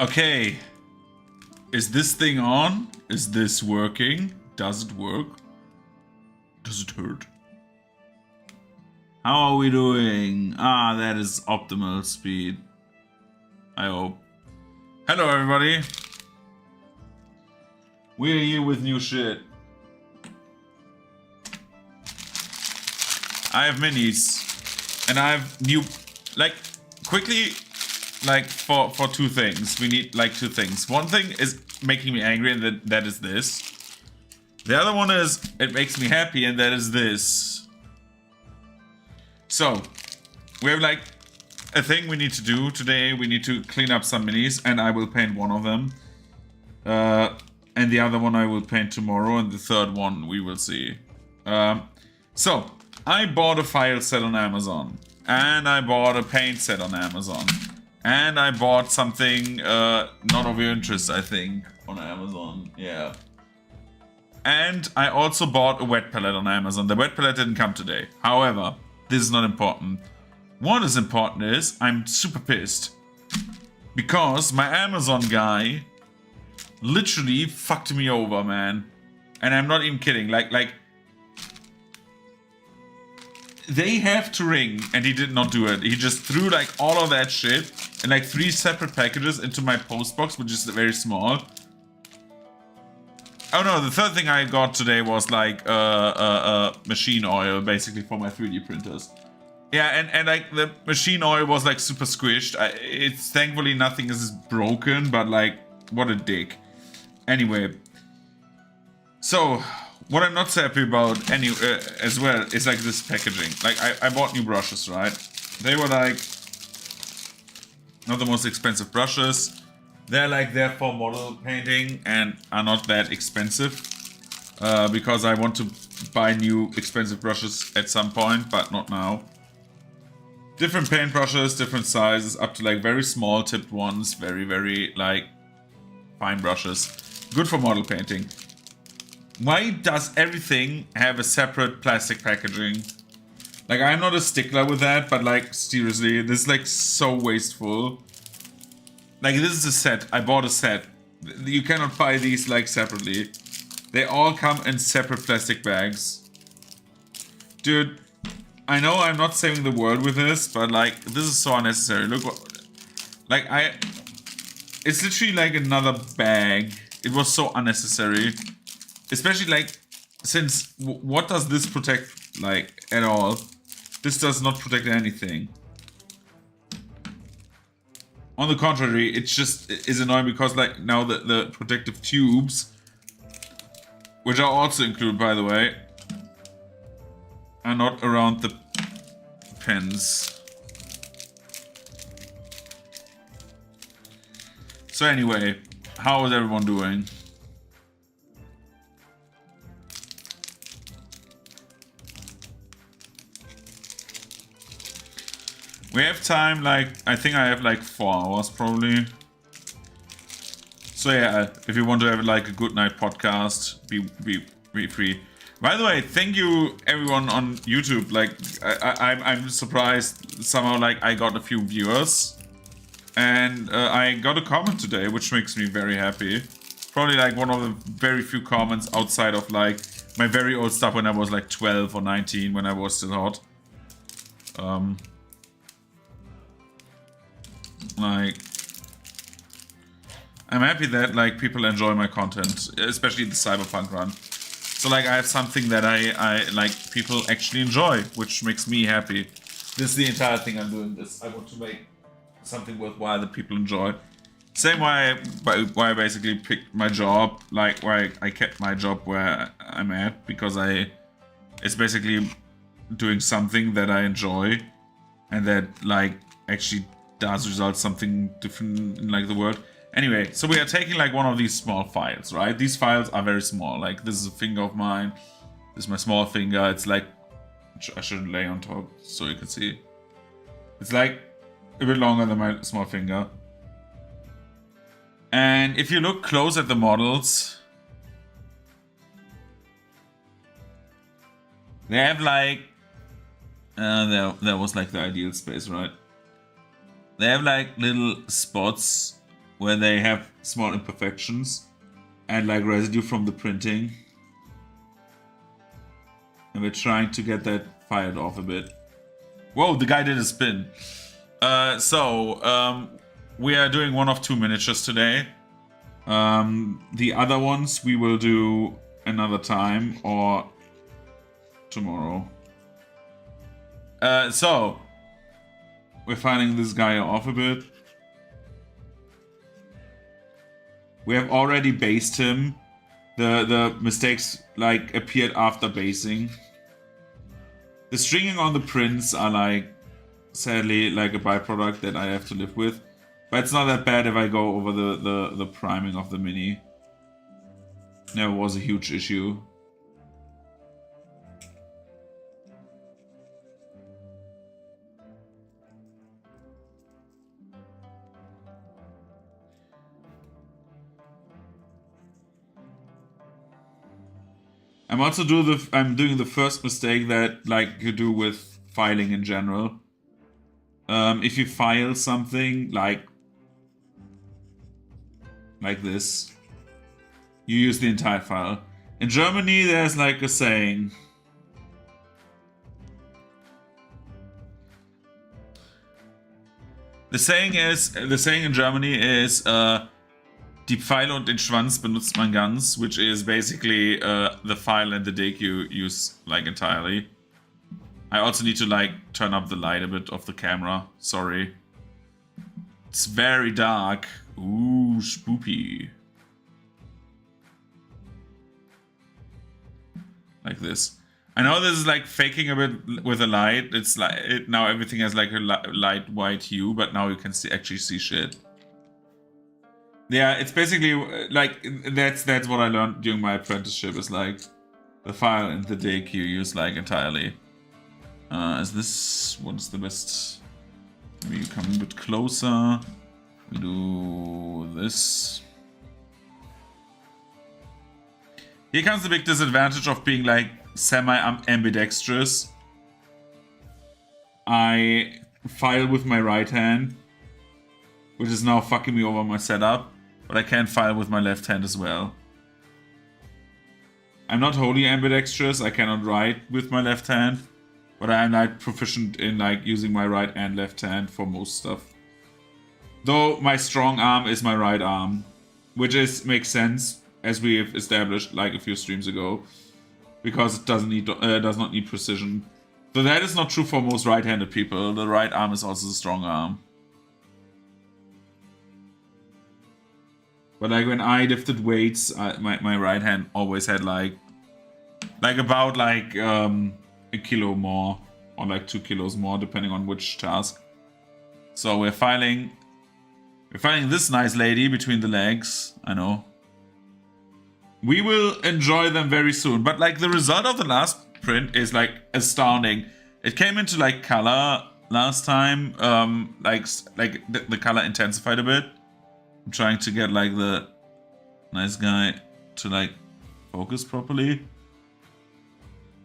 Okay. Is this thing on? Is this working? Does it work? Does it hurt? How are we doing? Ah, that is optimal speed. I hope. Hello, everybody. We're here with new shit. I have minis. And I have new... Like, quickly... Like, for two things. We need, like, two things. One thing is making me angry, and that is this. The other one is, it makes me happy, and that is this. So, we have, like, a thing we need to do today. We need to clean up some minis, and I will paint one of them. And the other one I will paint tomorrow, and the third one we will see. So, I bought a file set on Amazon. And I bought a paint set on Amazon. And I bought something not of your interest, I think, on Amazon. Yeah. And I also bought a wet palette on Amazon. The wet palette didn't come today. However, this is not important. What is important is I'm super pissed. Because my Amazon guy literally fucked me over, man. And I'm not even kidding. Like they have to ring, and he did not do it. He just threw like all of that shit in like 3 separate packages into my post box, which is very small. Oh no, the third thing I got today was like machine oil, basically, for my 3D printers. Yeah, and like the machine oil was like super squished. It's thankfully nothing is broken, but like what a dick. Anyway, so what I'm not so happy about as well is like this packaging. Like I bought new brushes, right? They were like not the most expensive brushes. They're like there for model painting and are not that expensive because I want to buy new expensive brushes at some point, but not now. Different paint brushes, different sizes, up to like very small tipped ones, very like fine brushes. Good for model painting. Why does everything have a separate plastic packaging? Like, I'm not a stickler with that, but like, seriously, this is like so wasteful. Like, this is a set. I bought a set. You cannot buy these like separately. They all come in separate plastic bags. Dude, I know I'm not saving the world with this, but like, this is so unnecessary. Look what, like it's literally like another bag. It was so unnecessary. Especially like, since what does this protect like at all? This does not protect anything. On the contrary, it just is annoying because like now the protective tubes, which are also included by the way, are not around the pens. So anyway, how is everyone doing? We have time, like, I think I have like 4 hours probably. So yeah, if you want to have like a good night podcast, be free. By the way, thank you everyone on YouTube. Like, I'm surprised somehow like I got a few viewers. And I got a comment today, which makes me very happy. Probably like one of the very few comments outside of like my very old stuff when I was like 12 or 19 when I was still hot. Like, I'm happy that like people enjoy my content, especially the cyberpunk run. So like I have something that I like people actually enjoy, which makes me happy. This is the entire thing I'm doing this. I want to make something worthwhile that people enjoy. Same why I basically picked my job, like why I kept my job where I'm at, because it's basically doing something that I enjoy and that like actually does result something different in like the world. Anyway, so we are taking like one of these small files, right? These files are very small. Like this is a finger of mine. This is my small finger. It's like, I should lay on top so you can see. It's like a bit longer than my small finger. And if you look close at the models, they have like, there was like the ideal space, right? They have like little spots where they have small imperfections and like residue from the printing. And we're trying to get that fired off a bit. Whoa, the guy did a spin. We are doing one of 2 miniatures today. The other ones we will do another time or tomorrow. So we're firing this guy off a bit. We have already based him. The mistakes like appeared after basing. The stringing on the prints are like sadly like a byproduct that I have to live with. But it's not that bad if I go over the priming of the mini. Never was a huge issue. I'm doing the first mistake that like you do with filing in general. If you file something like this, you use the entire file. In Germany, there's like a saying. The saying in Germany is die Pfeile und den Schwanz benutzt man ganz, which is basically the file and the dick you use like entirely. I also need to like turn up the light a bit of the camera. Sorry. It's very dark. Ooh, spoopy. Like this. I know this is like faking a bit with the light. It's like now everything has like a light white hue, but now you can actually see shit. Yeah, it's basically like that's what I learned during my apprenticeship. Is like the file and the dick you use like entirely. Is this what's the best? Maybe you come a bit closer. We do this. Here comes the big disadvantage of being like semi-ambidextrous. I file with my right hand, which is now fucking me over my setup, but I can file with my left hand as well. I'm not wholly ambidextrous, I cannot write with my left hand, but I am like proficient in like using my right and left hand for most stuff. Though my strong arm is my right arm, which makes sense as we have established like a few streams ago, because it does not need precision. So that is not true for most right-handed people. The right arm is also the strong arm. But like when I lifted weights, my right hand always had like about like a kilo more or like 2 kilos more depending on which task. So we're filing this nice lady between the legs. I know. We will enjoy them very soon. But like the result of the last print is like astounding. It came into like color last time. Like the color intensified a bit. I'm trying to get like the nice guy to like focus properly.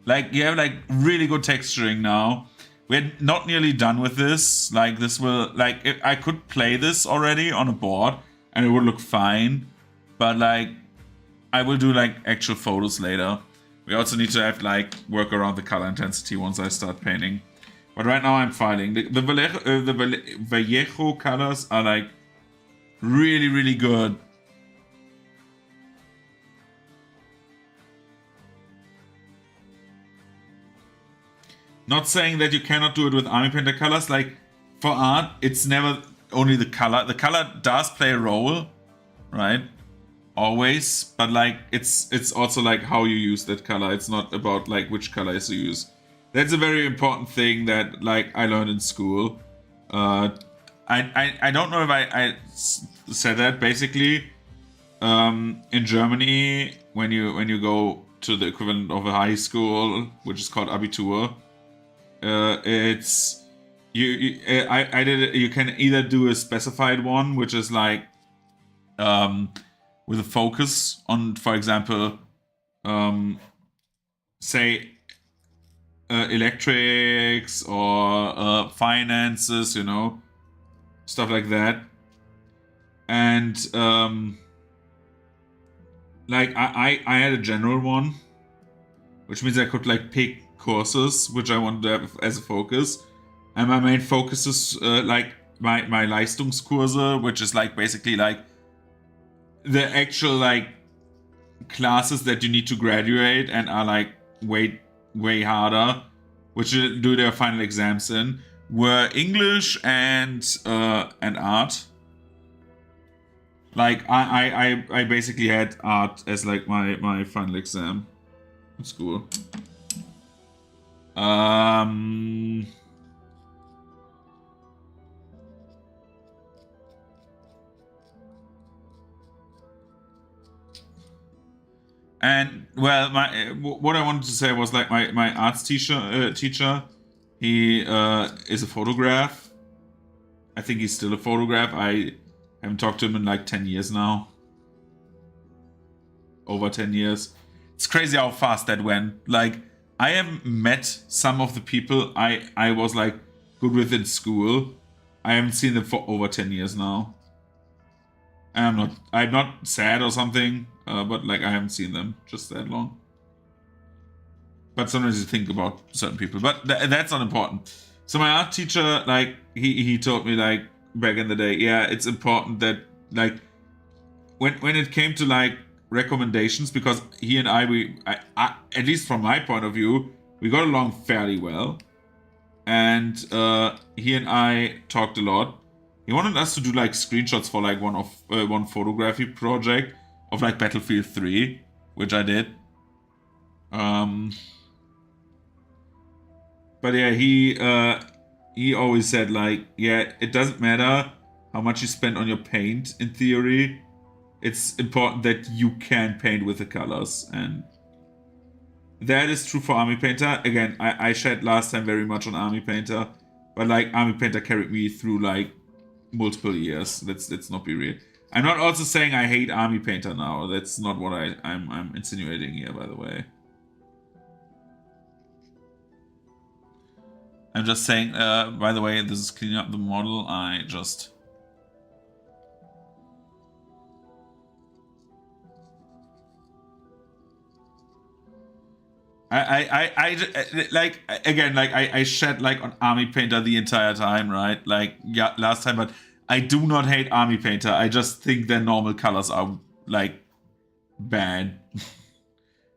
Like you have like really good texturing now. We're not nearly done with this. Like this will like I could play this already on a board and it would look fine. But like I will do like actual photos later. We also need to have like work around the color intensity once I start painting. But right now I'm filing. The Vallejo colors are like really, really good. Not saying that you cannot do it with Army Painter colors. Like for art, it's never only the color. The color does play a role, right? Always, but like it's also like how you use that color. It's not about like which colors you use. That's a very important thing that like I learned in school. I don't know if I said that. Basically, in Germany, when you go to the equivalent of a high school, which is called Abitur, it's you can either do a specified one, which is like with a focus on, for example, say electrics or finances, you know, stuff like that. And like I had a general one, which means I could like pick courses which I wanted to have as a focus. And my main focus is like my Leistungskurse, which is like basically like the actual like classes that you need to graduate and are like way harder, which you do their final exams in, were English and art. Like I basically had art as like my final exam in school. And well, what I wanted to say was like my arts teacher, he is a photograph. I think he's still a photograph. I haven't talked to him in like 10 years now. Over 10 years. It's crazy how fast that went. Like, I haven't met some of the people I was like good with in school. I haven't seen them for over 10 years now. And I'm not sad or something, but like I haven't seen them just that long. But sometimes you think about certain people, but that's not important. So my art teacher, like he told me like back in the day, yeah, it's important that like when it came to like recommendations, because he and I at least from my point of view, we got along fairly well, and he and I talked a lot. He wanted us to do like screenshots for like one photography project of like Battlefield 3, which I did. But yeah, he always said like, yeah, it doesn't matter how much you spend on your paint in theory. It's important that you can paint with the colors, and that is true for Army Painter. Again, I shed last time very much on Army Painter, but like Army Painter carried me through like multiple years. Let's not be real. I'm not also saying I hate Army Painter now. That's not what I'm insinuating here, by the way. I'm just saying, by the way, this is cleaning up the model. I like, again, like I shed like on Army Painter the entire time, right? Like, yeah, last time, but I do not hate Army Painter. I just think their normal colors are like bad.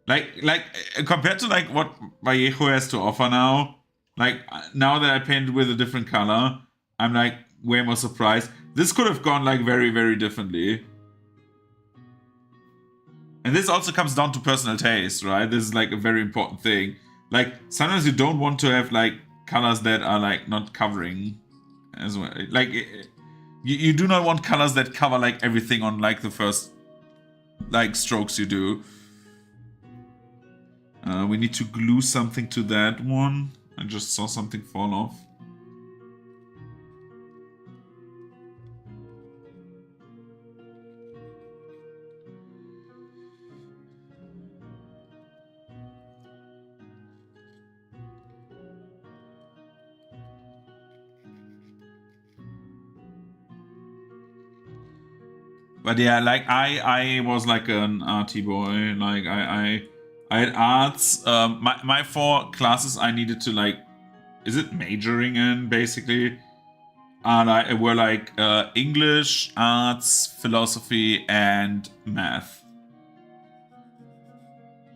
like compared to like what Vallejo has to offer now, like now that I painted with a different color, I'm like way more surprised. This could have gone like very, very differently. And this also comes down to personal taste, right? This is like a very important thing. Like sometimes you don't want to have like colors that are like not covering as well. Like you do not want colors that cover like everything on like the first like strokes you do. We need to glue something to that one. I just saw something fall off. But yeah, like I was like an arty boy. Like I had arts. My 4 classes I needed to like, is it majoring in basically? Were like English, arts, philosophy, and math.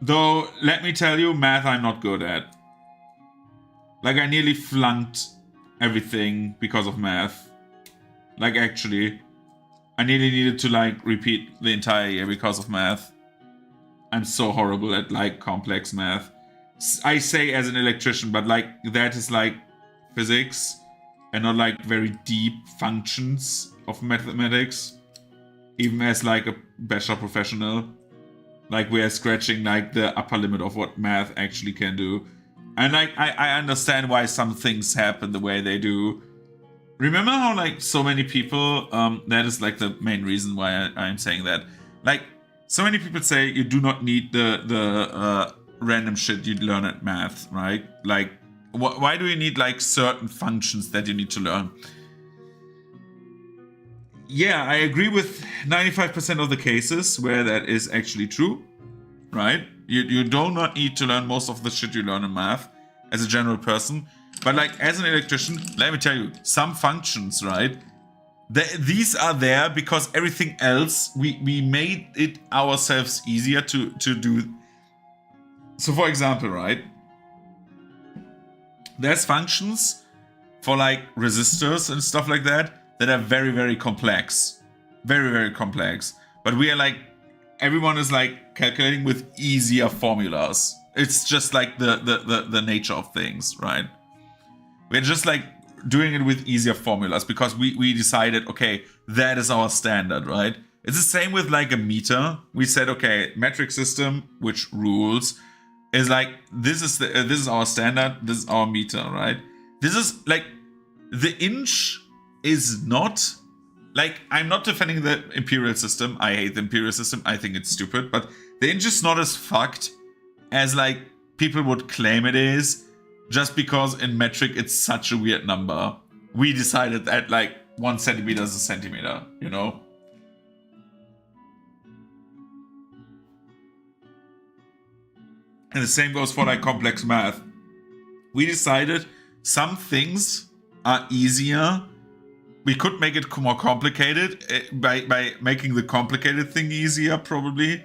Though let me tell you, math I'm not good at. Like I nearly flunked everything because of math. Like actually. I nearly needed to like repeat the entire year because of math. I'm so horrible at like complex math. I say as an electrician, but like that is like physics and not like very deep functions of mathematics. Even as like a bachelor professional. Like we are scratching like the upper limit of what math actually can do. And like I understand why some things happen the way they do. Remember how like so many people, that is like the main reason why I'm saying that. Like so many people say you do not need the random shit you learn at math, right? Like why do you need like certain functions that you need to learn? yeah, I agree with 95% of the cases where that is actually true, right? You do not need to learn most of the shit you learn in math as a general person. But like as an electrician, let me tell you, some functions, right? These are there because everything else, we made it ourselves easier to do. So for example, right? There's functions for like resistors and stuff like that are very, very complex. Very, very complex. But we are like, everyone is like calculating with easier formulas. It's just like the nature of things, right? We're just like doing it with easier formulas because we decided, okay, that is our standard, right? It's the same with like a meter. We said, okay, metric system, which rules, is like this is our standard, this is our meter, right? This is like the inch is not like, I'm not defending the imperial system. I hate the imperial system. I think it's stupid, but the inch is not as fucked as like people would claim it is, just because in metric it's such a weird number. We decided that like 1 centimeter is a centimeter, you know? And the same goes for like complex math. We decided some things are easier. We could make it more complicated by making the complicated thing easier, probably.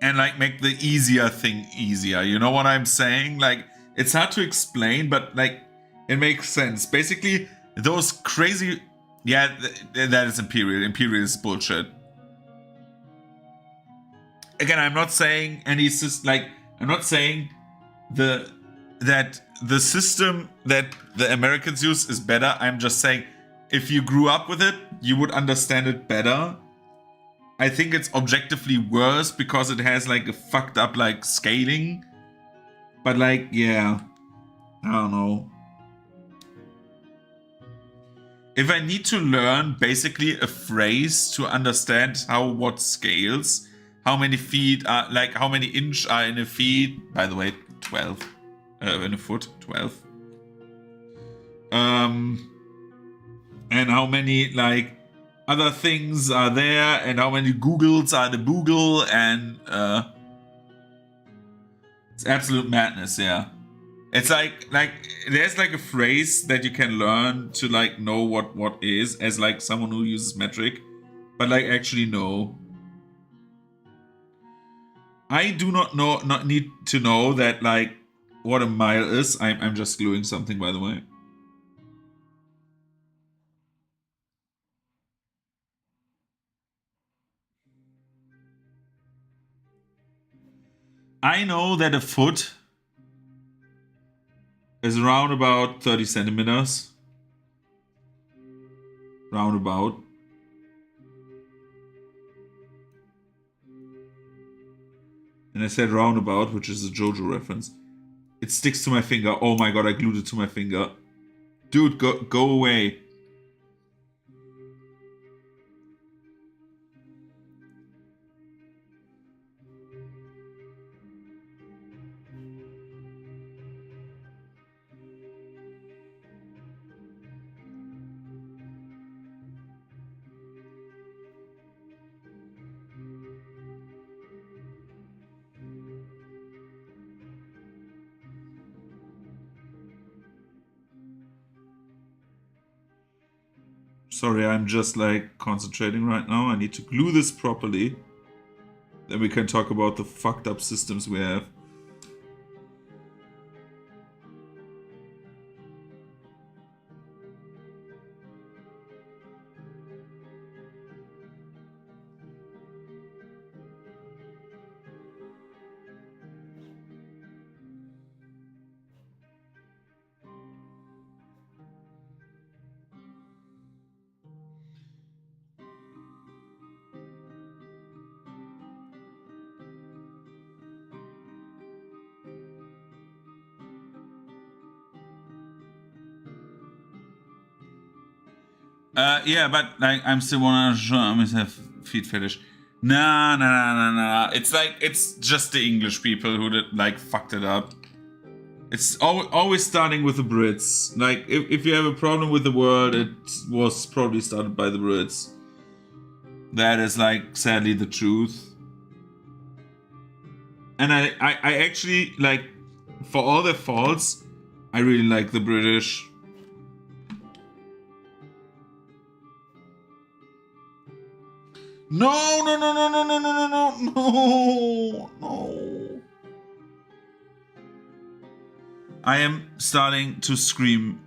And like make the easier thing easier. You know what I'm saying? Like, it's hard to explain, but like it makes sense. Basically, those crazy... Yeah, that is Imperial. Imperial is bullshit. Again, I'm not saying any system... Like, I'm not saying that the system that the Americans use is better. I'm just saying if you grew up with it, you would understand it better. I think it's objectively worse because it has like a fucked up like scaling. But like, yeah, I don't know. If I need to learn basically a phrase to understand how what scales, how many feet are like how many inch are in a feet, by the way, 12 in a foot, 12. And how many like other things are there, and how many Googles are the Google, and it's absolute madness. Yeah, it's like there's like a phrase that you can learn to like know what is as like someone who uses metric, but like actually no. I do not need to know that like what a mile is. I'm just gluing something, by the way. I know that a foot is around about 30 centimeters. Roundabout. And I said roundabout, which is a JoJo reference. It sticks to my finger. Oh my god, I glued it to my finger. Dude, go away. Sorry, I'm just like concentrating right now. I need to glue this properly. Then we can talk about the fucked up systems we have. Yeah, but like I'm still wanna show myself feet fetish. Nah. It's like it's just the English people who did, like fucked it up. It's always starting with the Brits. Like, if you have a problem with the world, it was probably started by the Brits. That is, like, sadly the truth. And I actually, like, for all their faults, I really like the British. No, no, no, no, no, no, no, no, no, no. I am starting to scream.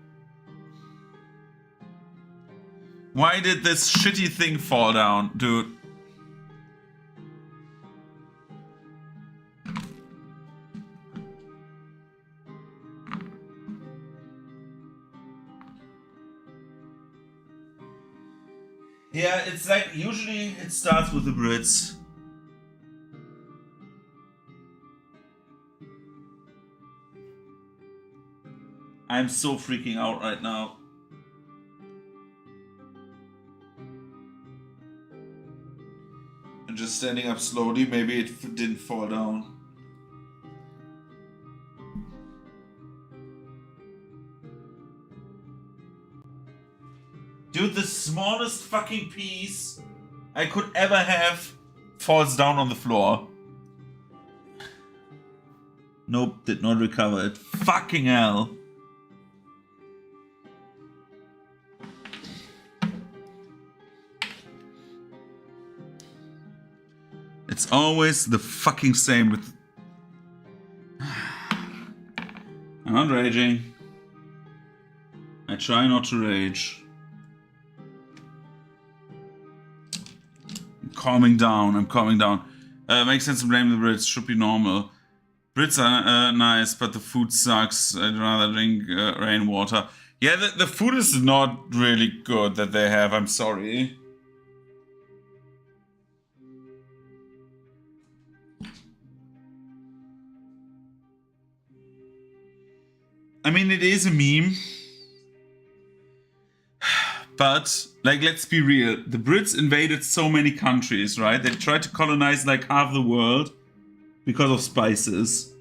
Why did this shitty thing fall down, dude? Yeah, it's like, usually it starts with the Brits. I'm so freaking out right now. I'm just standing up slowly, maybe it didn't fall down. Dude, the smallest fucking piece I could ever have falls down on the floor. Nope, did not recover it. Fucking hell. It's always the fucking same with... I'm not raging. I try not to rage. I'm calming down, makes sense to blame the Brits, should be normal. Brits are nice, but the food sucks. I'd rather drink rainwater. Yeah, the food is not really good that they have, I'm sorry. I mean, it is a meme. But, like, let's be real. The Brits invaded so many countries, right? They tried to colonize, like, half the world because of spices.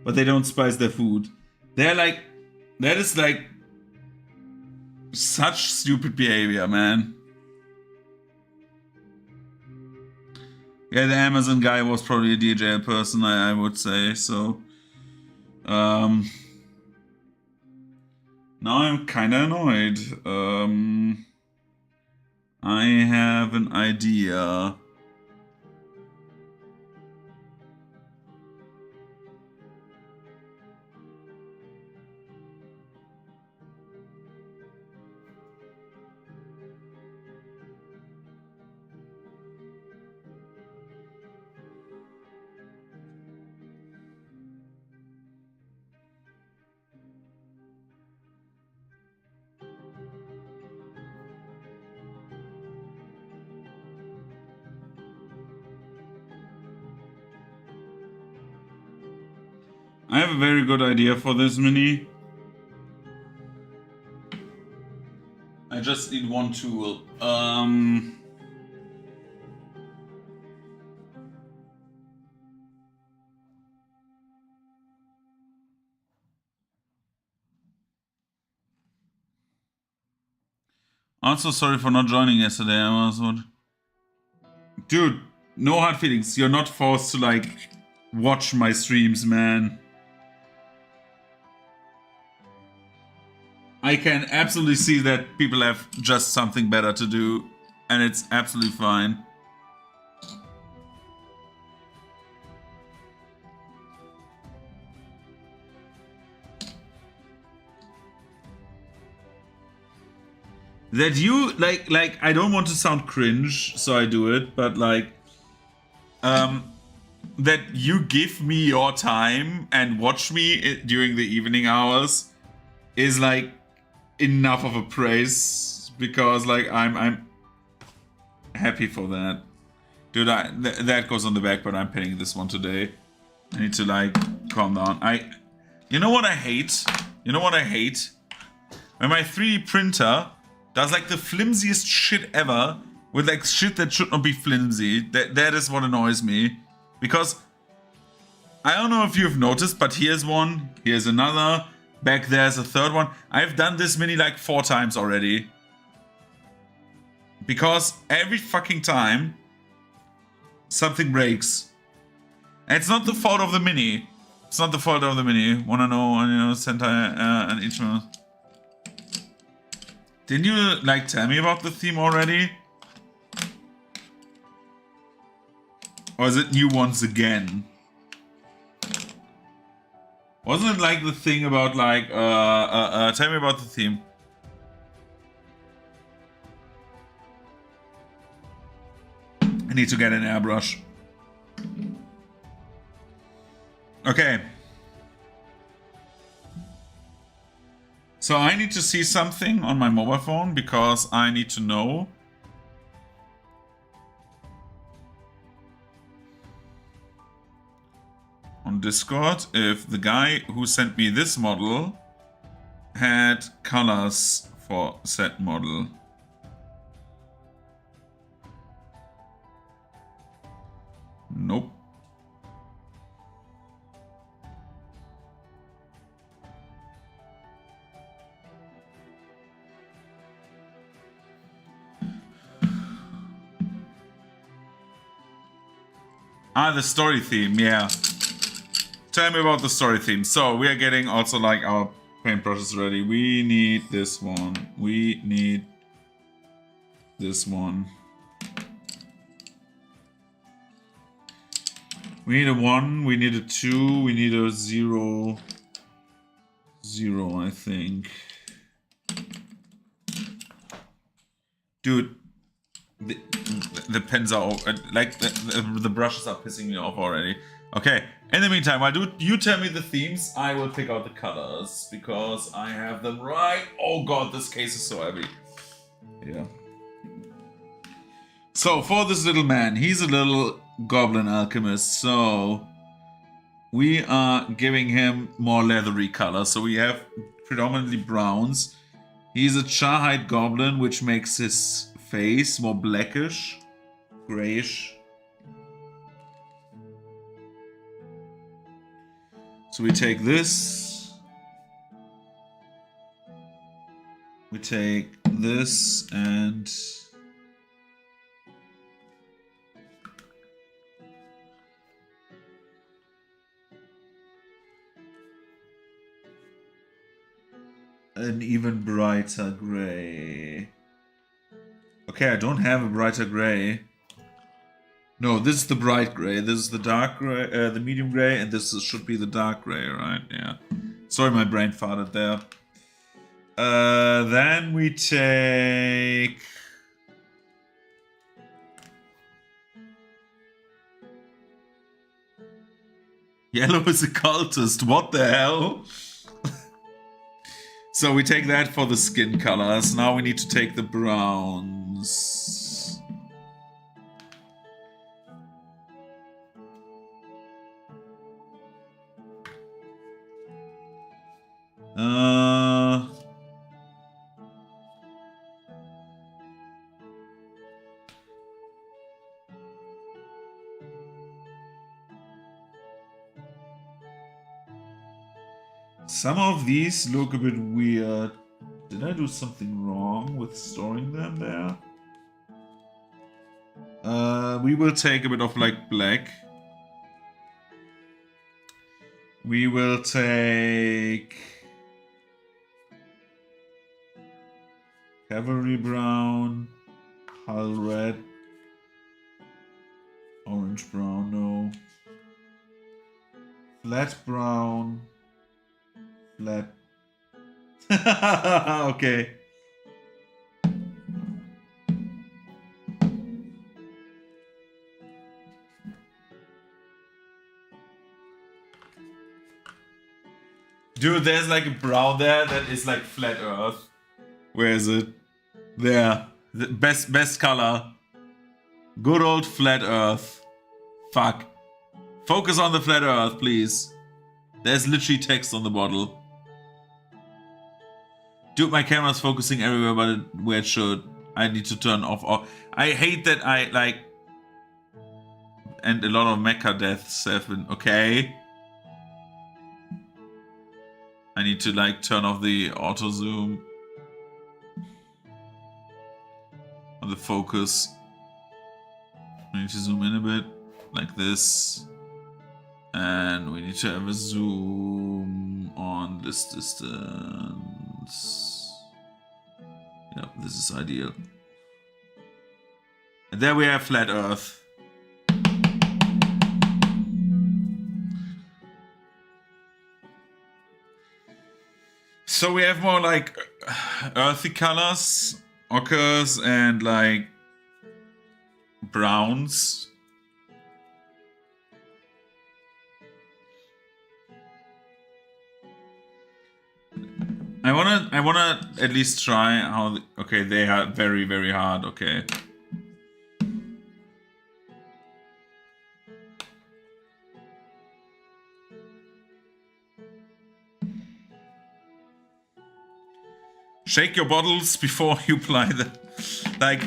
But they don't spice their food. They're like... That is, like... such stupid behavior, man. Yeah, the Amazon guy was probably a DJ person, I would say, so... Now I'm kinda annoyed. I have an idea. I have a very good idea for this mini. I just need one tool. Also, sorry for not joining yesterday. I was what? Dude, no hard feelings. You're not forced to, like, watch my streams, man. I can absolutely see that people have just something better to do, and it's absolutely fine. That you, like, I don't want to sound cringe, so I do it, but, like, that you give me your time and watch me during the evening hours is, like, enough of a praise, because, like, I'm happy for that. Dude, that goes on the back, but I'm pinning this one today. I need to, like, calm down. You know what I hate? You know what I hate? When my 3D printer does, like, the flimsiest shit ever with, like, shit that should not be flimsy. That is what annoys me. Because I don't know if you've noticed, but here's one, here's another, back there's a third one. I've done this mini like 4 times already. Because every fucking time, something breaks. And it's not the fault of the mini. It's not the fault of the mini. Wanna know, center an intro. Didn't you, like, tell me about the theme already? Or is it new ones again? Wasn't it like the thing about, like, tell me about the theme. I need to get an airbrush. Okay. So I need to see something on my mobile phone because I need to know. On Discord, if the guy who sent me this model had colors for said model. Nope. Ah, the story theme, yeah. Tell me about the story theme. So, we are getting also like our paintbrushes ready. We need this one. We need this one. We need a 1, we need a 2, we need a 0. 0, I think. Dude, the pens are like the brushes are pissing me off already. Okay, in the meantime, while you tell me the themes, I will pick out the colors because I have them right. Oh god, this case is so heavy. Yeah. So for this little man, he's a little goblin alchemist, so we are giving him more leathery color. So we have predominantly browns. He's a Charhide goblin, which makes his face more blackish, grayish. So we take this. We take this and an even brighter gray. Okay, I don't have a brighter gray. No, this is the bright gray. This is the dark gray, the medium gray, and this should be the dark gray, right? Yeah. Sorry, my brain farted there. Then we take... Yellow is a cultist. What the hell? So we take that for the skin colors. Now we need to take the browns. Some of these look a bit weird. Did I do something wrong with storing them there? We will take a bit of like black. We will take cavalry brown, hull red, orange brown, no. Flat brown. Flat. Okay. Dude, there's like a brown there that is like flat earth. Where is it? There. The best color. Good old flat earth. Fuck. Focus on the flat earth, please. There's literally text on the bottle. Dude, my camera's focusing everywhere but where it should. I need to turn off. I hate that I like... And a lot of mecha deaths have been... Okay. I need to like turn off the auto zoom. Or the focus. We need to zoom in a bit, like this. And we need to have a zoom on this distance. Yep, this is ideal. And there we have flat Earth. So we have more like earthy colors, ochres and like browns. I wanna at least try how. Okay, they are very, very hard. Okay. Shake your bottles before you apply them. Like,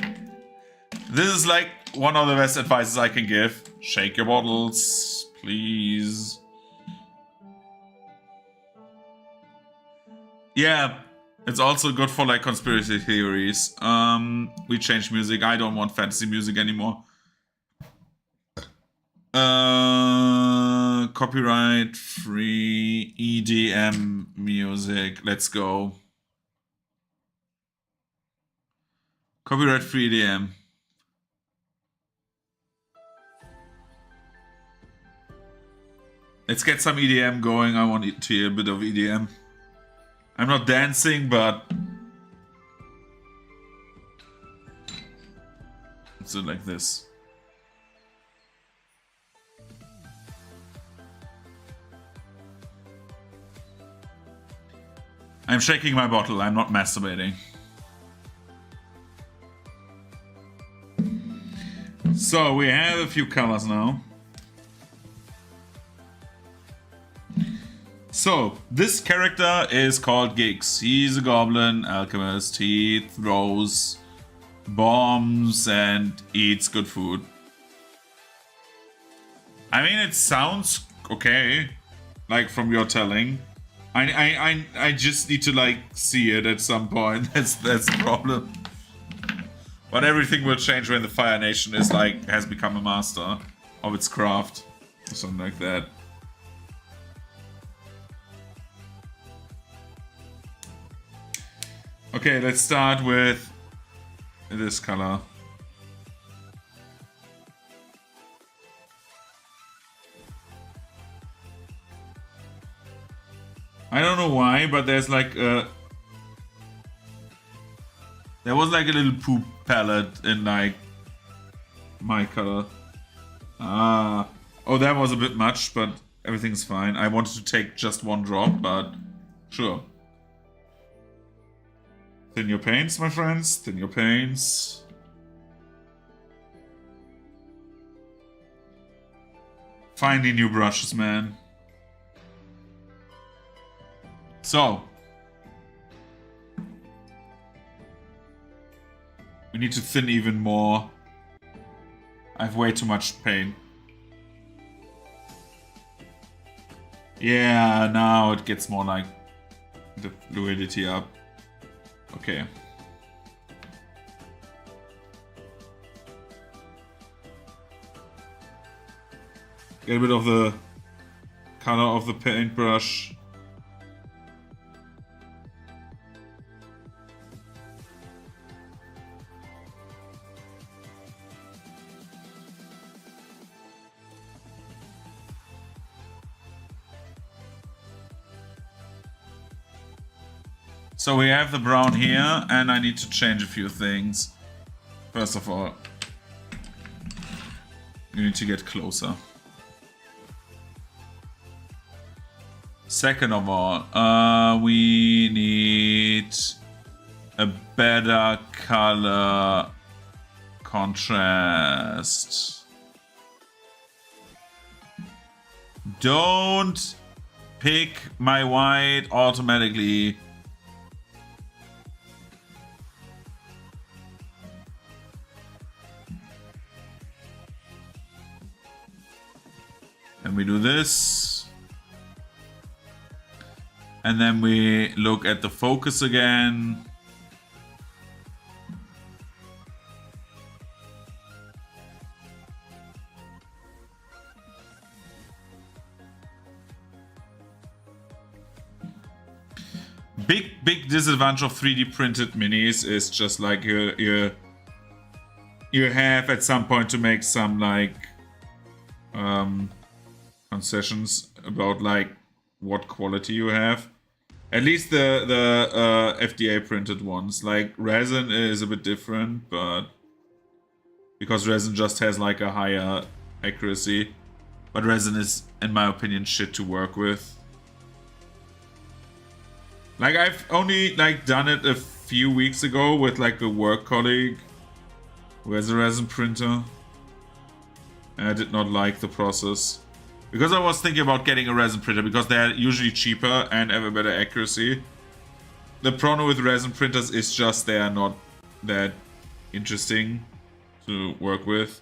this is like one of the best advices I can give. Shake your bottles, please. Yeah, it's also good for like conspiracy theories. We changed music. I don't want fantasy music anymore. Copyright free EDM music. Let's go. Copyright free EDM. Let's get some EDM going. I want to hear a bit of EDM. I'm not dancing, but let's do it like this. I'm shaking my bottle. I'm not masturbating. So we have a few colors now. So this character is called Giggs. He's a goblin alchemist. He throws bombs and eats good food. I mean, it sounds okay, like from your telling. I just need to like see it at some point. That's the problem. But everything will change when the Fire Nation is like has become a master of its craft, or something like that. Okay, let's start with this color. I don't know why, but there's like a... There was like a little poop palette in like my color. Ah. Oh, that was a bit much, but everything's fine. I wanted to take just one drop, but sure. Thin your paints, my friends. Thin your paints. Finding new brushes, man. So. We need to thin even more. I have way too much paint. Yeah, now it gets more like the fluidity up. Okay. Get a bit of the color of the paintbrush. So we have the brown here, and I need to change a few things. First of all, you need to get closer. Second of all, we need a better color contrast. Don't pick my white automatically. And we do this. And then we look at the focus again. Big disadvantage of 3D printed minis is just like you have at some point to make some like concessions about like what quality you have. At least the FDA printed ones. Like resin is a bit different, but because resin just has like a higher accuracy. But resin is, in my opinion, shit to work with. Like I've only like done it a few weeks ago with like a work colleague who has a resin printer. And I did not like the process. Because I was thinking about getting a resin printer because they're usually cheaper and have a better accuracy. The problem with resin printers is just they are not that interesting to work with.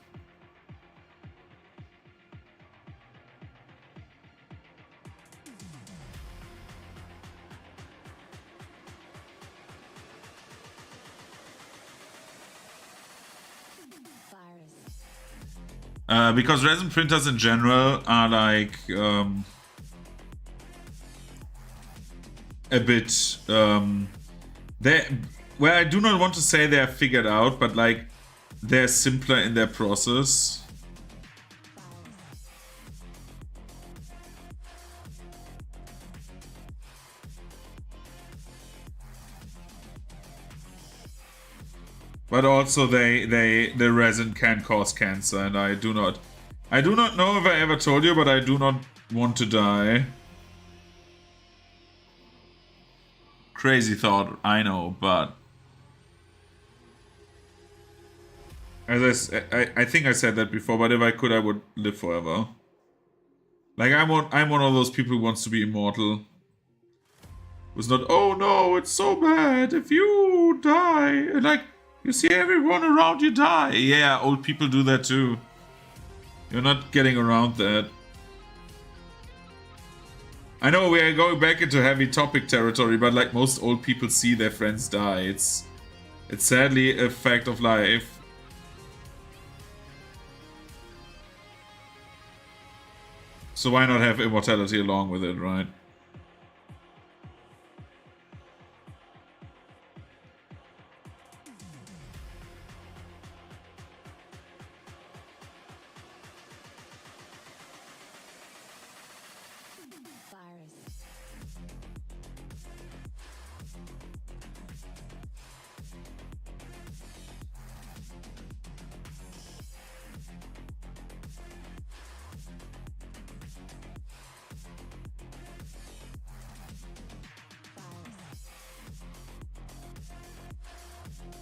Because resin printers in general are like a bit they, well, I do not want to say they're figured out, but like they're simpler in their process. But also the resin can cause cancer, and I do not know if I ever told you, but I do not want to die. Crazy thought, I know, but as I think I said that before, but if I could, I would live forever. Like I'm one of those people who wants to be immortal. Who's not, oh no, it's so bad if you die. And like, you see everyone around you die. Yeah, old people do that too. You're not getting around that. I know we are going back into heavy topic territory, but like most old people see their friends die. It's sadly a fact of life. So why not have immortality along with it, right?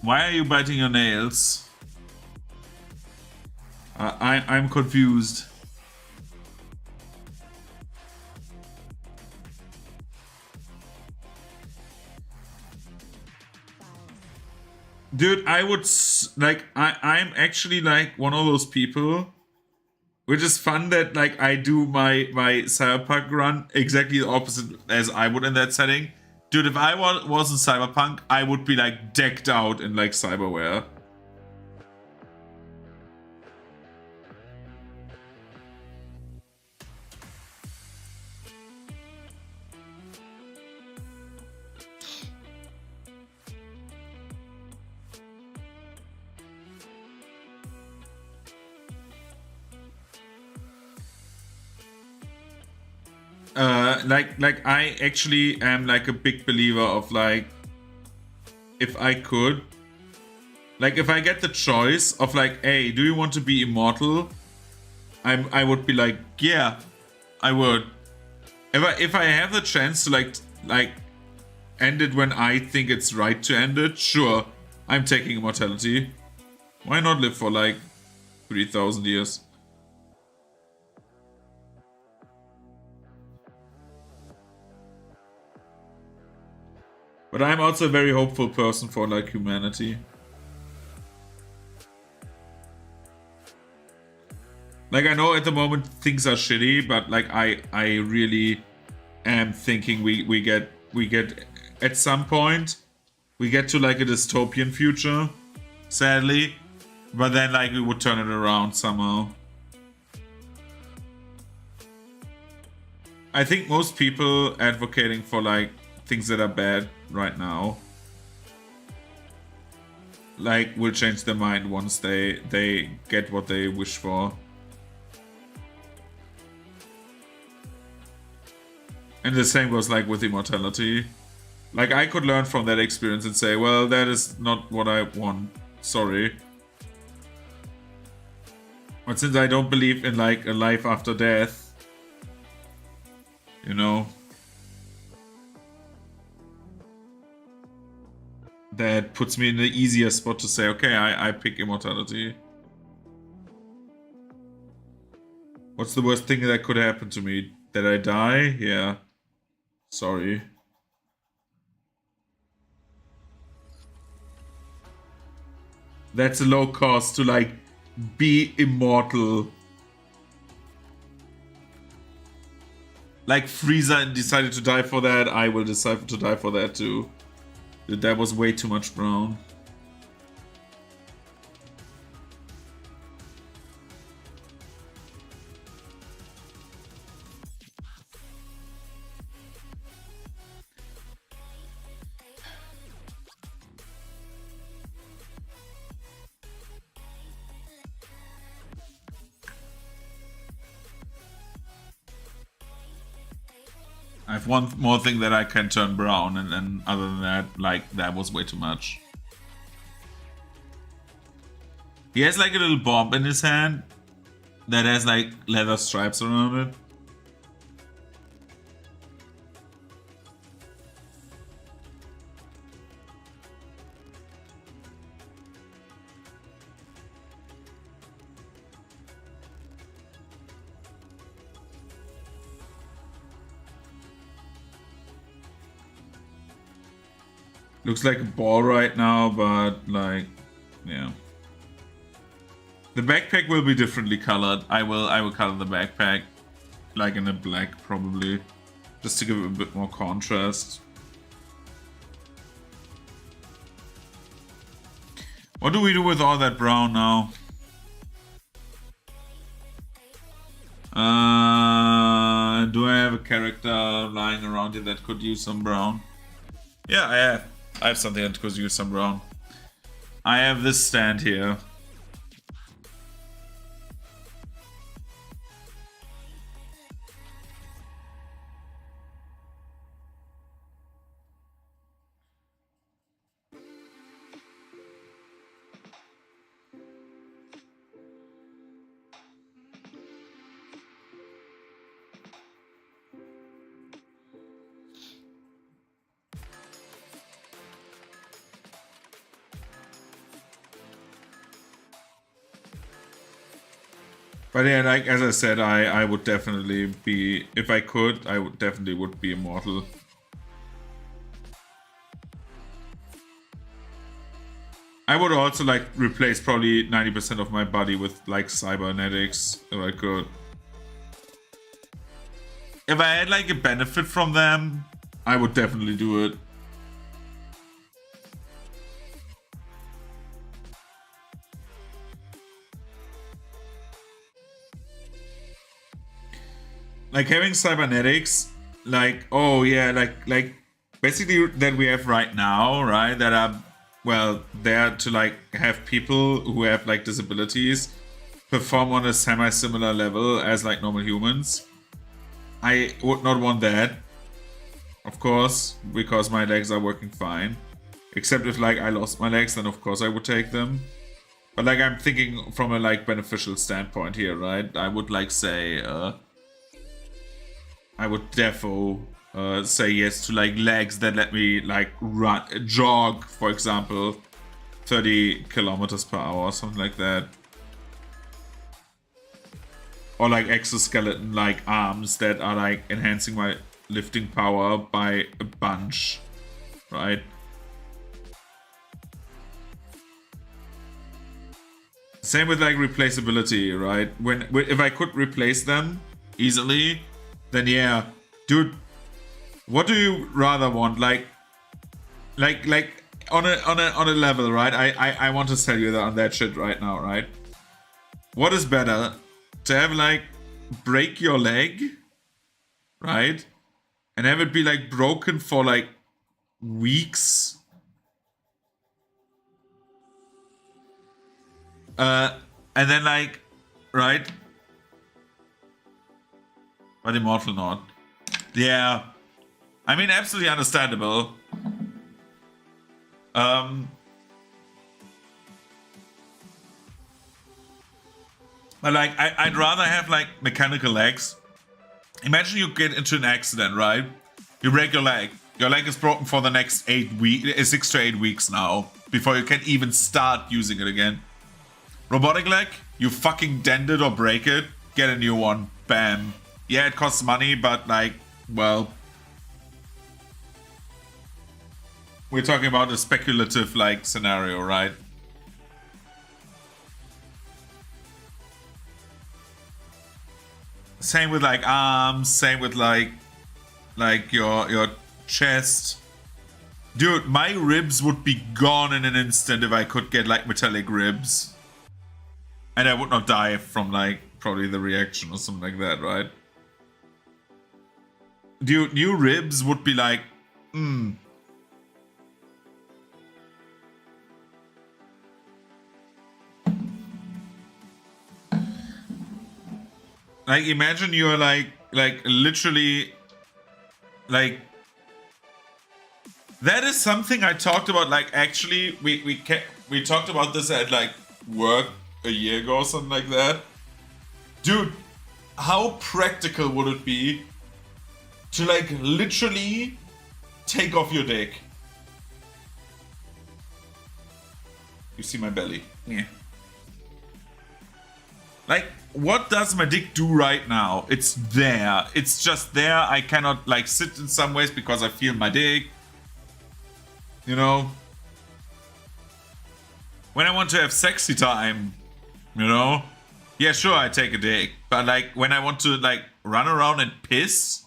Why are you biting your nails? I'm confused. Dude, I would like I'm actually like one of those people, which is fun that like I do my cyberpunk run exactly the opposite as I would in that setting. Dude, if I was in Cyberpunk, I would be like decked out in like cyberware. Like I actually am like a big believer of like, if I could, like if I get the choice of like, hey, do you want to be immortal? I would be like, yeah, I would. If I have the chance to like end it when I think it's right to end it, sure, I'm taking immortality. Why not live for like 3,000 years? But I'm also a very hopeful person for like humanity. Like I know at the moment things are shitty, but like I really am thinking we get at some point we get to like a dystopian future, sadly, but then like we would turn it around somehow. I think most people advocating for like things that are bad right now like will change their mind once they get what they wish for. And the same goes like with immortality. Like I could learn from that experience and say, well, that is not what I want. Sorry. But since I don't believe in like a life after death, you know, that puts me in the easier spot to say, okay, I pick immortality. What's the worst thing that could happen to me? That I die? Yeah. Sorry. That's a low cost to like be immortal. Like Frieza decided to die for that, I will decide to die for that too. That was way too much brown. I have one more thing that I can turn brown, and then other than that, like, that was way too much. He has like a little bomb in his hand that has like leather stripes around it. Looks like a ball right now, but like, yeah. The backpack will be differently colored. I will color the backpack like in a black probably, just to give it a bit more contrast. What do we do with all that brown now? Do I have a character lying around here that could use some brown? Yeah, I have. I have something that could use some brown. I have this stand here. But yeah, like as I said, I would definitely be, if I could, I would definitely be immortal. I would also like replace probably 90% of my body with like cybernetics if I could. If I had like a benefit from them, I would definitely do it. Like having cybernetics, like, oh yeah, like basically that we have right now, right? That are, well, there to like have people who have like disabilities perform on a semi-similar level as like normal humans. I would not want that, of course, because my legs are working fine. Except if like I lost my legs, then of course I would take them. But like I'm thinking from a like beneficial standpoint here, right? I would like say, I would defo say yes to like legs that let me like jog, for example, 30 kilometers per hour, something like that. Or like exoskeleton like arms that are like enhancing my lifting power by a bunch, right? Same with like replaceability, right? If I could replace them easily, then yeah, dude, What do you rather want? Like on a level, right? I want to sell you on that shit right now, right? What is better? To have like break your leg, right? And have it be like broken for like weeks. And then like, right? But immortal not. Yeah. I mean, absolutely understandable. But like, I'd rather have like mechanical legs. Imagine you get into an accident, right? You break your leg. Your leg is broken for the next 6 to 8 weeks now, before you can even start using it again. Robotic leg, you fucking dent it or break it, get a new one. Bam. Yeah, it costs money, but like, well, we're talking about a speculative like scenario, right? Same with like arms, same with like your chest. Dude, my ribs would be gone in an instant if I could get like metallic ribs. And I would not die from like probably the reaction or something like that, right? Dude, new ribs would be like, Like imagine you're like literally like that is something I talked about. Like actually we talked about this at like work a year ago or something like that. Dude, how practical would it be to like literally take off your dick? You see my belly. Yeah. Like, what does my dick do right now? It's there. It's just there. I cannot like sit in some ways because I feel my dick. You know? When I want to have sexy time, you know? Yeah, sure, I take a dick. But like, when I want to like run around and piss,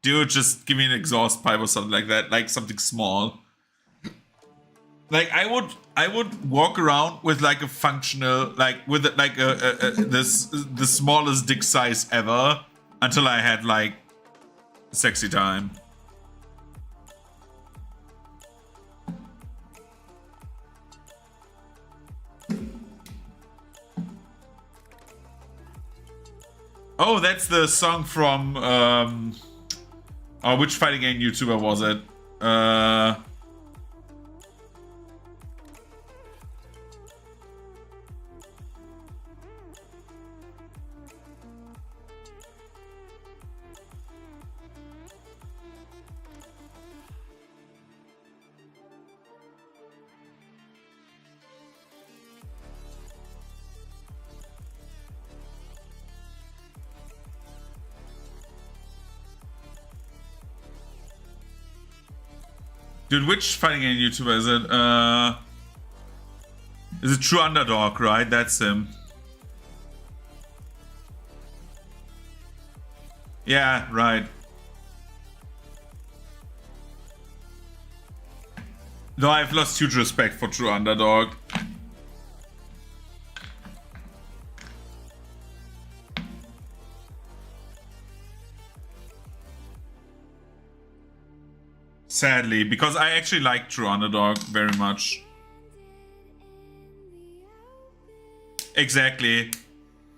dude, just give me an exhaust pipe or something like that. Like something small. Like I would walk around with like a functional, like with like the smallest dick size ever until I had like sexy time. Oh, that's the song from oh, which fighting game YouTuber was it? Dude, which fighting game YouTuber is it? Is it True Underdog, right? That's him. Yeah, right. No, I've lost huge respect for True Underdog. Sadly, because I actually like True Underdog very much. Exactly.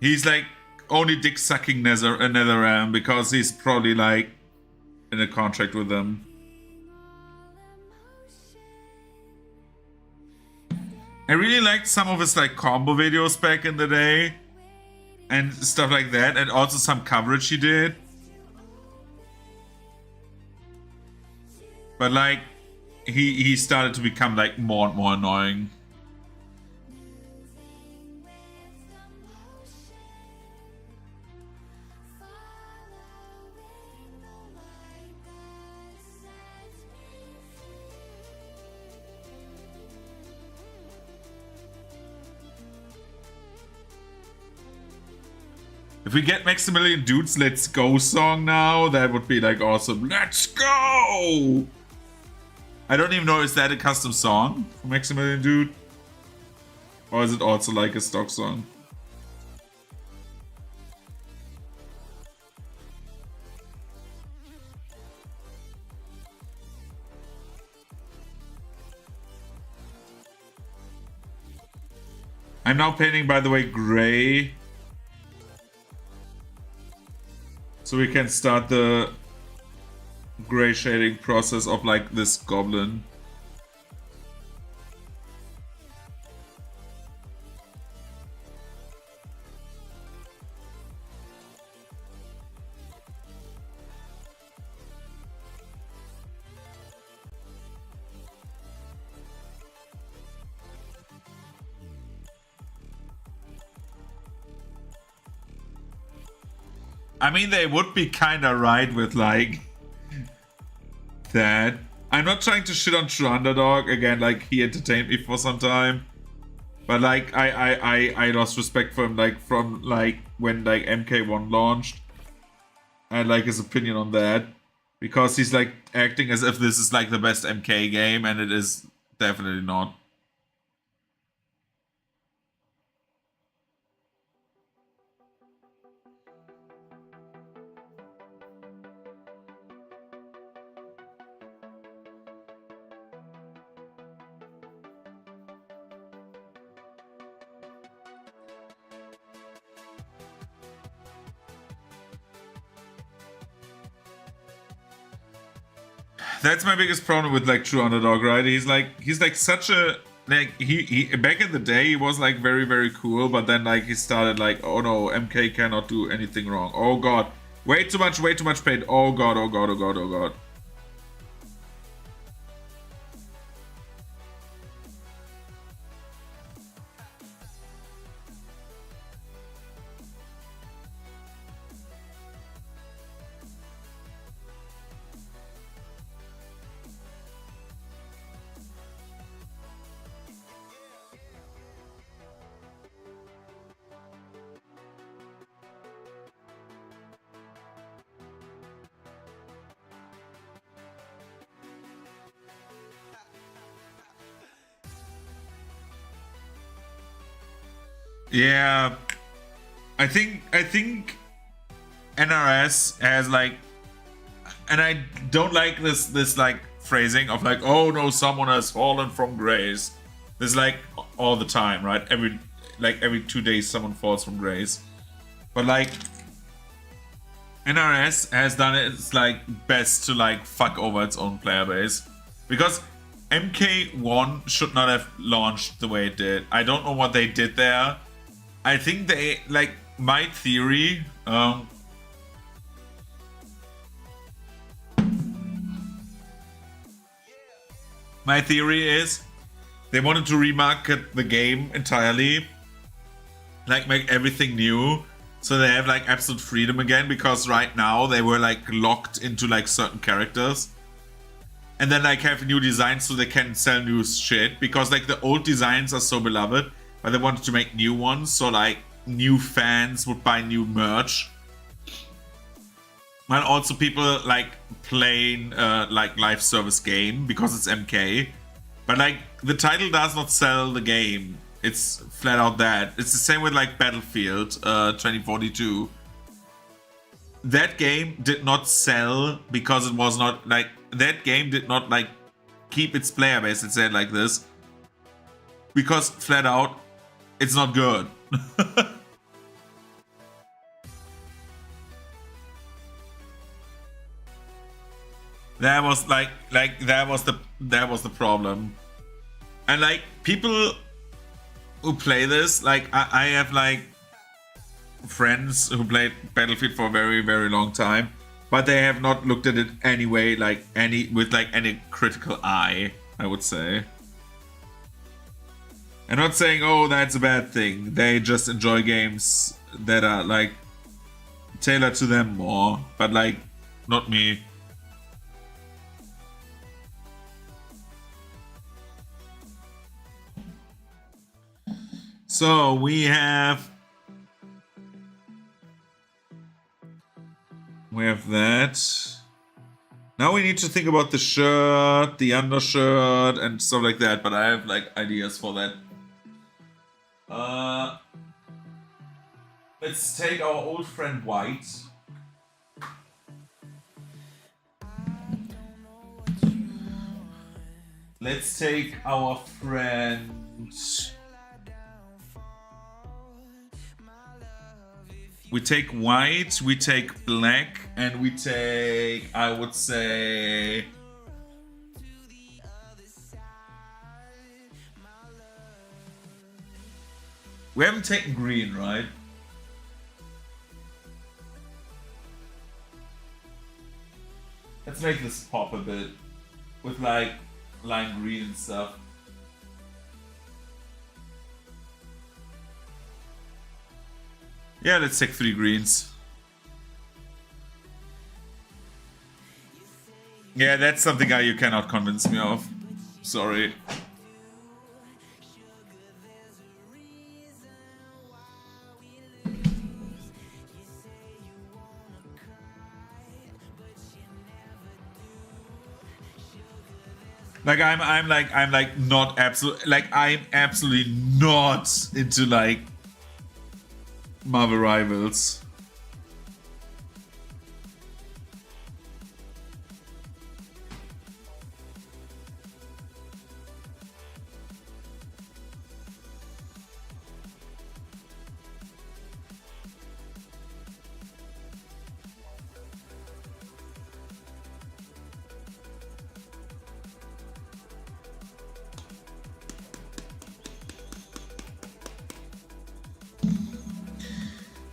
He's like only dick sucking Netherrealm because he's probably like in a contract with them. I really liked some of his like combo videos back in the day and stuff like that, and also some coverage he did. But like he started to become like more and more annoying. If we get Maximilian Dude's Let's Go song now, that would be like awesome. Let's go! I don't even know, is that a custom song for Maximilian Dude? Or is it also like a stock song? I'm now painting, by the way, gray. So we can start the gray shading process of like this goblin. I mean, they would be kind of right with like that. I'm not trying to shit on True Underdog again. Like, he entertained me for some time, but like I lost respect for him like from like when like MK1 launched. I like his opinion on that because he's like acting as if this is like the best MK game, and it is definitely not. That's my biggest problem with like True Underdog, right? He's like such a like he back in the day he was like very cool, but then like he started like, oh no, MK cannot do anything wrong. Oh god, way too much pain. Oh god, oh god, oh god, oh god. Yeah, I think NRS has like, and I don't like this like phrasing of like, oh no, someone has fallen from grace. This like all the time, right? Every 2 days someone falls from grace. But like NRS has done its like best to like fuck over its own player base, because MK1 should not have launched the way it did. I don't know what they did there. I think they like my theory. My theory is they wanted to remarket the game entirely, like make everything new, so they have like absolute freedom again, because right now they were like locked into like certain characters, and then like have new designs so they can sell new shit, because like the old designs are so beloved, but they wanted to make new ones, so like new fans would buy new merch. And also people like playing like live service game because it's MK. But like the title does not sell the game. It's flat out that. It's the same with like Battlefield 2042. That game did not sell because it was not like, that game did not like keep its player base, it said like this, because flat out it's not good. That was like that was the problem. And like people who play this, like I have like friends who played Battlefield for a very long time, but they have not looked at it anyway, like with any critical eye, I would say. I'm not saying, oh, that's a bad thing. They just enjoy games that are like tailored to them more, but like not me. So we have We have that. Now we need to think about the shirt, the undershirt, and stuff like that. But I have like ideas for that. Let's take our old friend White. Let's take our friend... We take white, we take black, and we take, I would say... We haven't taken green, right? Let's make this pop a bit. With like lime green and stuff. Yeah, let's take 3 greens. Yeah, that's something you cannot convince me of. Sorry. Like I'm not absolute, like I'm absolutely not into like Marvel Rivals.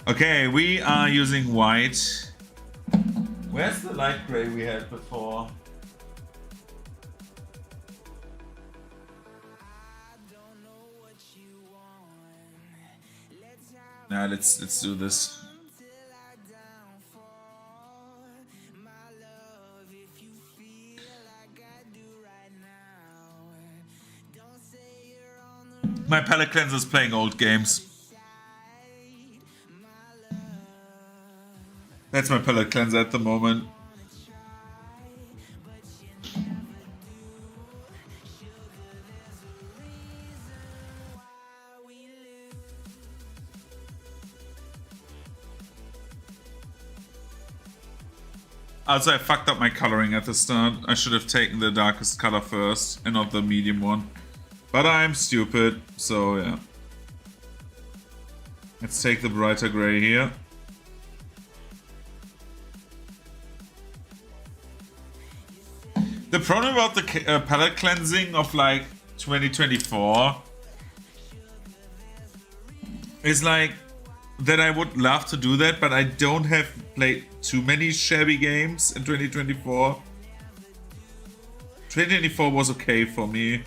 Okay, we are using white. Where's the light gray we had before? Nah, let's do this. My palette cleanser is playing old games. That's my palette cleanser at the moment. Also, I fucked up my coloring at the start. I should have taken the darkest color first and not the medium one. But I'm stupid, so yeah. Let's take the brighter gray here. The problem about the palette cleansing of like 2024 is like that I would love to do that, but I don't have played too many shabby games in 2024. 2024 was okay for me.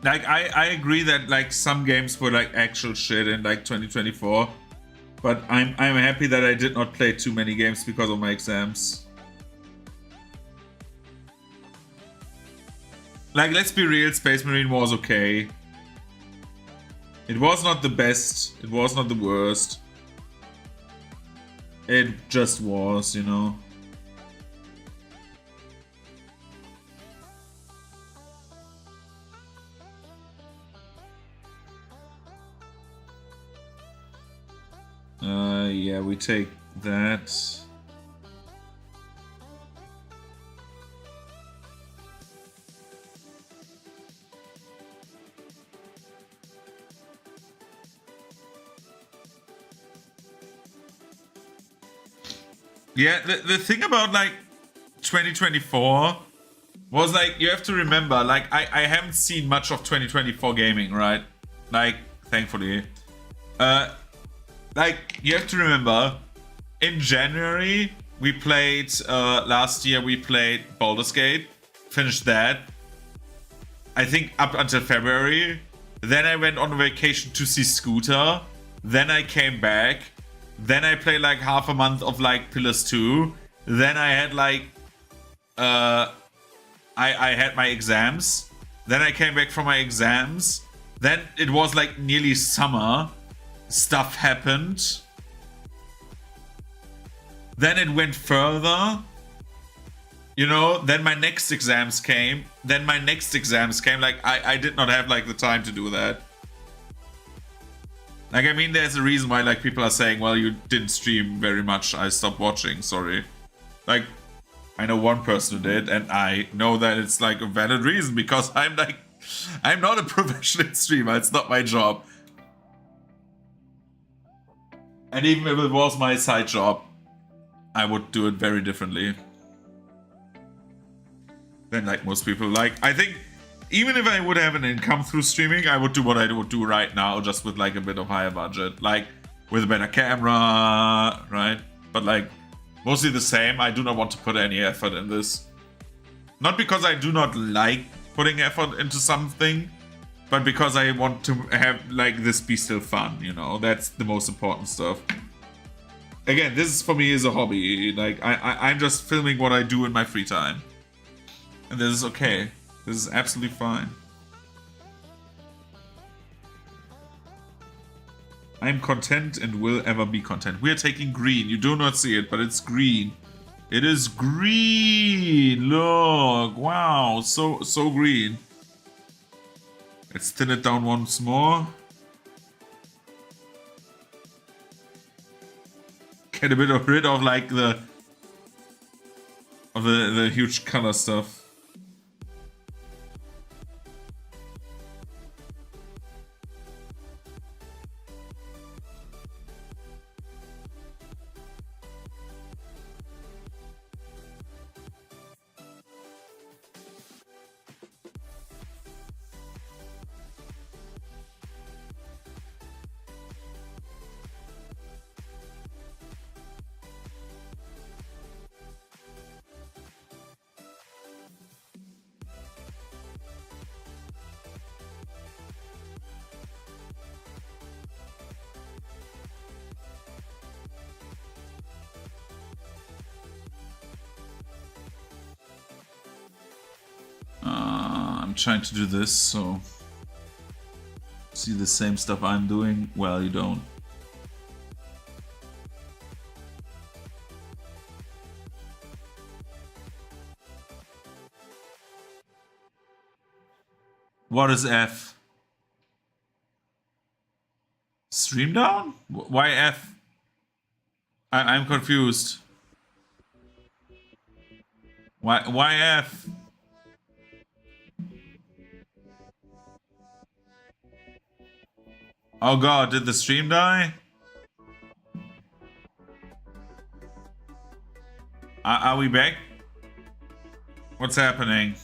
Like, I agree that like some games were like actual shit in like 2024, but I'm happy that I did not play too many games because of my exams. Like, let's be real, Space Marine was okay. It was not the best, it was not the worst. It just was, you know. Yeah, we take that. Yeah, the thing about like 2024 was like, you have to remember, like I haven't seen much of 2024 gaming, right? Like, thankfully. Like, you have to remember, in January, we played, last year we played Baldur's Gate, finished that. I think up until February. Then I went on vacation to see Scooter. Then I came back. Then I played like half a month of like Pillars 2. Then I had like I had my exams. Then I came back from my exams. Then it was like nearly summer. Stuff happened. Then it went further. You know, then my next exams came. Like, I did not have, like, the time to do that. Like, I mean, there's a reason why, like, people are saying, well, you didn't stream very much. I stopped watching, sorry. Like, I know one person who did, and I know that it's, like, a valid reason, because I'm, like, I'm not a professional streamer. It's not my job. And even if it was my side job, I would do it very differently than like most people. Like, I think even if I would have an income through streaming, I would do what I would do right now, just with like a bit of higher budget, like with a better camera, right? But like mostly the same. I do not want to put any effort in this. Not because I do not like putting effort into something, but because I want to have like this be still fun, you know? That's the most important stuff. Again, this for me is a hobby. Like I'm just filming what I do in my free time. And this is okay. This is absolutely fine. I'm content and will ever be content. We are taking green. You do not see it, but it's green. It is green. Look. Wow. So green. Let's thin it down once more. Get a bit rid of like the huge color stuff. I'm trying to do this, so see the same stuff I'm doing. Well, you don't. What is F? Stream down? Why F? I'm confused. Why F? Oh god, did the stream die? Are we back? What's happening?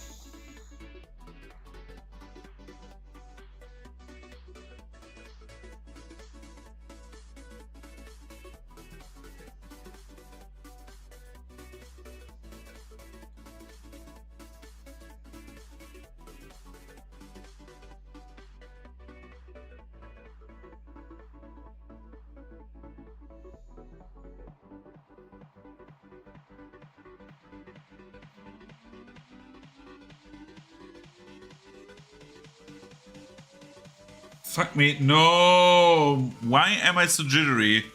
Fuck me. No! Why am I so jittery?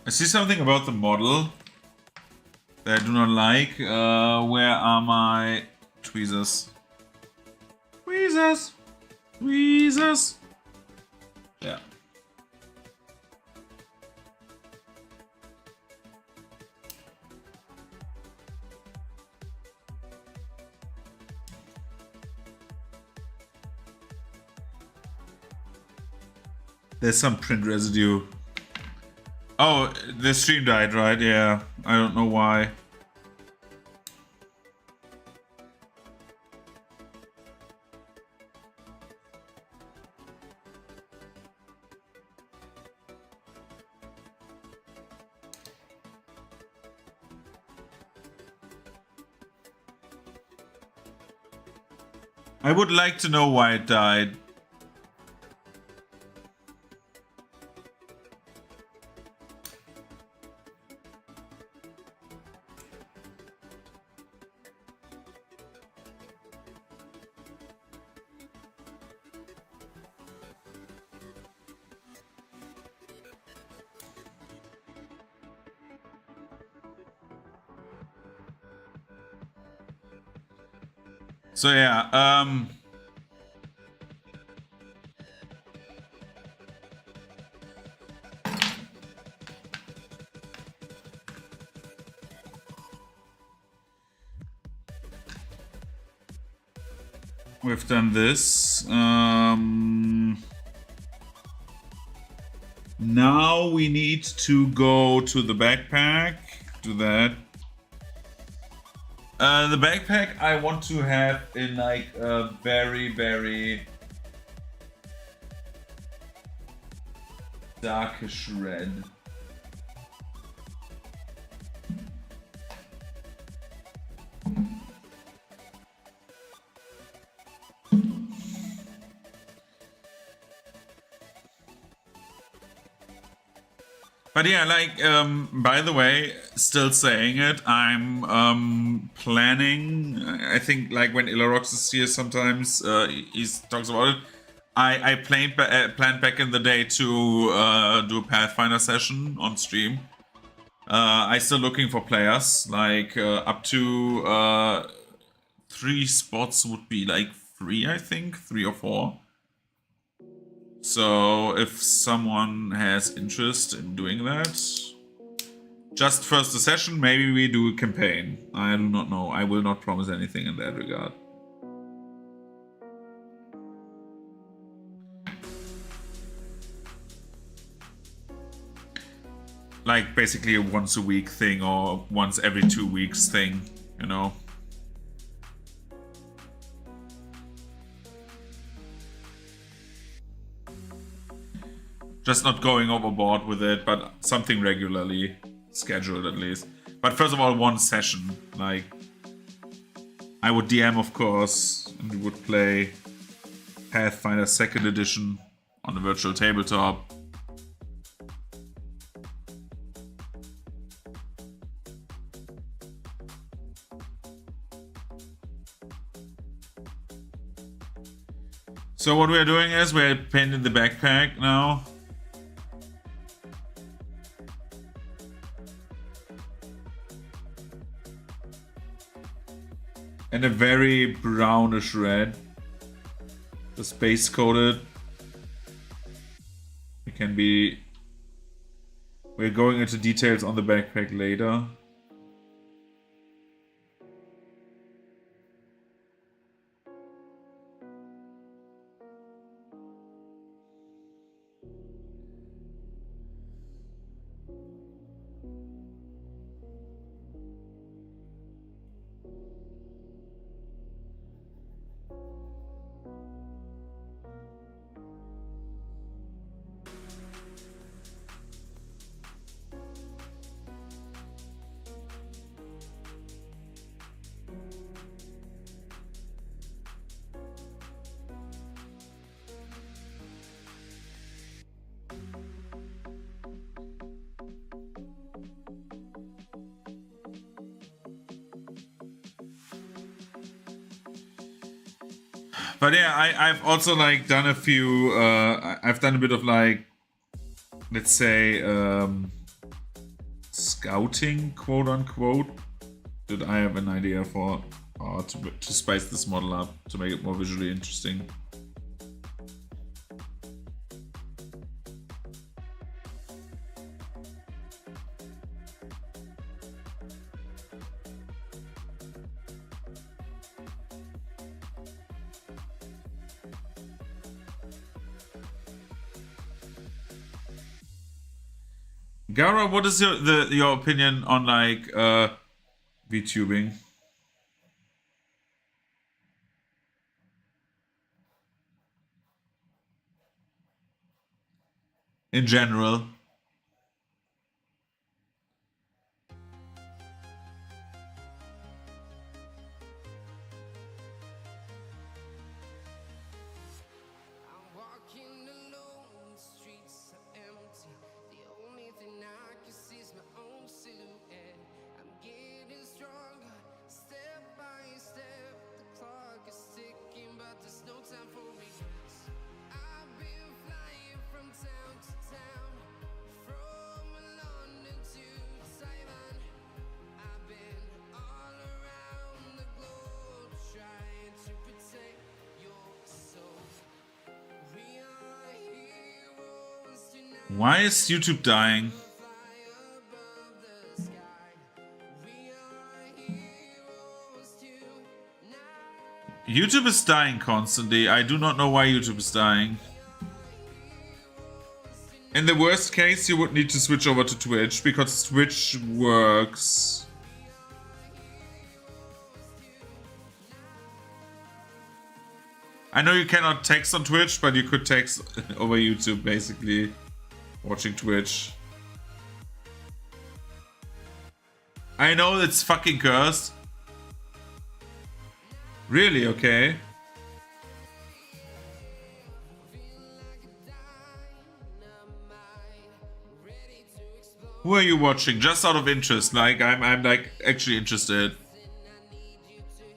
I see something about the model that I do not like. Where are my tweezers? Tweezers! Tweezers! Yeah. There's some print residue. Oh, the stream died, right? Yeah. I don't know why. I would like to know why it died. So yeah, we've done this. Now we need to go to the backpack. Do that. The backpack I want to have in like a very, very darkish red. But yeah, like, by the way, still saying it, I'm planning, I think like when Ilarox is here sometimes, he talks about it. I planned back in the day to do a Pathfinder session on stream. I still looking for players, like up to 3 spots would be like free, I think, 3 or 4. So if someone has interest in doing that, just first a session, maybe we do a campaign. I do not know. I will not promise anything in that regard. Like basically a once a week thing or once every 2 weeks thing, you know? Just not going overboard with it, but something regularly scheduled at least. But first of all, one session. Like, I would DM, of course, and we would play Pathfinder 2nd Edition on the virtual tabletop. So what we're doing is we're painting the backpack now. And a very brownish red. The space coated. It can be... We're going into details on the backpack later. But yeah, I've also like done a few, I've done a bit of like, let's say, scouting, quote unquote, that I have an idea for to spice this model up, to make it more visually interesting. Gara, what is your opinion on like VTubing? In general. Why is YouTube dying? YouTube is dying constantly. I do not know why YouTube is dying. In the worst case, you would need to switch over to Twitch, because Twitch works. I know you cannot text on Twitch, but you could text over YouTube, basically, watching Twitch. I know it's fucking cursed. Really? Okay. Who are you watching? Just out of interest. Like, I'm like actually interested.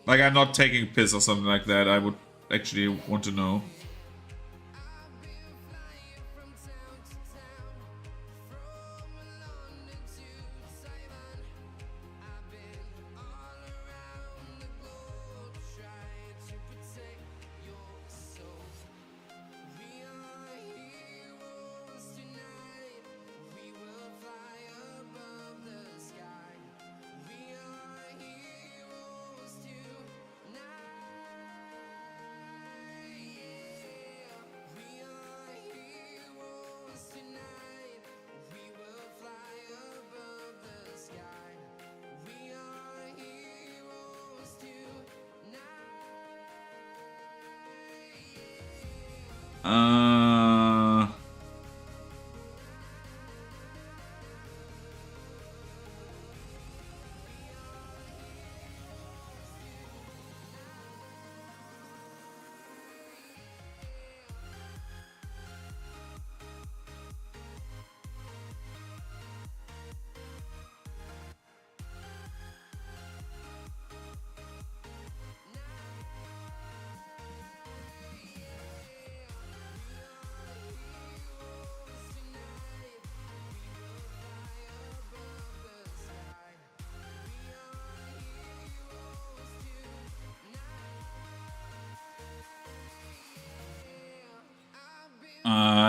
Like, I'm not taking a piss or something like that. I would actually want to know.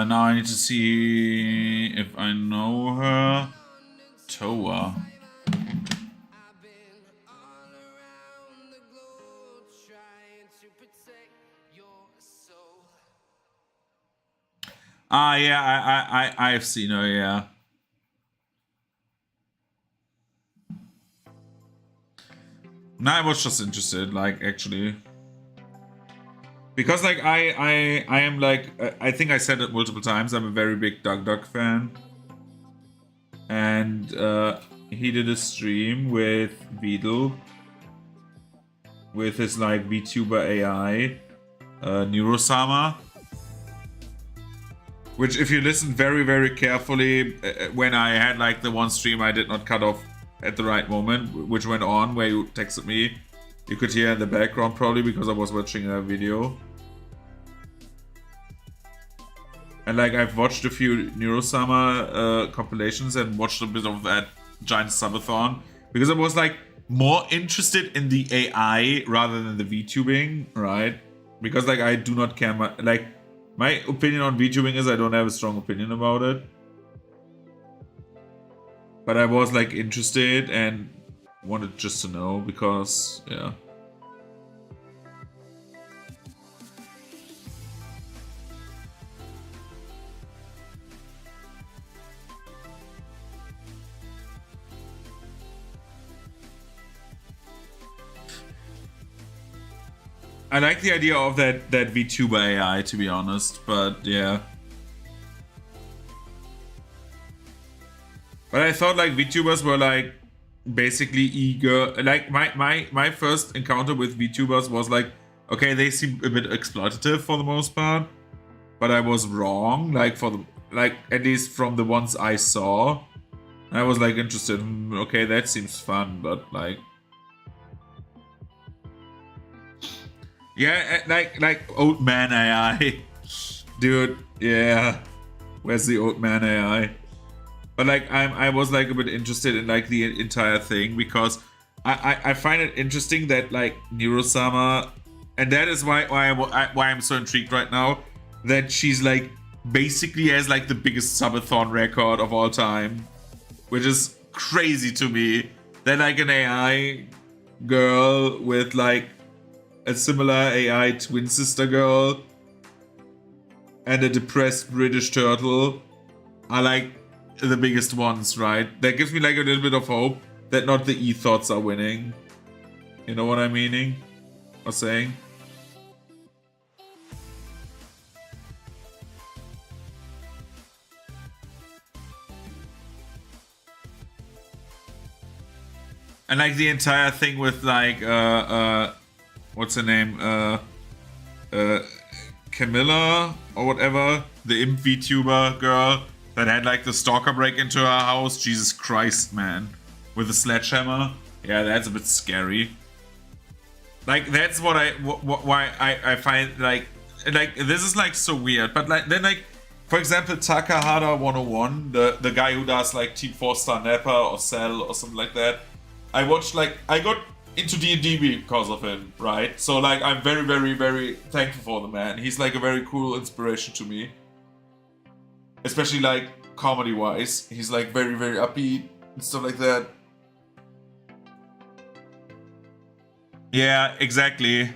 Now I need to see if I know her. Toa. Yeah, I've seen her, yeah. Nah, I was just interested, like, actually. Because, like, I am, like, I think I said it multiple times, I'm a very big Duck fan. And, he did a stream with Beetle. With his, like, VTuber AI, Neurosama. Which, if you listen very, very carefully, when I had, like, the one stream I did not cut off at the right moment, which went on, where you texted me, you could hear in the background, probably, because I was watching a video. And, like, I've watched a few Neurosama compilations and watched a bit of that giant subathon because I was like more interested in the AI rather than the VTubing, right? Because like I do not care like my opinion on VTubing is I don't have a strong opinion about it. But I was like interested and wanted just to know because yeah. I like the idea of that VTuber AI, to be honest, but yeah. But I thought like VTubers were like basically eager. Like my first encounter with VTubers was like, okay, they seem a bit exploitative for the most part, but I was wrong. Like for the at least from the ones I saw, I was like interested. Okay, that seems fun, but like. Yeah, like old man AI, dude. Yeah, where's the old man AI? But like I was like a bit interested in like the entire thing because I find it interesting that like Neurosama, and that is why I'm so intrigued right now that she's like basically has like the biggest subathon record of all time, which is crazy to me. That like an AI girl with like a similar AI twin sister girl and a depressed British turtle are like the biggest ones, right? That gives me like a little bit of hope that not the e-thoughts are winning. You know what I'm meaning? Or saying? And like the entire thing with like what's her name? Camilla or whatever, the imp VTuber girl that had like the stalker break into her house. Jesus Christ, man. With a sledgehammer. Yeah, that's a bit scary. Like that's what why I find like this is like so weird. But like then like for example Takahata 101, the guy who does like Team 4 Star Napper or Cell or something like that. I watched like I got into D&D because of him, right? So like I'm very, very, very thankful for the man. He's like a very cool inspiration to me. Especially like comedy wise. He's like very, very upbeat and stuff like that. Yeah, exactly.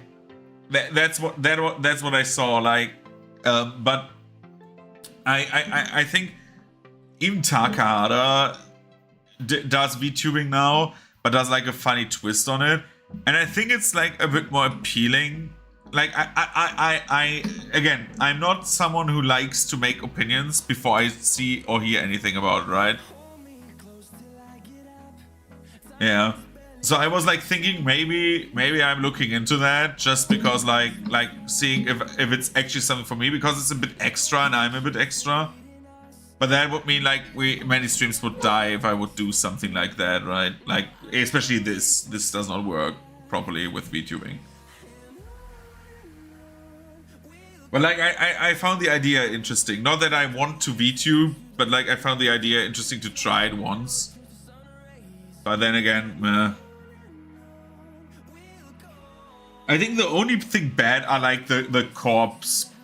That's what I saw. Like, but I think even Takahata does VTubing now, but does like a funny twist on it, and I think it's like a bit more appealing. Like I again, I'm not someone who likes to make opinions before I see or hear anything about it, right? Yeah. So I was like thinking maybe I'm looking into that just because like seeing if it's actually something for me because it's a bit extra and I'm a bit extra. But that would mean like many streams would die if I would do something like that, right? Like especially this does not work properly with VTubing. But like I found the idea interesting. Not that I want to VTube, but like I found the idea interesting to try it once. But then again, I think the only thing bad are like the corps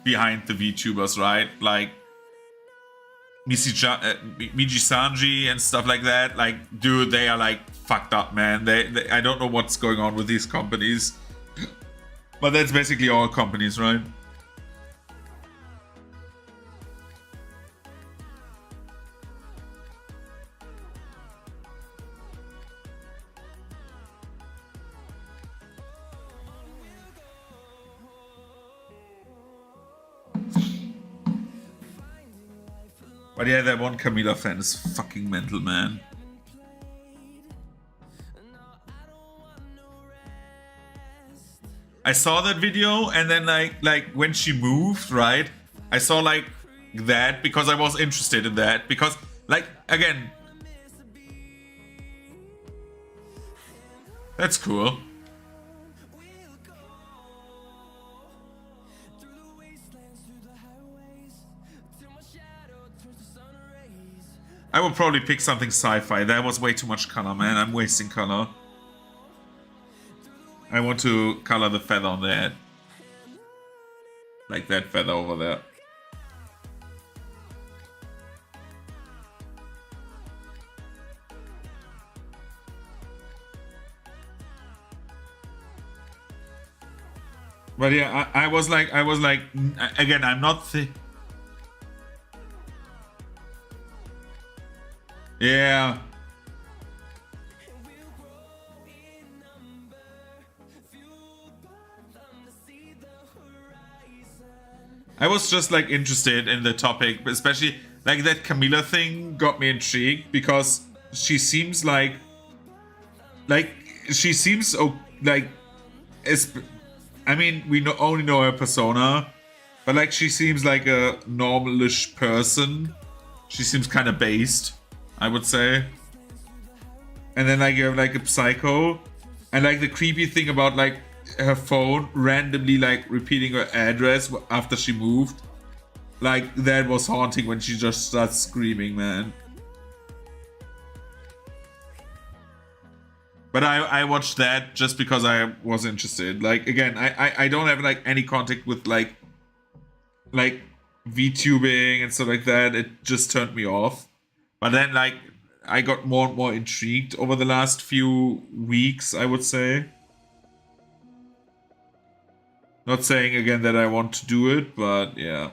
behind the VTubers, right? Like Miji Sanji and stuff like that. Like, dude, they are like fucked up, man. They I don't know what's going on with these companies. But that's basically all companies, right? But yeah, that one Camila fan is fucking mental, man. I saw that video and then like when she moved, right? I saw like that because I was interested in that because like again, that's cool. I would probably pick something sci-fi. That was way too much color, man. I'm wasting color. I want to color the feather on the head. Like that feather over there. But yeah, I was like, again, I'm not yeah. I was just like interested in the topic, especially like that Camila thing got me intrigued because she seems like she seems like I mean, we only know her persona, but like she seems like a normalish person. She seems kind of based, I would say. And then like you have like a psycho, and like the creepy thing about like her phone randomly like repeating her address after she moved. Like that was haunting when she just starts screaming, man. But I watched that just because I was interested. Like again, I don't have like any contact with like VTubing and stuff like that. It just turned me off. But then like I got more and more intrigued over the last few weeks, I would say. Not saying again that I want to do it, but yeah.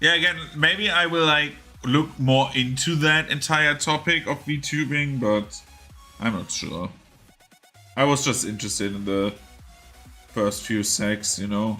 Yeah, again, maybe I will like look more into that entire topic of VTubing, but I'm not sure. I was just interested in the first few secs, you know.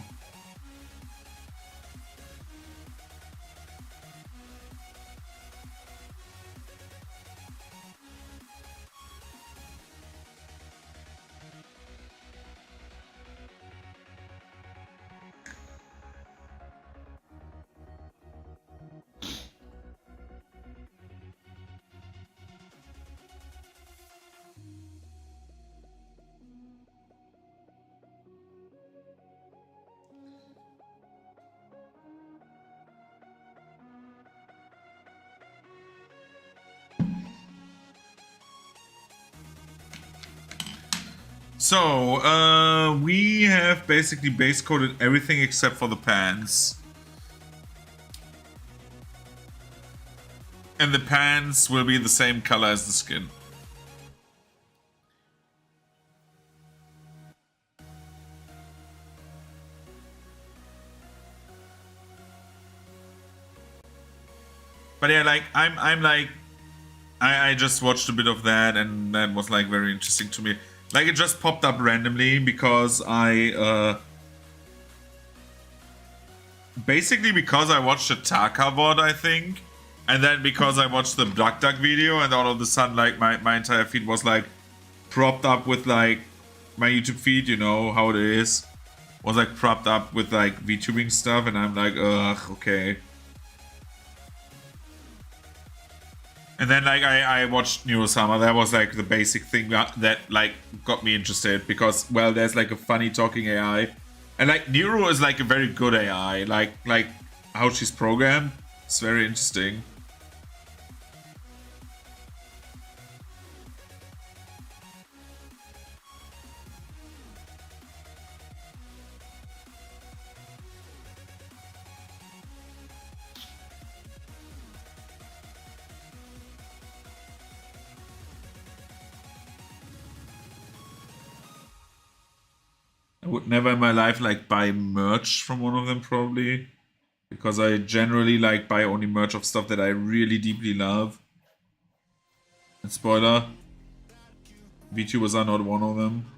So, we have basically base coated everything except for the pants. And the pants will be the same color as the skin. But yeah, like I'm like I just watched a bit of that and that was like very interesting to me. Like it just popped up randomly because I basically because I watched the Taka VOD, I think. And then because I watched the Duck Duck video and all of a sudden like my entire feed was like propped up with like my YouTube feed, you know how it is. Was like propped up with like VTubing stuff and I'm like, ugh, okay. And then like I watched Neurosama. That was like the basic thing that like got me interested because well there's like a funny talking AI. And like Neuro is like a very good AI. Like how she's programmed. It's very interesting. would never in my life like buy merch from one of them probably. Because I generally like buy only merch of stuff that I really deeply love. And spoiler, VTubers are not one of them.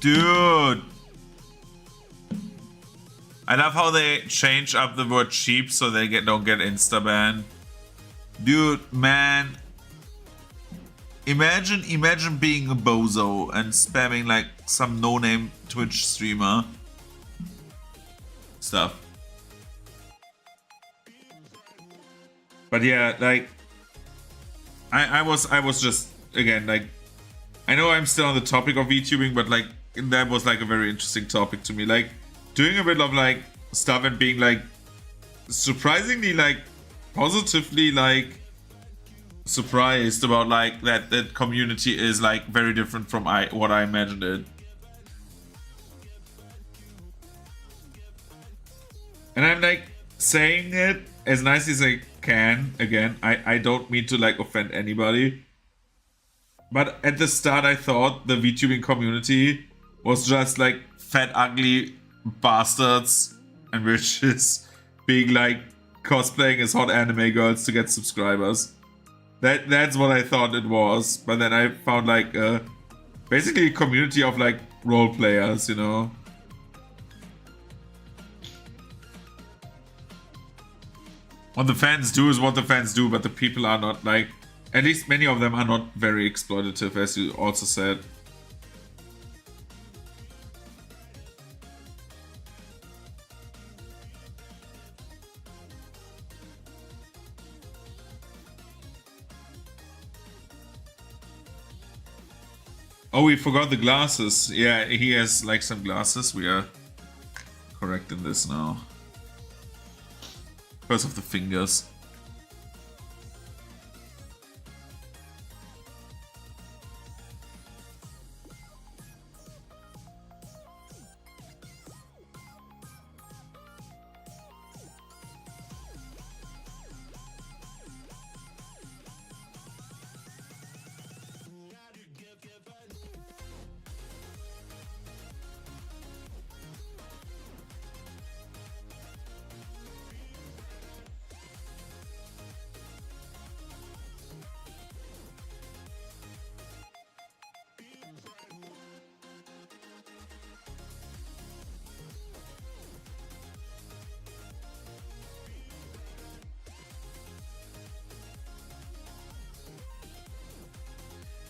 Dude! I love how they change up the word cheap so they don't get insta-ban. Dude, man. Imagine being a bozo and spamming like some no-name Twitch streamer stuff. But yeah, like I was just again like I know I'm still on the topic of VTubing, but like that was like a very interesting topic to me. Like doing a bit of like stuff and being like surprisingly like positively like surprised about like that community is like very different from what I imagined it. And I'm like saying it as nice as I can. Again, I don't mean to like offend anybody. But at the start I thought the VTubing community was just like fat ugly bastards and bitches being like cosplaying as hot anime girls to get subscribers. That's what I thought it was. But then I found like basically a community of like role players, you know. What the fans do is what the fans do, but the people are not like, at least many of them are not very exploitative, as you also said. Oh, we forgot the glasses. Yeah, he has like some glasses. We are correcting this now. Because of the fingers.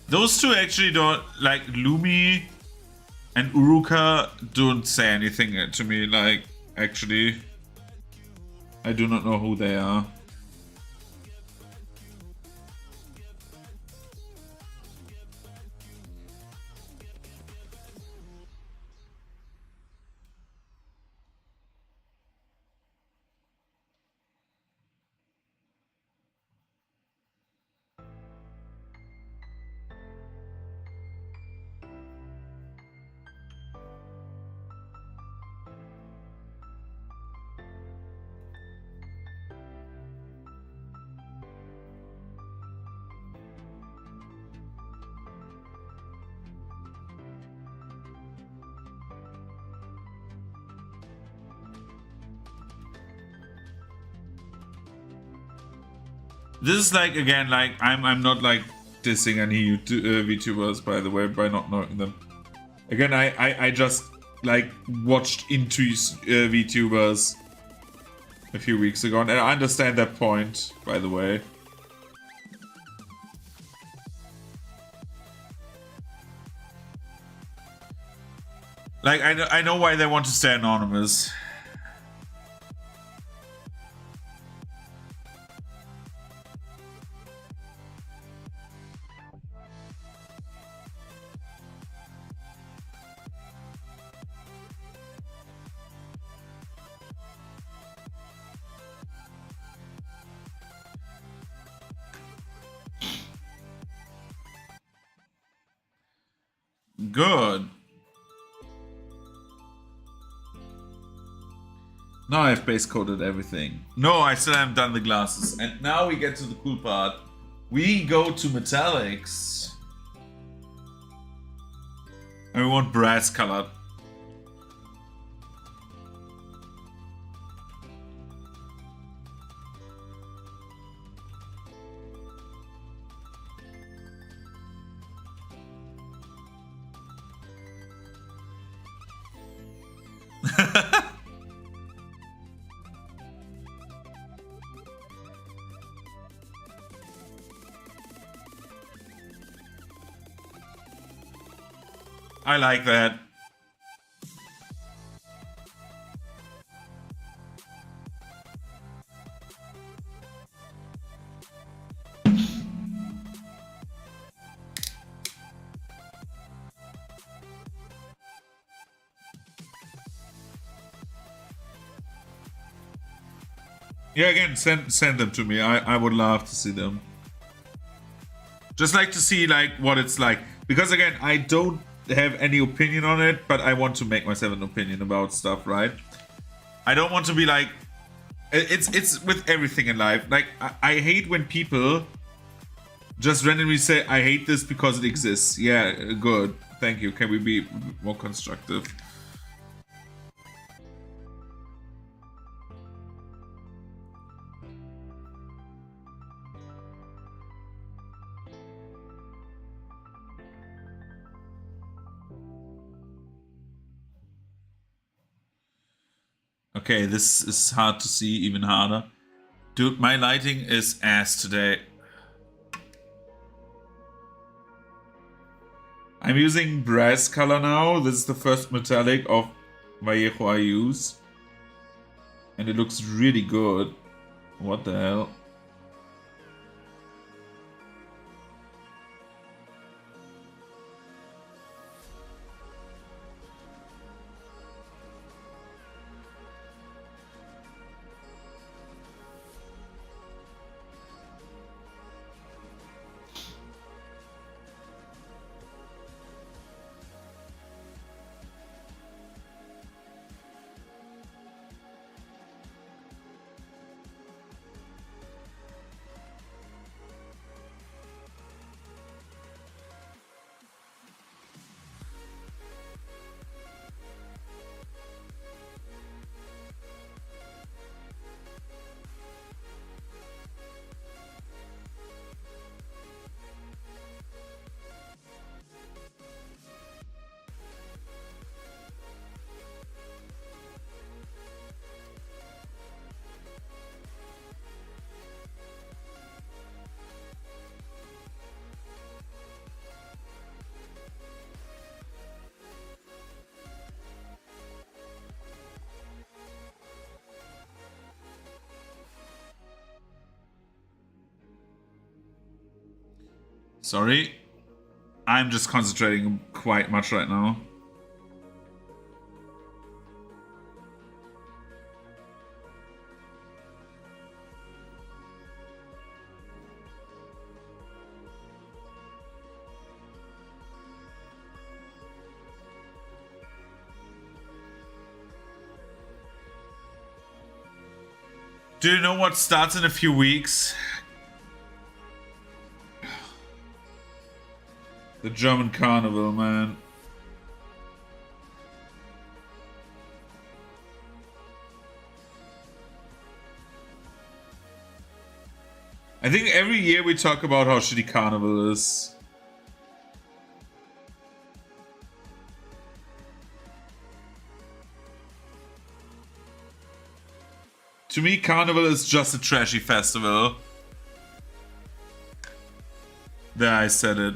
Those two actually don't, like, Lumi and Uruka don't say anything to me, like, actually. I do not know who they are. This is like, again, like, I'm not like dissing any VTubers, by the way, by not knowing them. Again, I just like watched into VTubers a few weeks ago, and I understand that point, by the way. Like, I know why they want to stay anonymous. Good. Now I've base coated everything. No, I still haven't done the glasses. And now we get to the cool part. We go to metallics. And we want brass colored. I like that. Yeah, again, send them to me. I would love to see them. Just like to see like what it's like. Because again, I don't have any opinion on it, but I want to make myself an opinion about stuff, right? I don't want to be like... It's with everything in life. Like, I hate when people just randomly say, I hate this because it exists. Yeah, good. Thank you. Can we be more constructive? Okay, this is hard to see, even harder. Dude, my lighting is ass today. I'm using brass color now. This is the first metallic of Vallejo I use. And it looks really good. What the hell? Sorry. I'm just concentrating quite much right now. Do you know what starts in a few weeks? The German Carnival, man. I think every year we talk about how shitty Carnival is. To me, Carnival is just a trashy festival. There, I said it.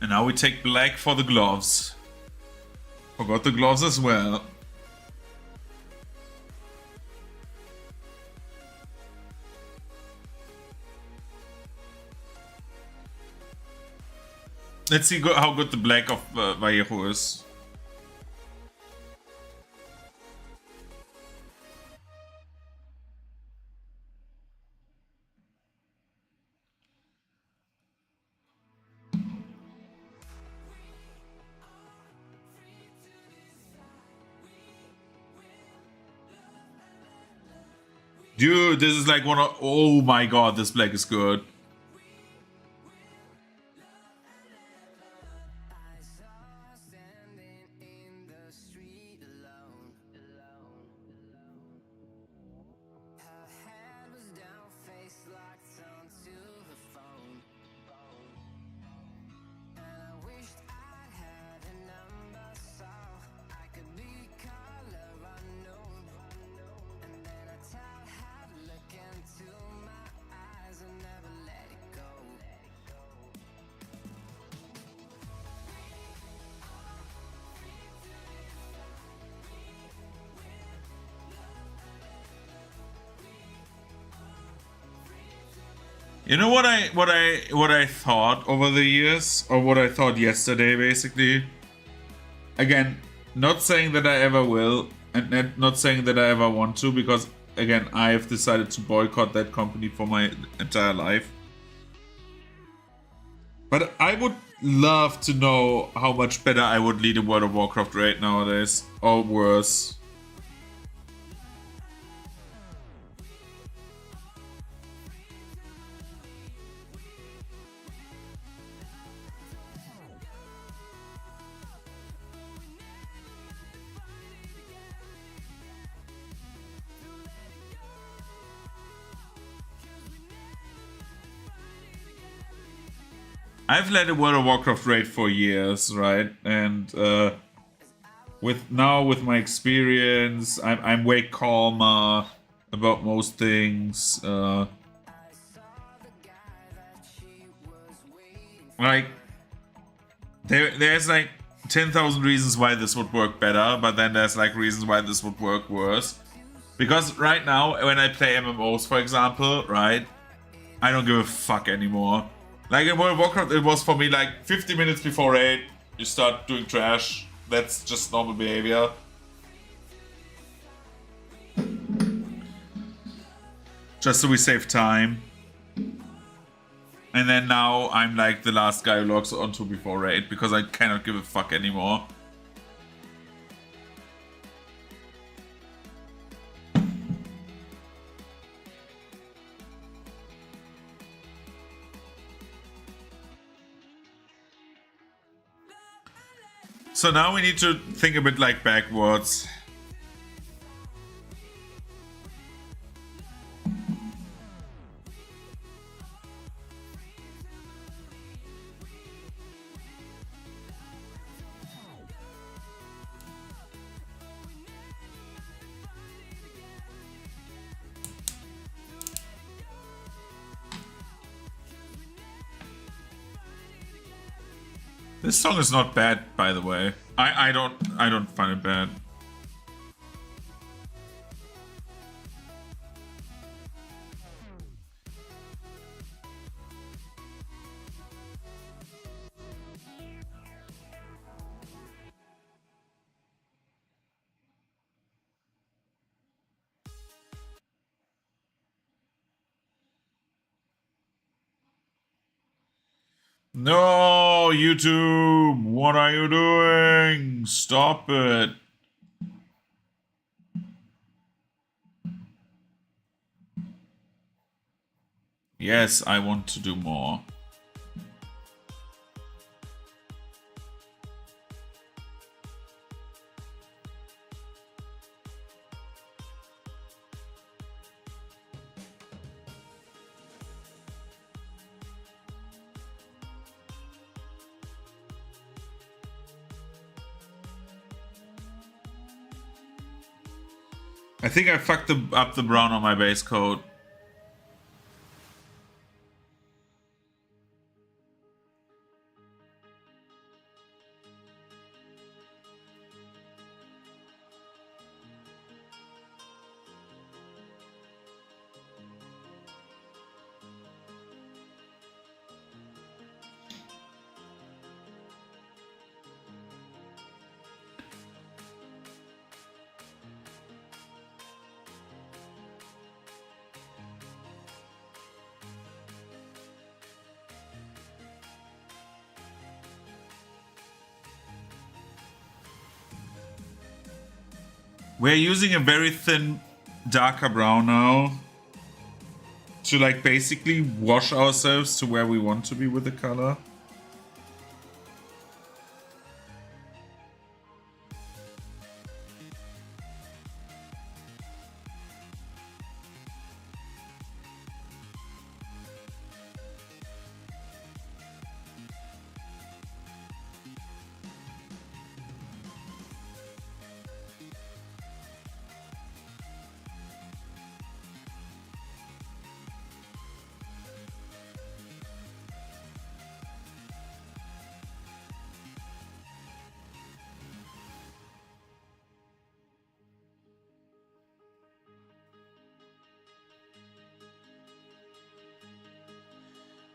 And now we take black for the gloves. Forgot the gloves as well. Let's see how good the black of Vallejo is. Dude, this is like one of... Oh my god, this black is good. You know what I thought over the years, or what I thought yesterday, basically. Again, not saying that I ever will, and not saying that I ever want to, because again, I have decided to boycott that company for my entire life. But I would love to know how much better I would lead a World of Warcraft raid nowadays, or worse. I've led a World of Warcraft raid for years, right? And with my experience, I'm way calmer about most things. Like there's like 10,000 reasons why this would work better, but then there's like reasons why this would work worse. Because right now, when I play MMOs, for example, right, I don't give a fuck anymore. Like in World of Warcraft, it was for me like 50 minutes before raid, you start doing trash. That's just normal behavior. Just so we save time. And then now I'm like the last guy who logs onto before raid because I cannot give a fuck anymore. So now we need to think a bit like backwards. This song is not bad, by the way. I don't find it bad. No, YouTube, what are you doing? Stop it. Yes, I want to do more. I think I fucked up the brown on my base coat. We're using a very thin, darker brown now. to like basically wash ourselves to where we want to be with the color.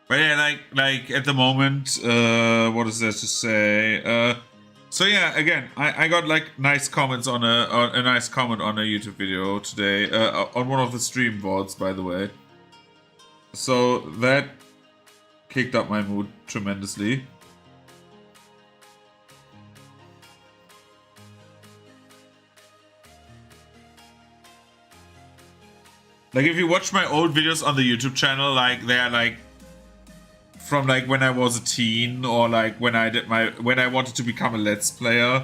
But yeah, like at the moment, what is there to say? So yeah, again, I got like nice comments on a nice comment on a YouTube video today, on one of the stream VODs, by the way. So that kicked up my mood tremendously. Like if you watch my old videos on the YouTube channel, like they're like from like when I was a teen, or like when I wanted to become a Let's Player.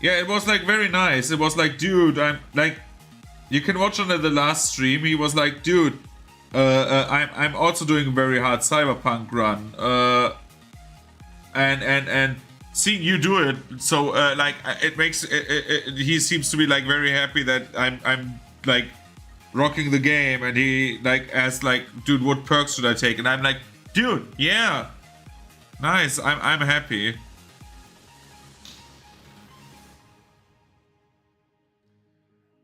Yeah, it was like very nice. It was like, dude, I'm like, you can watch on the last stream. He was like, dude, I'm also doing a very hard Cyberpunk run, and seeing you do it, so like it makes he seems to be like very happy that I'm like rocking the game, and he like asks like, dude, what perks should I take? And I'm like, dude, yeah, nice, I'm happy.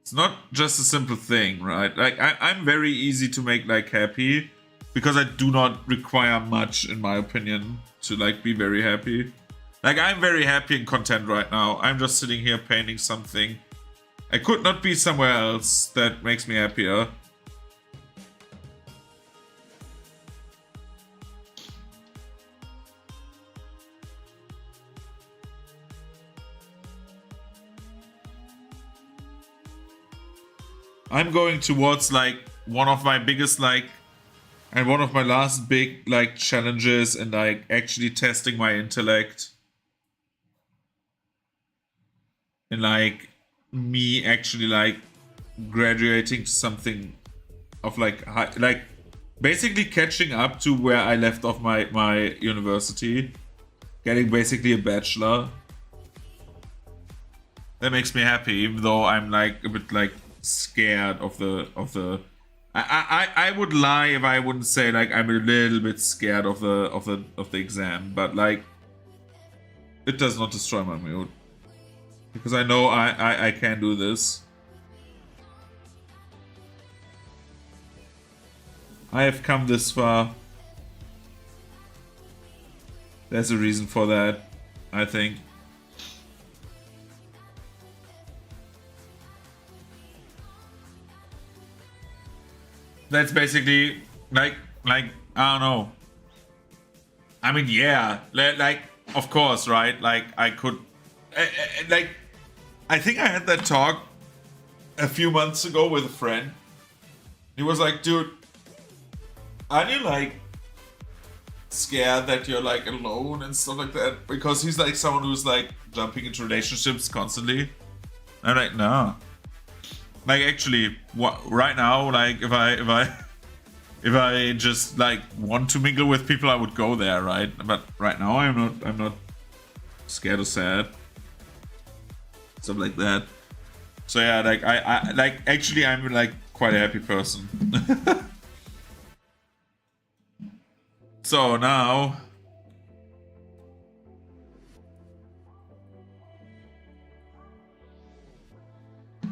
It's not just a simple thing, right? Like I'm very easy to make like happy, because I do not require much, in my opinion, to like be very happy. Like, I'm very happy and content right now. I'm just sitting here painting something. I could not be somewhere else that makes me happier. I'm going towards like one of my biggest like, and one of my last big like challenges, and like actually testing my intellect. And like me actually like graduating to something of like high, like basically catching up to where I left off my university, getting basically a bachelor. That makes me happy, even though I'm like a bit like scared of the I would lie if I wouldn't say like I'm a little bit scared of the exam, but like it does not destroy my mood. Because I know I can do this. I have come this far. There's a reason for that, I think. That's basically like I don't know. I mean, yeah, like of course, right? Like I could, like. I think I had that talk a few months ago with a friend. He was like, dude, aren't you like scared that you're like alone and stuff like that? Because he's like someone who's like jumping into relationships constantly. I'm like, no. Like actually, what right now, like if I just like want to mingle with people, I would go there, right? But right now I'm not scared or sad. Stuff like that. So yeah, like I like actually I'm like quite a happy person. So now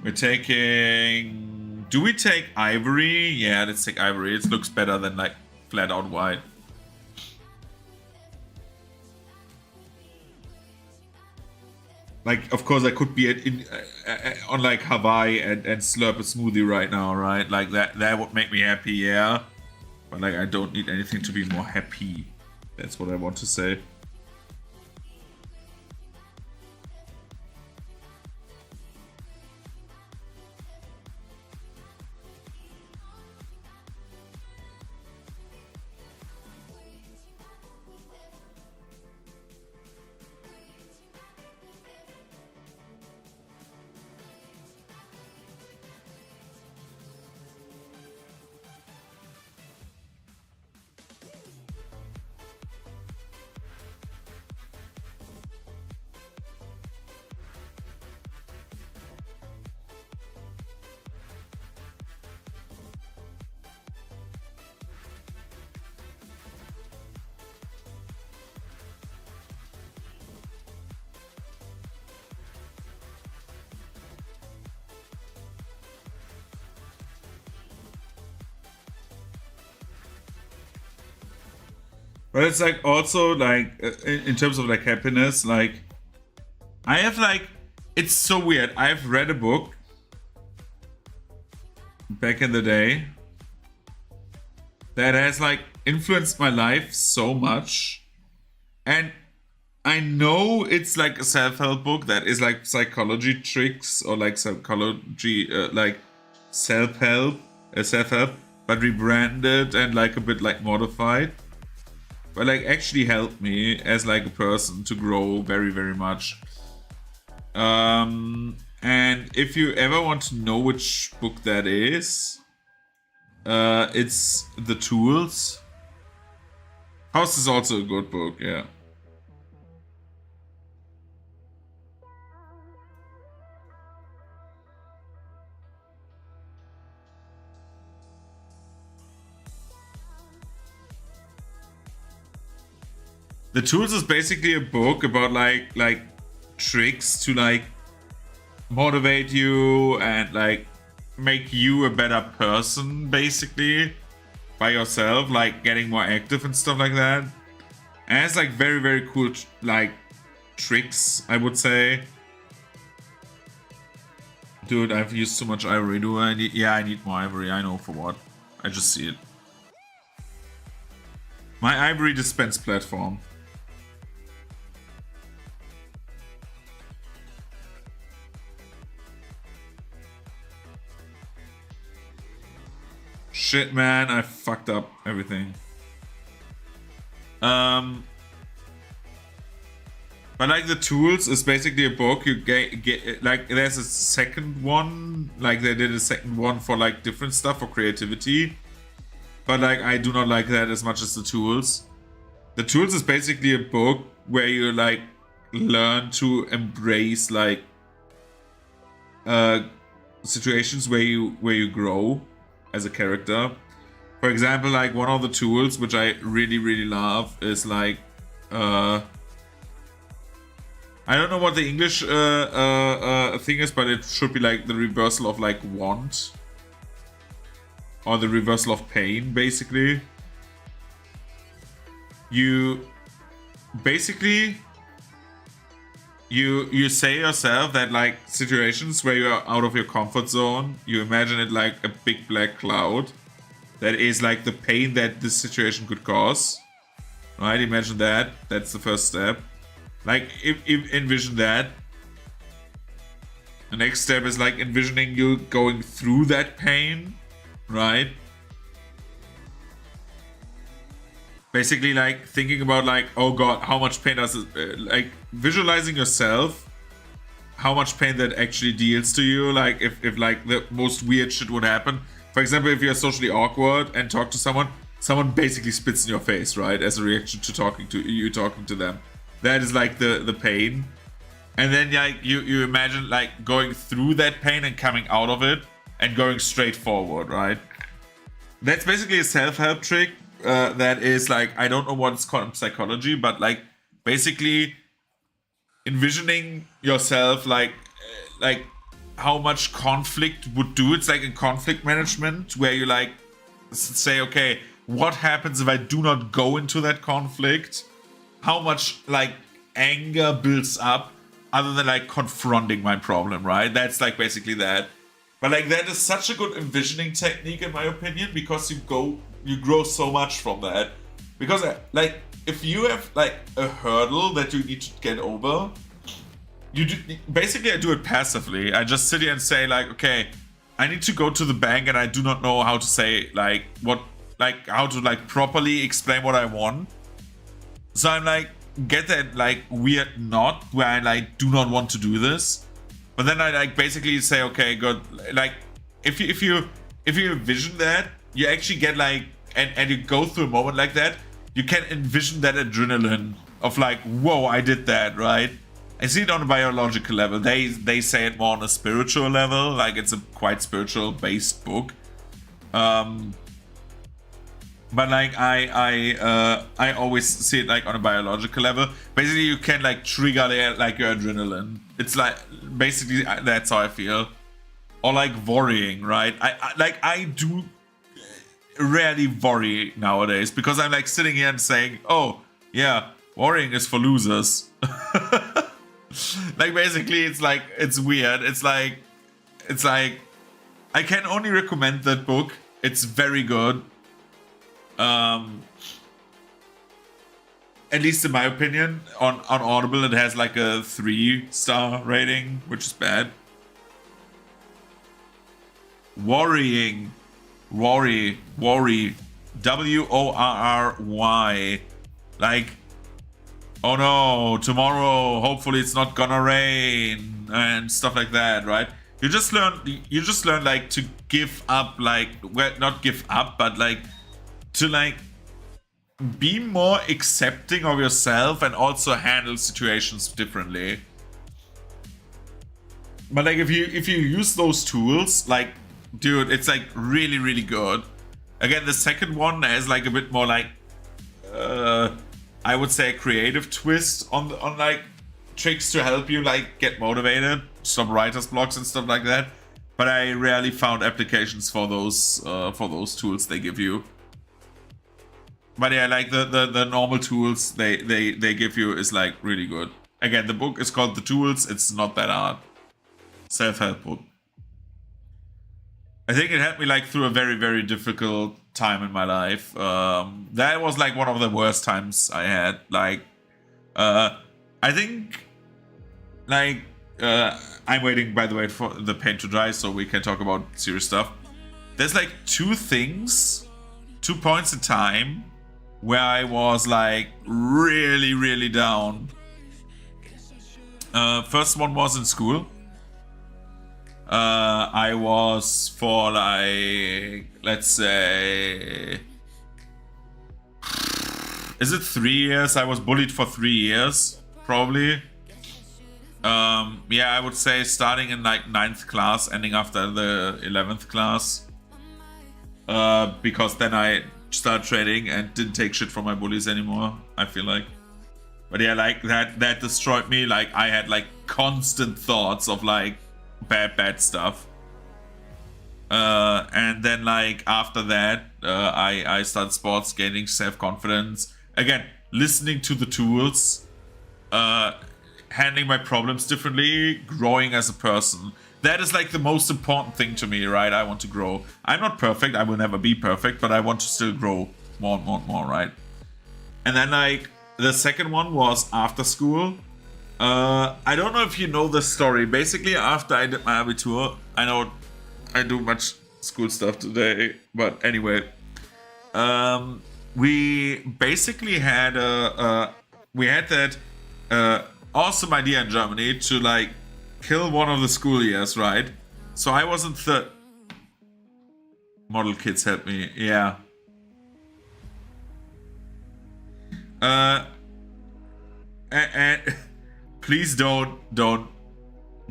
we're taking, do we take ivory? Yeah, let's take ivory. It looks better than like flat out white. Like, of course, I could be on like Hawaii and slurp a smoothie right now, right? Like that would make me happy, yeah. But like, I don't need anything to be more happy. That's what I want to say. But it's like also like in terms of like happiness, like I have like it's so weird. I've read a book back in the day that has like influenced my life so much, and I know it's like a self-help book that is like psychology tricks or like psychology like self-help self-help but rebranded and like a bit like modified, but like actually helped me as like a person to grow very very much. And if you ever want to know which book that is, it's The Tools. House is also a good book, yeah. The Tools is basically a book about like tricks to like motivate you and like make you a better person basically by yourself, like getting more active and stuff like that. And it's like very very cool like tricks, I would say. Dude, I've used too much ivory. Do I need? Yeah, I need more ivory. I know for what. I just see it. My ivory dispense platform. Shit, man, I fucked up everything. But like The Tools is basically a book you get like there's a second one, like they did a second one for like different stuff for creativity. But like I do not like that as much as The Tools. The Tools is basically a book where you like learn to embrace like situations where you grow as a character. For example, like one of the tools which I really really love is like I don't know what the English thing is, but it should be like the reversal of like want or the reversal of pain. Basically, you basically you say yourself that like situations where you're out of your comfort zone, you imagine it like a big black cloud that is like the pain that this situation could cause, right? Imagine that. That's the first step. Like if envision that. The next step is like envisioning you going through that pain, right? Basically like thinking about like, oh god, how much pain does it like visualizing yourself, how much pain that actually deals to you. Like if like the most weird shit would happen, for example, if you're socially awkward and talk to someone basically spits in your face, right, as a reaction to talking to them. That is like the pain. And then like you imagine like going through that pain and coming out of it and going straight forward, right? That's basically a self-help trick that is like, I don't know what it's called in psychology, but like basically envisioning yourself like how much conflict would do. It's like in conflict management where you like say, okay, what happens if I do not go into that conflict? How much like anger builds up other than like confronting my problem, right? That's like basically that. But like that is such a good envisioning technique in my opinion, because you grow so much from that. Because like if you have like a hurdle that you need to get over, basically I do it passively. I just sit here and say like, okay, I need to go to the bank and I do not know how to say like how to like properly explain what I want. So I'm like, get that like weird knot where I like do not want to do this, but then I like basically say, okay, good. Like if you envision that, you actually get like and you go through a moment like that, you can envision that adrenaline of like, whoa, I did that, right? I see it on a biological level. They say it more on a spiritual level, like it's a quite spiritual based book. But like I always see it like on a biological level. Basically, you can like trigger like your adrenaline. It's like basically that's how I feel. Or like worrying, right? I do rarely worry nowadays because I'm like sitting here and saying, oh yeah, worrying is for losers. Like basically it's weird. It's like I can only recommend that book. It's very good. At least in my opinion, on Audible it has like a 3-star rating, which is bad. Worry, worry, worry. WORRY. Like, oh no, tomorrow hopefully it's not gonna rain and stuff like that, right? You just learn like to give up, like, well, not give up, but like to like be more accepting of yourself and also handle situations differently. But like if you use those tools, like, dude, it's like really, really good. Again, the second one has like a bit more like I would say a creative twist on like tricks to help you like get motivated, stop writer's blocks and stuff like that. But I rarely found applications for those tools they give you. But yeah, like the normal tools they give you is like really good. Again, the book is called The Tools. It's not that hard. Self-help book. I think it helped me like through a very, very difficult time in my life. That was like one of the worst times I had. Like, I think, like, I'm waiting, by the way, for the paint to dry so we can talk about serious stuff. There's like 2 points in time where I was like really, really down. First one was in school. I was for like, let's say, is it 3 years? I was bullied for 3 years, probably. Yeah, I would say starting in like 9th class, ending after the 11th class. Because then I started trading and didn't take shit from my bullies anymore, I feel like. But yeah, like that destroyed me. Like I had like constant thoughts of like bad stuff. And then like after that, I started sports, gaining self-confidence. Again, listening to the tools, handling my problems differently, growing as a person. That is like the most important thing to me, right? I want to grow. I'm not perfect. I will never be perfect, but I want to still grow more and more and more, right? And then like the second one was after school. I don't know if you know the story. Basically, after I did my Abitur, I know I do much school stuff today, but anyway, we basically had that awesome idea in Germany to like kill one of the school years, right? So I wasn't the model kids help me, yeah. And please don't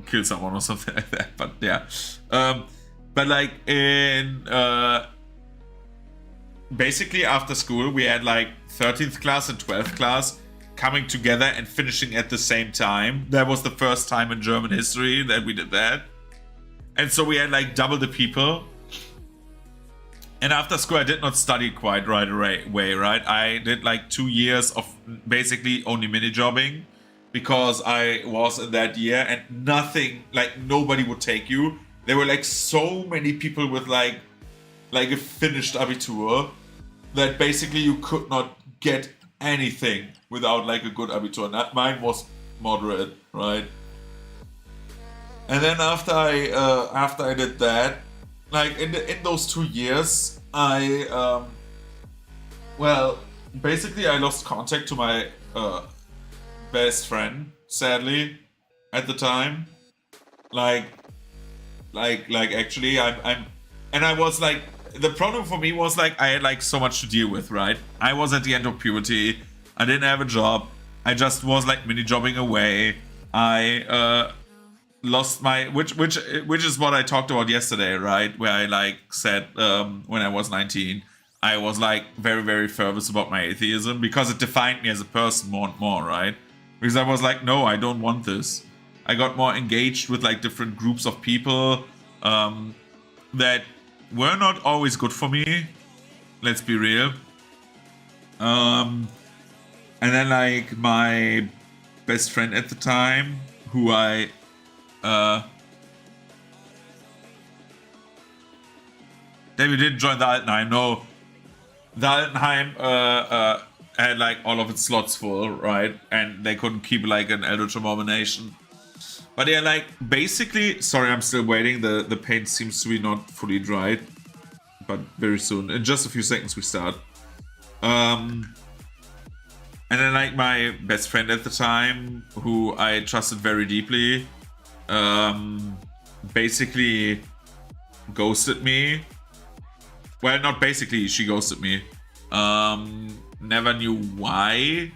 kill someone or something like that. But yeah, but like in basically after school we had like 13th class and 12th class coming together and finishing at the same time. That was the first time in German history that we did that. And so we had like double the people. And after school, I did not study quite right away, right? I did like 2 years of basically only mini jobbing because I was in that year and nothing, like nobody would take you. There were like so many people with like a finished Abitur that basically you could not get anything without like a good Abitur. Mine was moderate, right? And then after I did that, like in those 2 years, I basically I lost contact to my best friend, sadly, at the time. Like actually I'm and I was like, the problem for me was like I had like so much to deal with, right? I was at the end of puberty. I didn't have a job. I just was like mini jobbing away. I lost my which is what I talked about yesterday, right? Where I like said when I was 19, I was like very, very fervous about my atheism because it defined me as a person more and more, right? Because I was like, no, I don't want this. I got more engaged with like different groups of people that were not always good for me. Let's be real. And then like my best friend at the time, who I David didn't join the Altenheim. No, the Altenheim had like all of its slots full, right? And they couldn't keep like an Eldritch Abomination. But yeah, like basically, sorry, I'm still waiting. The paint seems to be not fully dried, but very soon, in just a few seconds, we start. And then like my best friend at the time, who I trusted very deeply, basically ghosted me. Well, not basically, she ghosted me. Never knew why.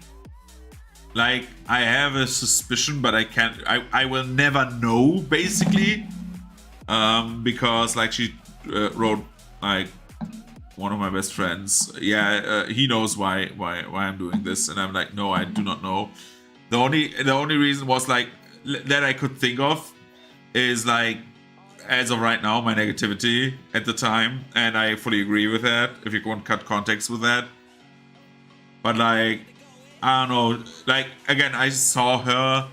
Like, I have a suspicion, but I will never know, basically. Because like she wrote like one of my best friends, yeah, he knows why I'm doing this, and I'm like, no, I do not know. The only reason was like that I could think of is like, as of right now, my negativity at the time, and I fully agree with that. If you want to cut context with that, but like, I don't know. Like again, I saw her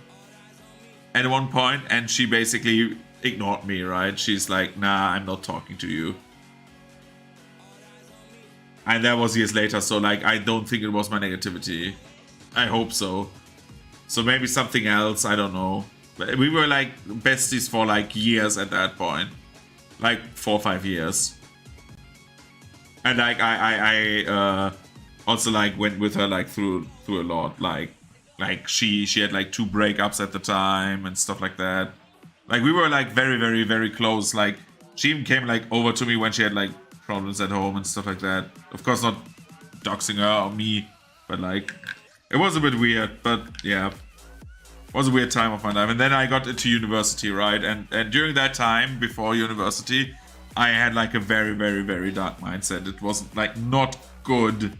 at one point, and she basically ignored me. Right? She's like, nah, I'm not talking to you. And that was years later, so like I don't think it was my negativity. I hope so. So maybe something else, I don't know. But we were like besties for like years at that point. Like 4 or 5 years. And like I also like went with her like through a lot. Like she had like 2 breakups at the time and stuff like that. Like we were like very, very, very close. Like she even came like over to me when she had like problems at home and stuff like that. Of course not doxing her or me, but like it was a bit weird, but yeah. It was a weird time of my life. And then I got into university, right? And during that time, before university, I had like a very, very, very dark mindset. It wasn't like not good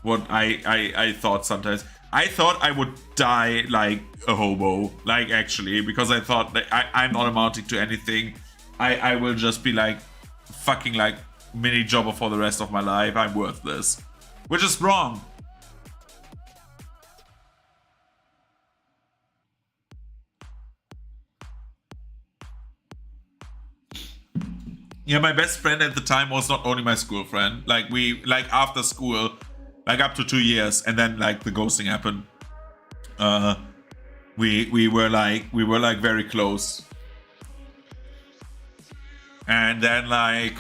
what I thought sometimes. I thought I would die like a hobo, like actually, because I thought that I'm not amounting to anything. I will just be like fucking like mini jobber for the rest of my life. I'm worthless, which is wrong. Yeah, my best friend at the time was not only my school friend. Like we, like after school, like up to 2 years, and then like the ghosting happened. We were like very close. And then like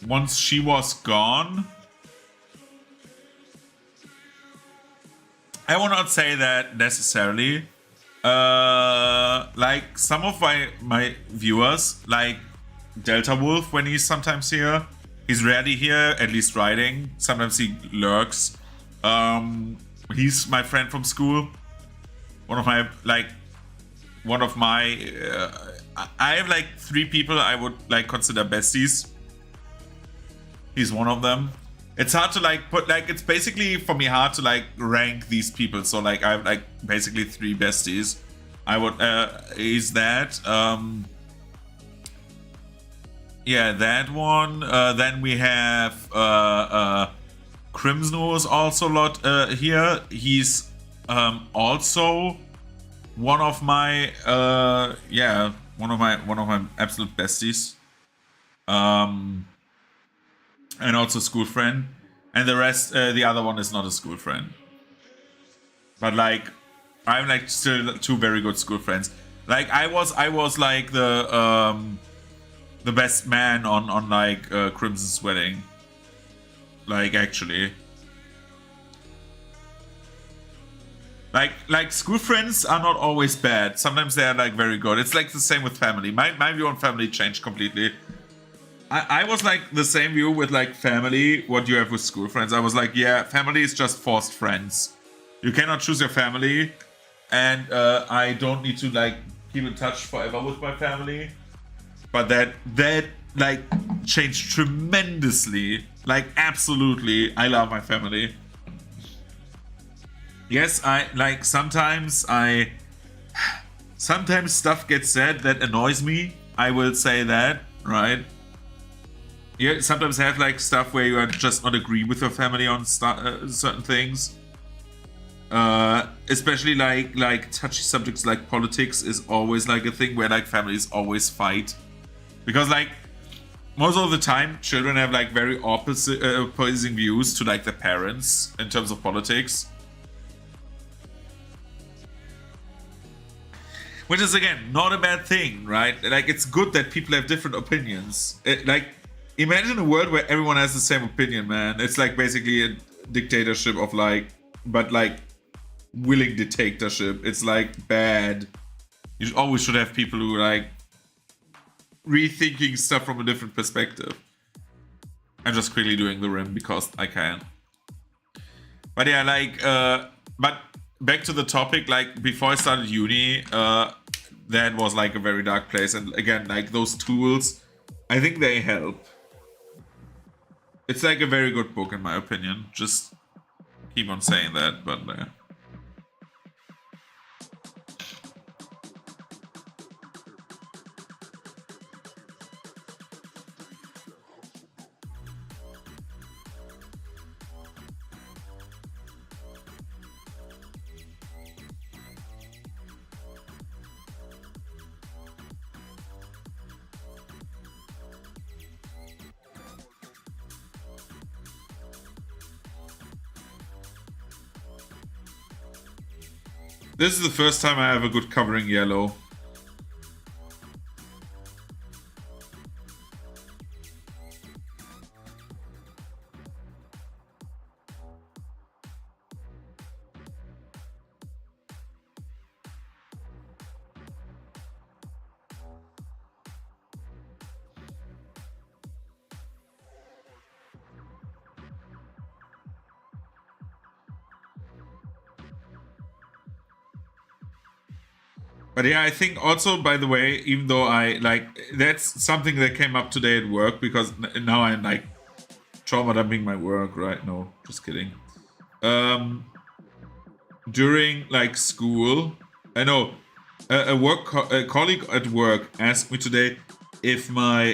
once she was gone, I will not say that necessarily. Like some of my viewers, like Delta Wolf, when he's sometimes here, he's rarely here, at least writing. Sometimes he lurks. He's my friend from school. One of my I have like 3 people I would like consider besties. He's one of them. It's hard to like put, like, it's basically for me hard to like rank these people. So like I have like basically 3 besties. I would is that yeah, that one. Then we have Crimson, who is also a lot here. He's also one of my one of my absolute besties. And also school friend, and the rest, the other one is not a school friend. But like, I'm like still 2 very good school friends. Like I was like the best man on like Crimson's wedding. Like actually, like school friends are not always bad. Sometimes they are like very good. It's like the same with family. My view on family changed completely. I was like the same view with like family, what you have with school friends. I was like, yeah, family is just forced friends. You cannot choose your family, and I don't need to like keep in touch forever with my family. But that like changed tremendously. Like absolutely, I love my family. Yes, I like sometimes stuff gets said that annoys me. I will say that, right? yeah, sometimes have like stuff where you are just not agree with your family on certain things. Especially like touchy subjects like politics is always like a thing where like families always fight, because like most of the time children have like very opposite opposing views to like their parents in terms of politics, which is again not a bad thing, right? Like it's good that people have different opinions. Like imagine a world where everyone has the same opinion, man. It's like basically a dictatorship of like, but like willing dictatorship. It's like bad. You always should have people who like rethinking stuff from a different perspective. I'm just quickly doing the rim because I can. But yeah, like, but back to the topic, like before I started uni, that was like a very dark place. And again, like those tools, I think they help. It's like a very good book in my opinion. Just keep on saying that, but this is the first time I have a good covering yellow. But yeah, I think also, by the way, even though I like, that's something that came up today at work, because now I'm like trauma dumping my work, right? No, just kidding. During like school, I know a colleague at work asked me today if my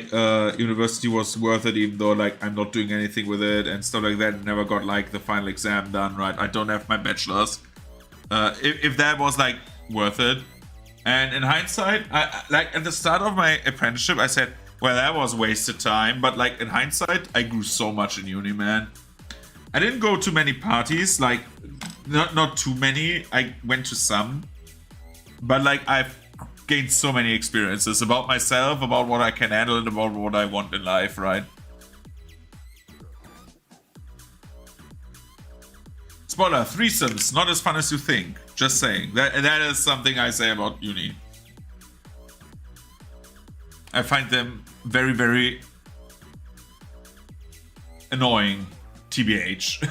university was worth it, even though like I'm not doing anything with it and stuff like that. Never got like the final exam done, right? I don't have my bachelor's. If that was like worth it. And in hindsight, I like at the start of my apprenticeship, I said, well, that was wasted time. But like in hindsight, I grew so much in uni, man. I didn't go to many parties, like not too many. I went to some, but like I've gained so many experiences about myself, about what I can handle, and about what I want in life, right? Spoiler, threesomes, not as fun as you think. Just saying. That is something I say about uni. I find them very, very annoying, TBH.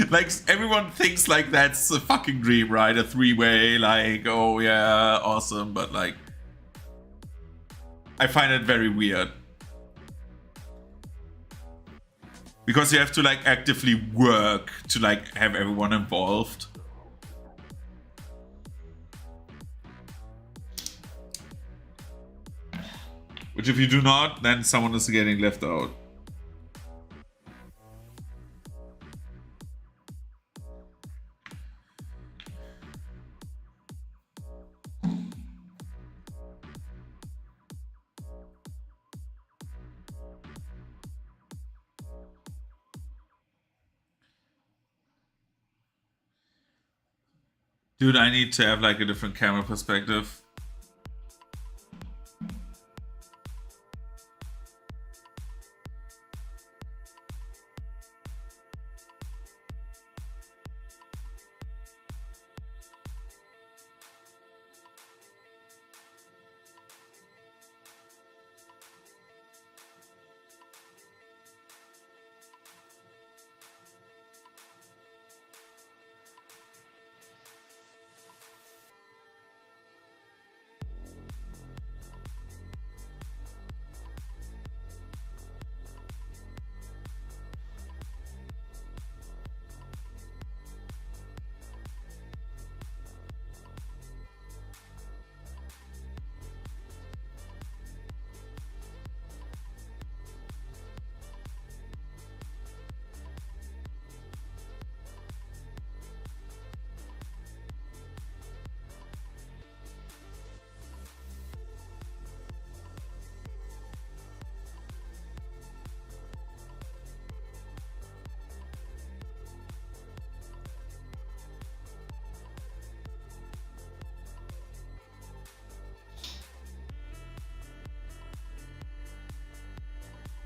Like, everyone thinks like that's a fucking dream, right? A three-way, like, oh yeah, awesome, but like, I find it very weird. Because you have to like actively work to like have everyone involved. Which if you do not, then someone is getting left out. Dude, I need to have like a different camera perspective.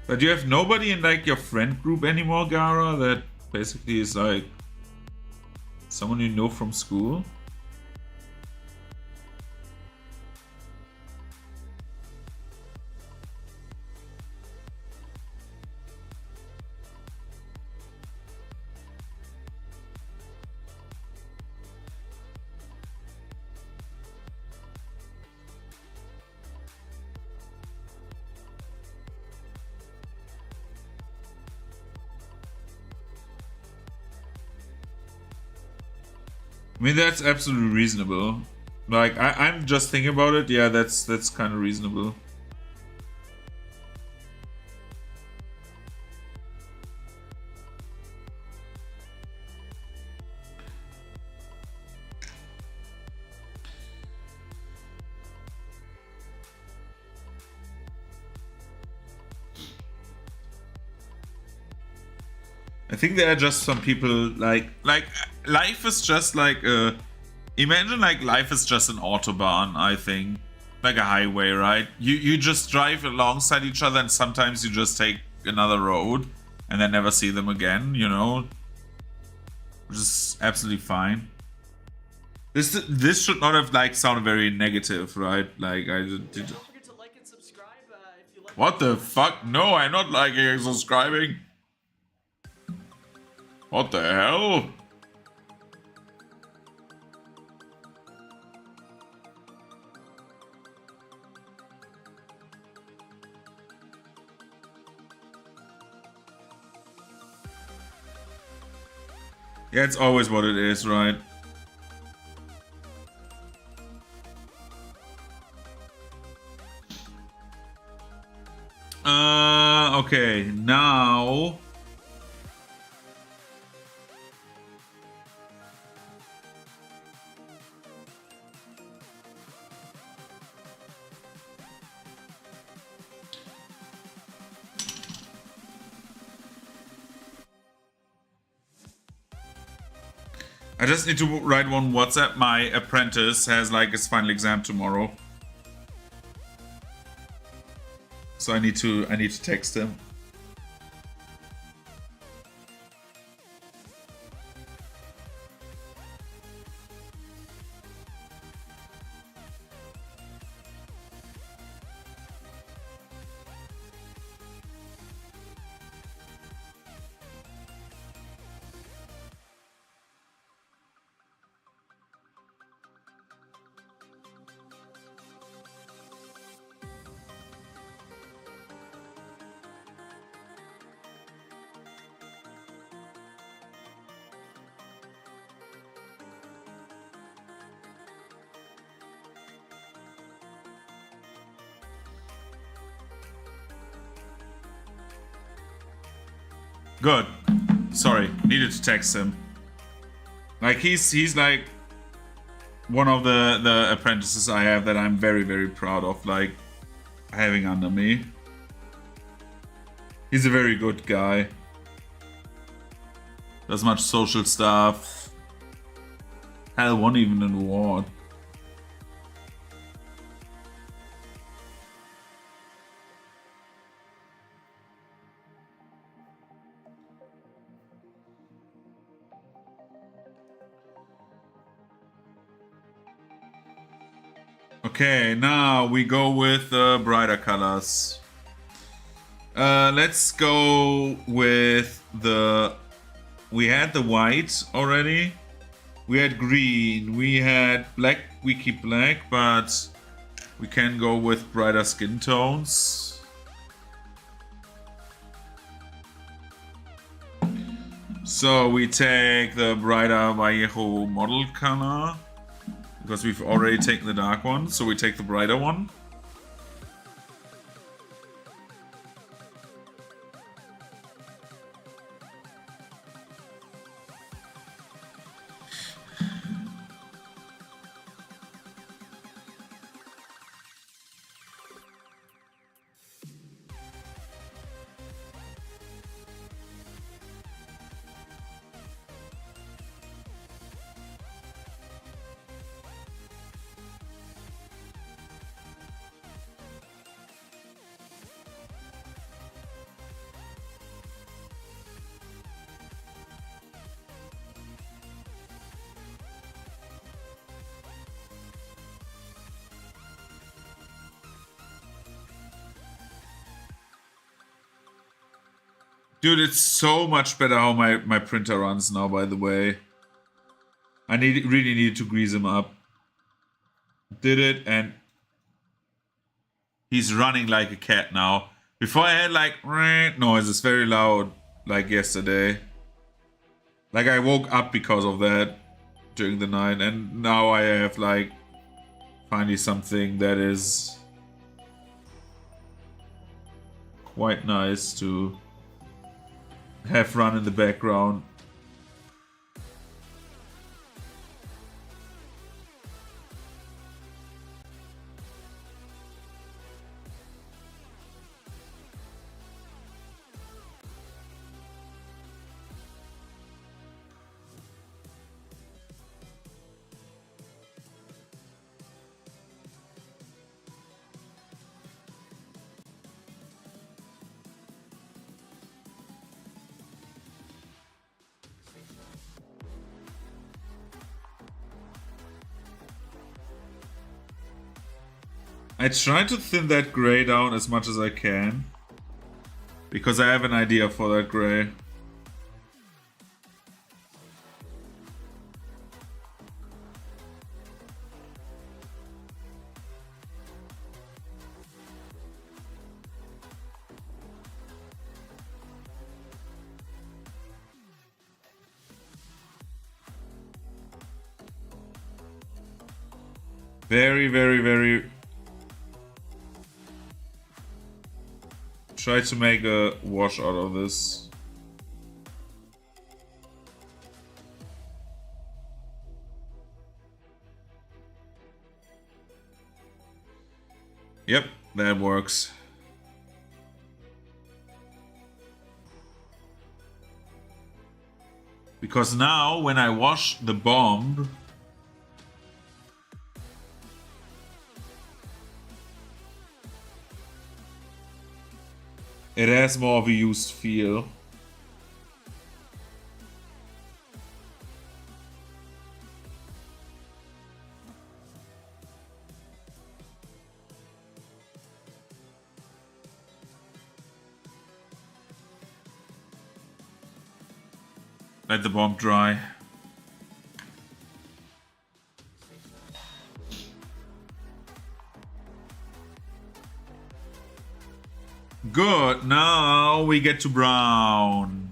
But you have nobody in like your friend group anymore, Gara, that basically is like someone you know from school? I mean, that's absolutely reasonable. Like, I'm just thinking about it. Yeah, that's kind of reasonable. I think there are just some people like life is just like imagine like life is just an autobahn. I think like a highway, right? You just drive alongside each other, and sometimes you just take another road and then never see them again. You know, which is absolutely fine. This should not have like sounded very negative, right? Like I did. Don't forget to like and subscribe if you like. What the fuck? No, I'm not liking and subscribing. What the hell? Yeah, it's always what it is, right? Okay, now... I just need to write one WhatsApp. My apprentice has like his final exam tomorrow. So I need to text him. Good. Sorry, needed to text him. Like he's like one of the apprentices I have that I'm very, very proud of, like having under me. He's a very good guy. Does much social stuff. Hell, won even an award. Okay, now we go with brighter colors. Let's go with the... We had the white already. We had green. We had black. We keep black, but we can go with brighter skin tones. So we take the brighter Vallejo model color. Because we've already taken the dark one, so we take the brighter one. Dude, it's so much better how my printer runs now, by the way. I really needed to grease him up. Did it, and he's running like a cat now. Before I had like noises very loud, like yesterday. Like I woke up because of that during the night, and now I have like finally something that is quite nice to have run in the background. I try to thin that gray down as much as I can, because I have an idea for that gray. Very, very, very... Try to make a wash out of this. Yep, that works. Because now, when I wash the bomb, it has more of a used feel. Let the bomb dry. Good, now we get to Brown.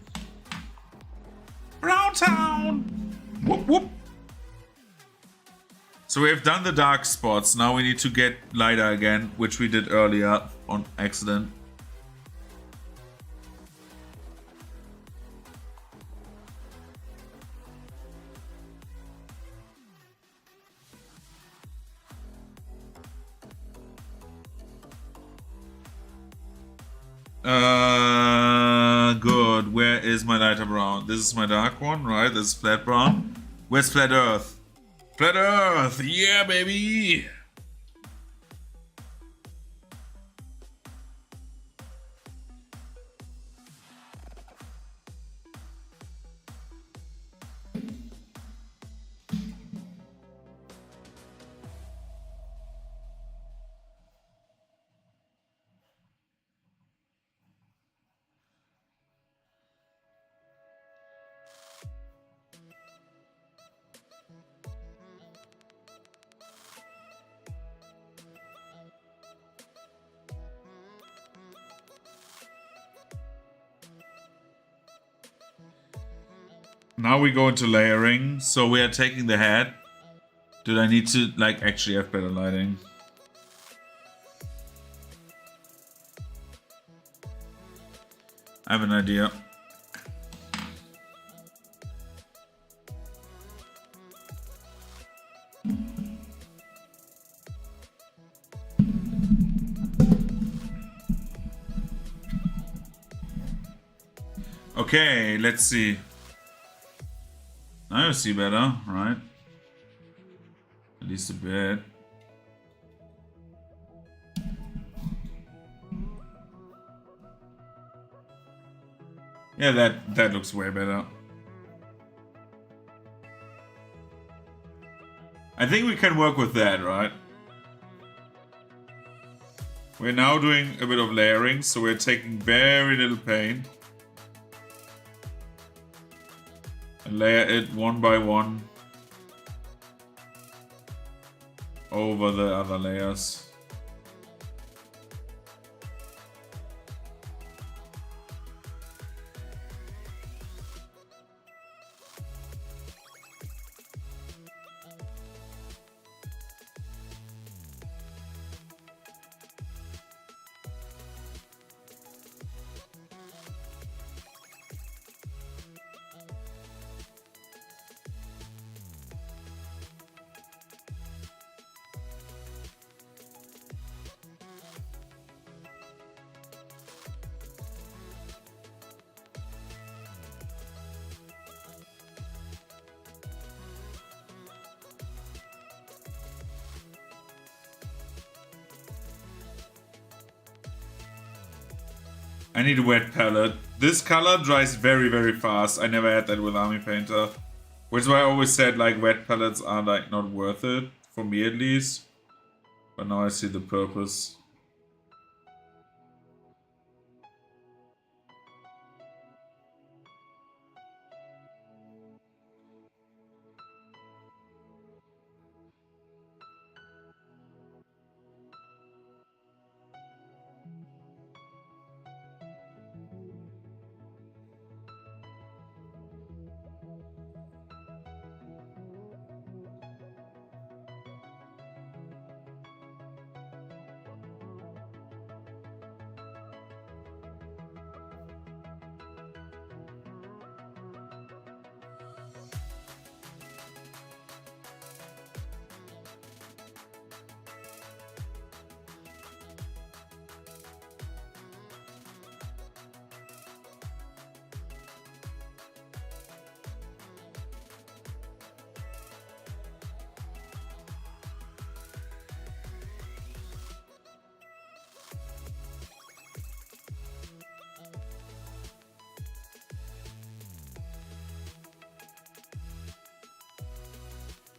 Brown Town! Whoop whoop. So we have done the dark spots, now we need to get lighter again, which we did earlier on accident. Good. Where is my lighter brown? This is my dark one, right? This is flat brown. Where's flat earth? Flat earth! Yeah, baby! Now we go into layering. So we are taking the head. Dude, I need to like actually have better lighting. I have an idea. Okay, let's see. Now you see better, right? At least a bit. Yeah, that looks way better. I think we can work with that, right? We're now doing a bit of layering, so we're taking very little paint. and layer it one by one over the other layers. I need a wet palette. This color dries very, very fast. I never had that with Army Painter. Which is why I always said like wet palettes are like not worth it. For me at least. But now I see the purpose.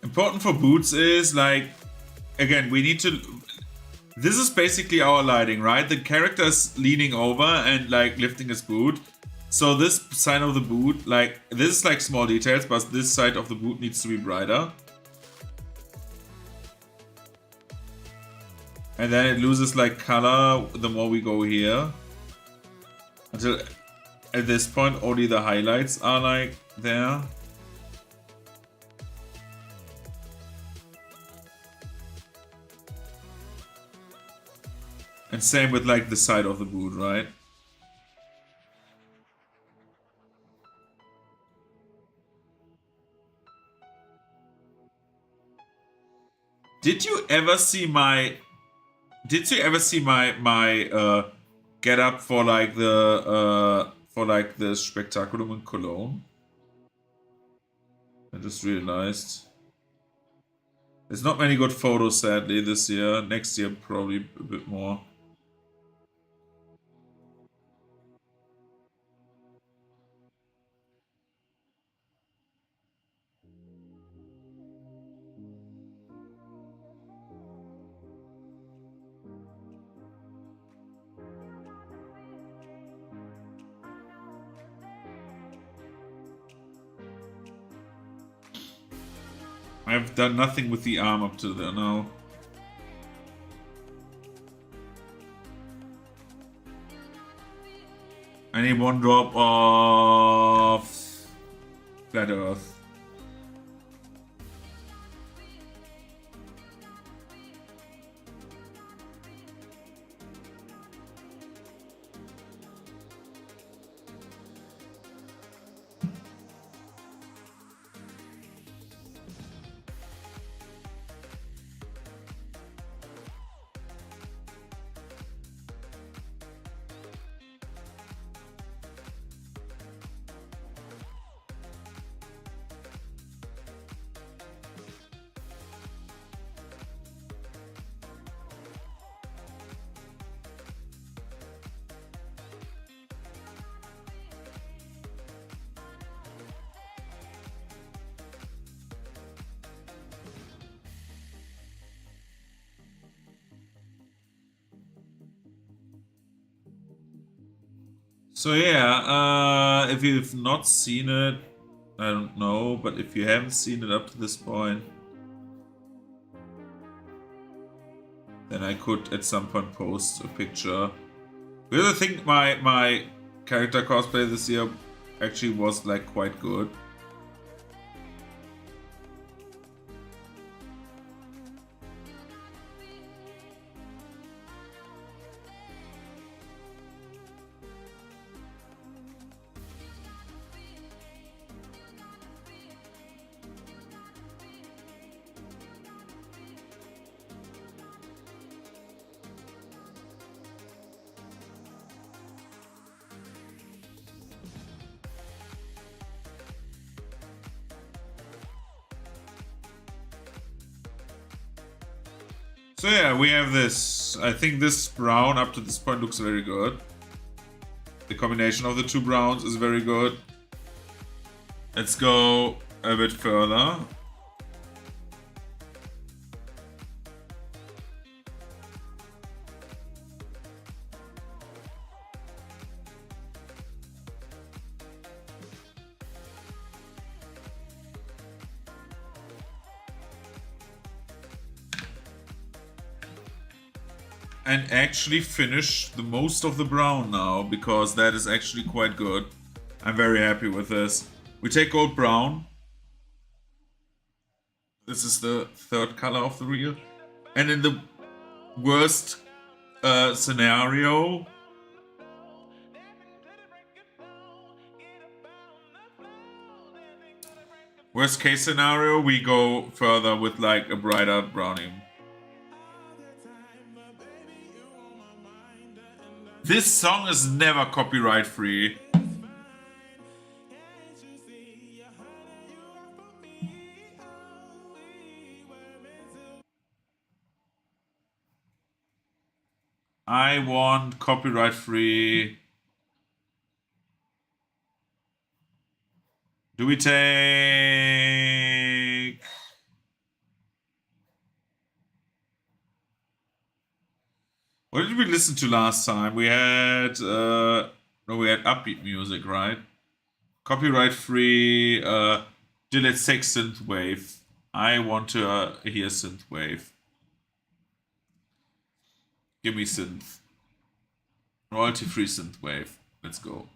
Important for boots is like, again, we need to. This is basically our lighting, right? The character is leaning over and like lifting his boot. So this side of the boot, like this is like small details, but this side of the boot needs to be brighter. And then it loses like color the more we go here. Until at this point only the highlights are like there. And same with like the side of the boot, right? Did you ever see my get up for like the Spectaculum in Cologne? I just realized. There's not many good photos sadly this year. Next year probably a bit more. I've done nothing with the arm up to there now. I need one drop of Flat Earth. So yeah, if you've not seen it, I don't know, but if you haven't seen it up to this point, then I could at some point post a picture. Because I think my character cosplay this year actually was like quite good. So yeah, we have this. I think this brown up to this point looks very good. The combination of the two browns is very good. Let's go a bit further. And actually finish the most of the brown now, because that is actually quite good. I'm very happy with this. We take gold brown. This is the third color of the reel. And in the worst scenario, worst case scenario, we go further with like a brighter brownie. This song is never copyright free. I want copyright free. Do we take... What did we listen to last time? We had no, we had upbeat music, right? Copyright free. Let's take synthwave. I want to hear synthwave. Give me synth. Royalty free synthwave. Let's go.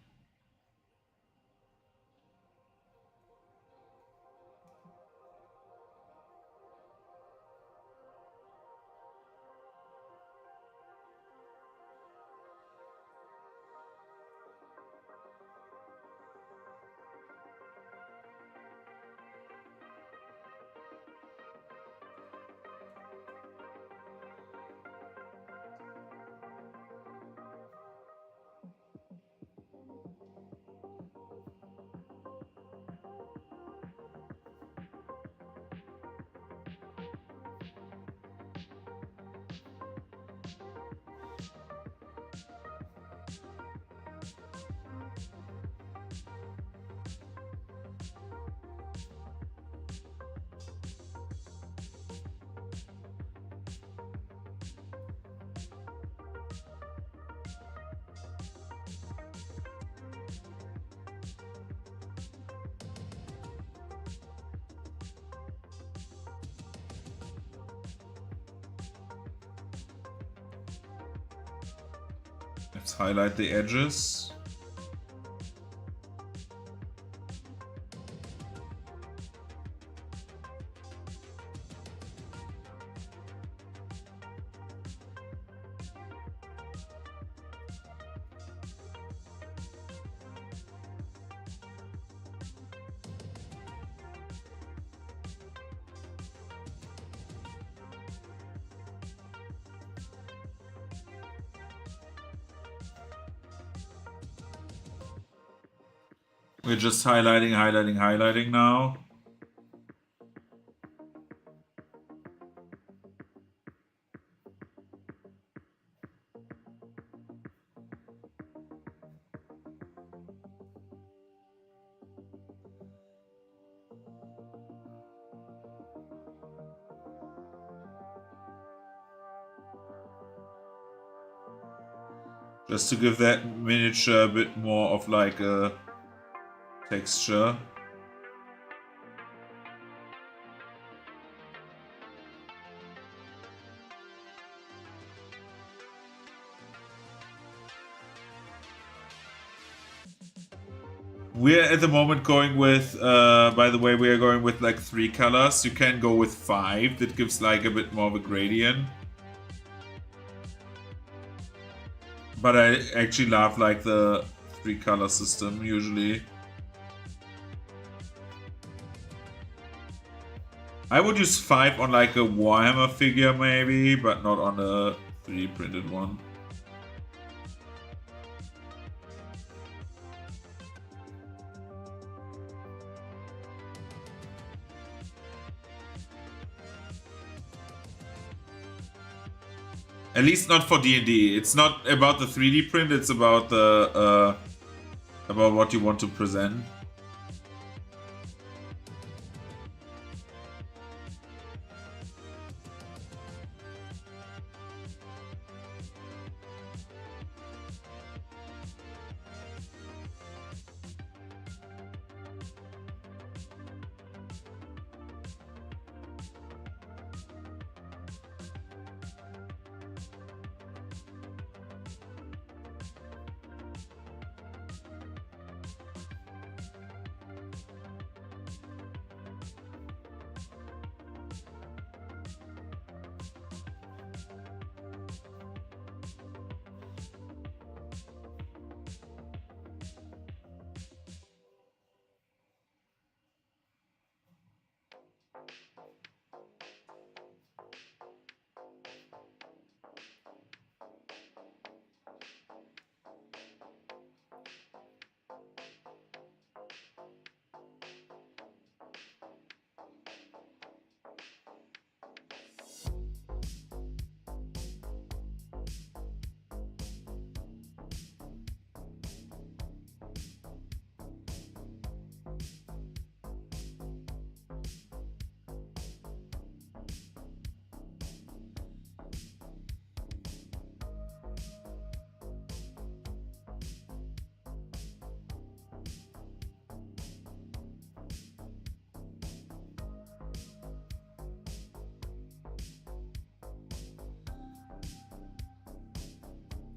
Let's highlight the edges. We're just highlighting now. Just to give that miniature a bit more of like a texture. We're at the moment going with, by the way, we are going with like 3 colors. You can go with 5. That gives like a bit more of a gradient. But I actually love like the 3 color system usually. I would use 5 on like a Warhammer figure maybe, but not on a 3D printed one. At least not for D&D. It's not about the 3D print, it's about the about what you want to present.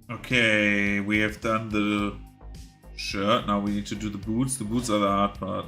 Okay, we have done the shirt. Now we need to do the boots. The boots are the hard part.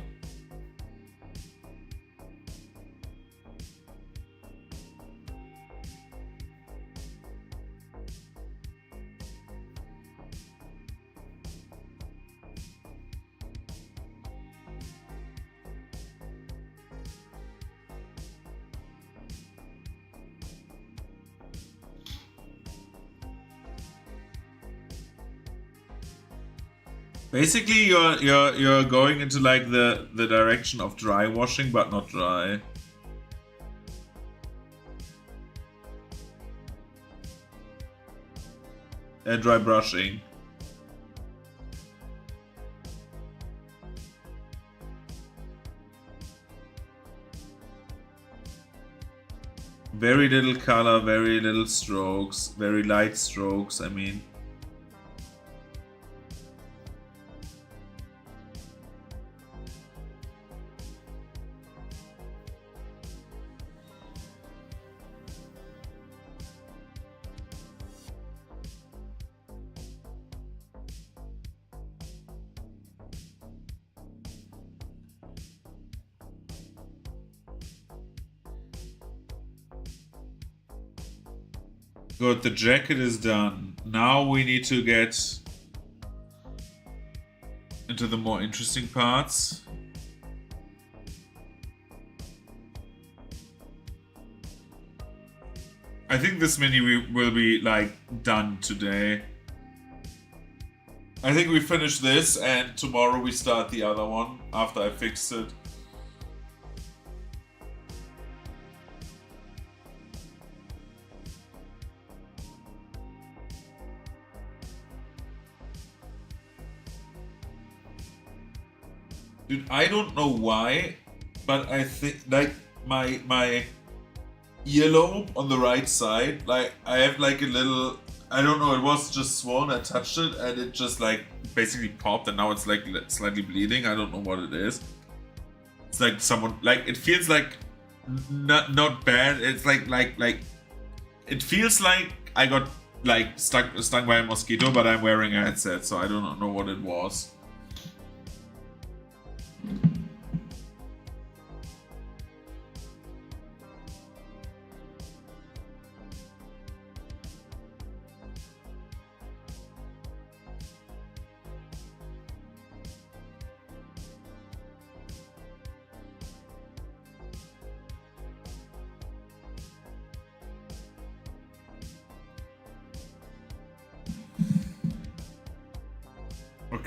Basically, you're going into like the direction of dry washing, but not dry. Dry brushing. Very little color, very little strokes, very light strokes, I mean. Good, the jacket is done. Now we need to get into the more interesting parts. I think this mini will be like done today. I think we finish this and tomorrow we start the other one after I fixed it. Dude, I don't know why, but I think like my earlobe on the right side, like I have like a little, I don't know, it was just swollen, I touched it and it just like basically popped and now it's like slightly bleeding. I don't know what it is. It's like someone, like it feels like not bad. It's like it feels like I got like stung by a mosquito, but I'm wearing a headset, so I don't know what it was.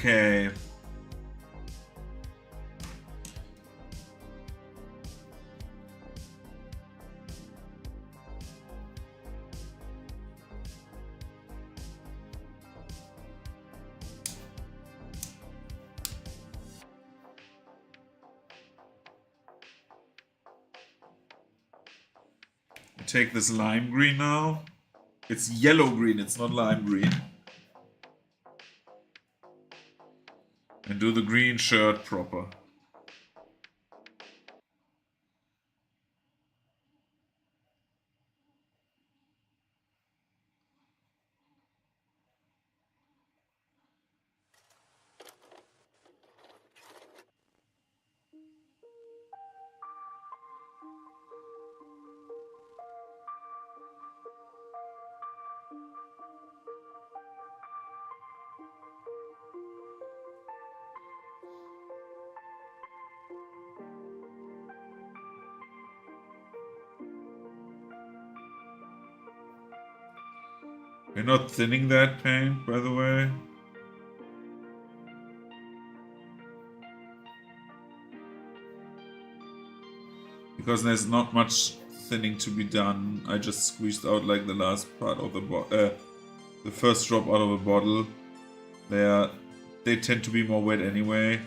Okay. Take this lime green now. It's yellow green, it's not lime green. And do the green shirt proper. We're not thinning that paint, by the way. Because there's not much thinning to be done. I just squeezed out like the last part of the the first drop out of a bottle. They tend to be more wet anyway.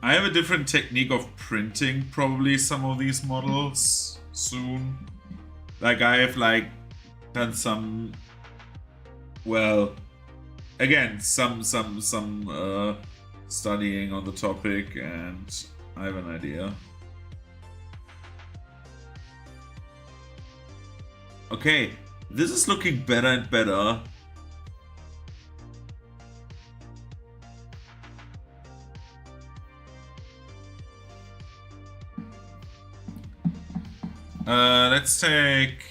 I have a different technique of printing probably some of these models soon. Like I have like done some, well, again, some studying on the topic, and I have an idea. Okay, this is looking better and better. Let's take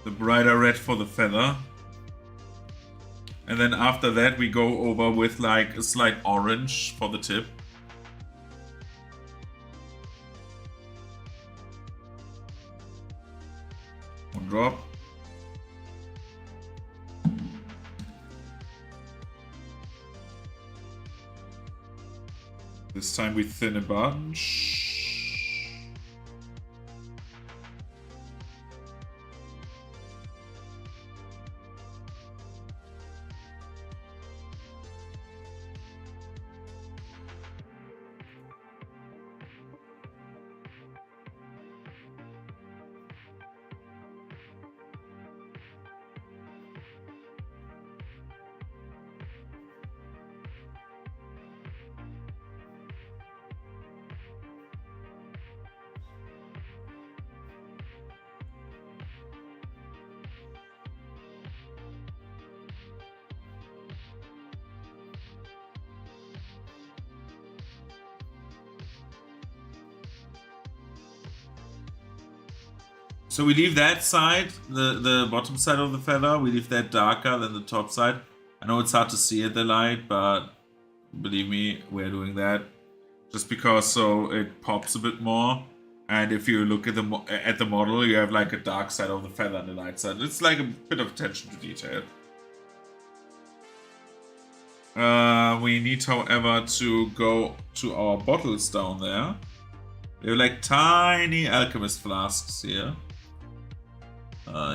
the brighter red for the feather. And then after that we go over with like a slight orange for the tip. One drop. This time we thin a bunch. So we leave that side, the bottom side of the feather, we leave that darker than the top side. I know it's hard to see at the light, but believe me, we're doing that just because so it pops a bit more. And if you look at the model, you have like a dark side of the feather and the light side. It's like a bit of attention to detail. We need, however, to go to our bottles down there. We have like tiny alchemist flasks here.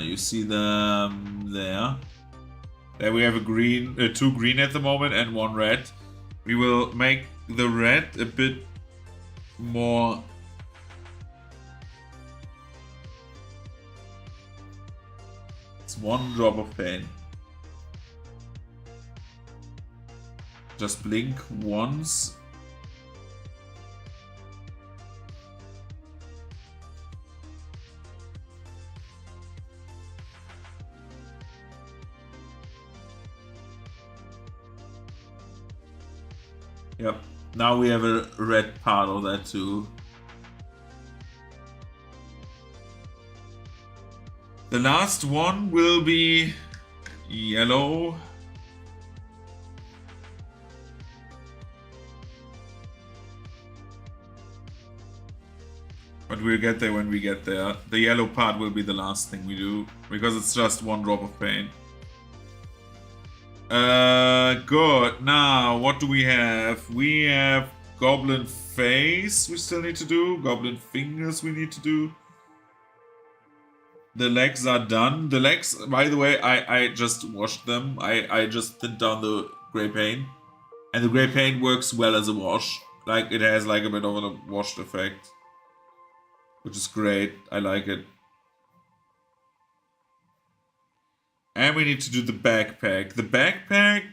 You see them there. There we have a green, two green at the moment and one red. We will make the red a bit more it's one drop of paint. Just blink once. Yep, now we have a red part of that too. The last one will be yellow. But we'll get there when we get there. The yellow part will be the last thing we do, because it's just one drop of paint. Good. Now, what do we have? We have goblin face we still need to do. Goblin fingers we need to do. The legs are done. The legs, by the way, I just washed them. I just thinned down the grey paint. And the grey paint works well as a wash. Like, it has like a bit of a washed effect. Which is great. I like it. And we need to do the backpack. The backpack,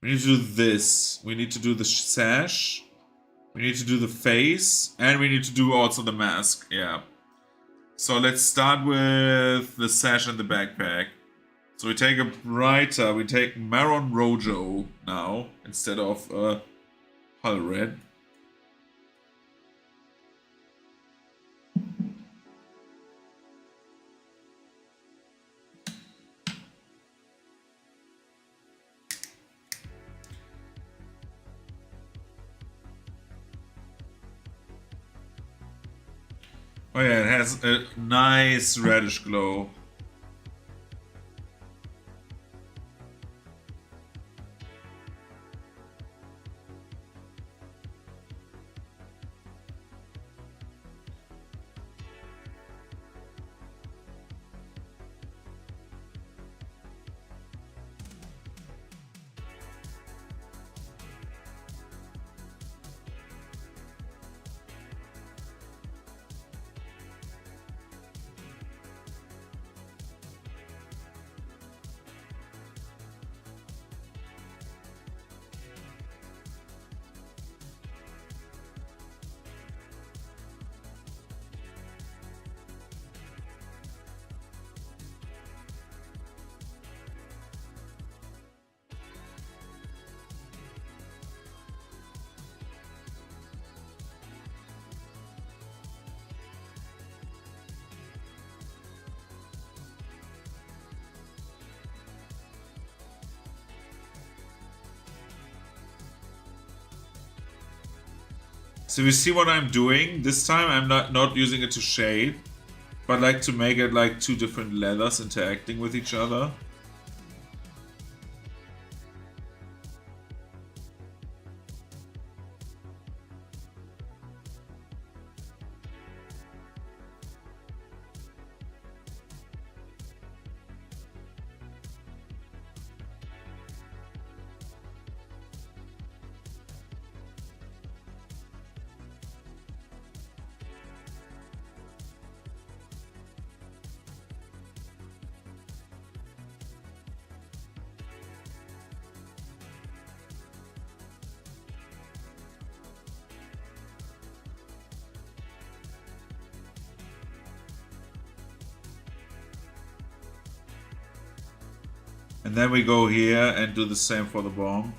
we need to do this. We need to do the sash. We need to do the face. And we need to do also the mask. Yeah. So let's start with the sash and the backpack. So we take a brighter. We take Maron Rojo now instead of Hull Red. Oh yeah, it has a nice reddish glow. So you see what I'm doing? This time I'm not using it to shade, but like to make it like two different leathers interacting with each other. And then we go here and do the same for the bomb.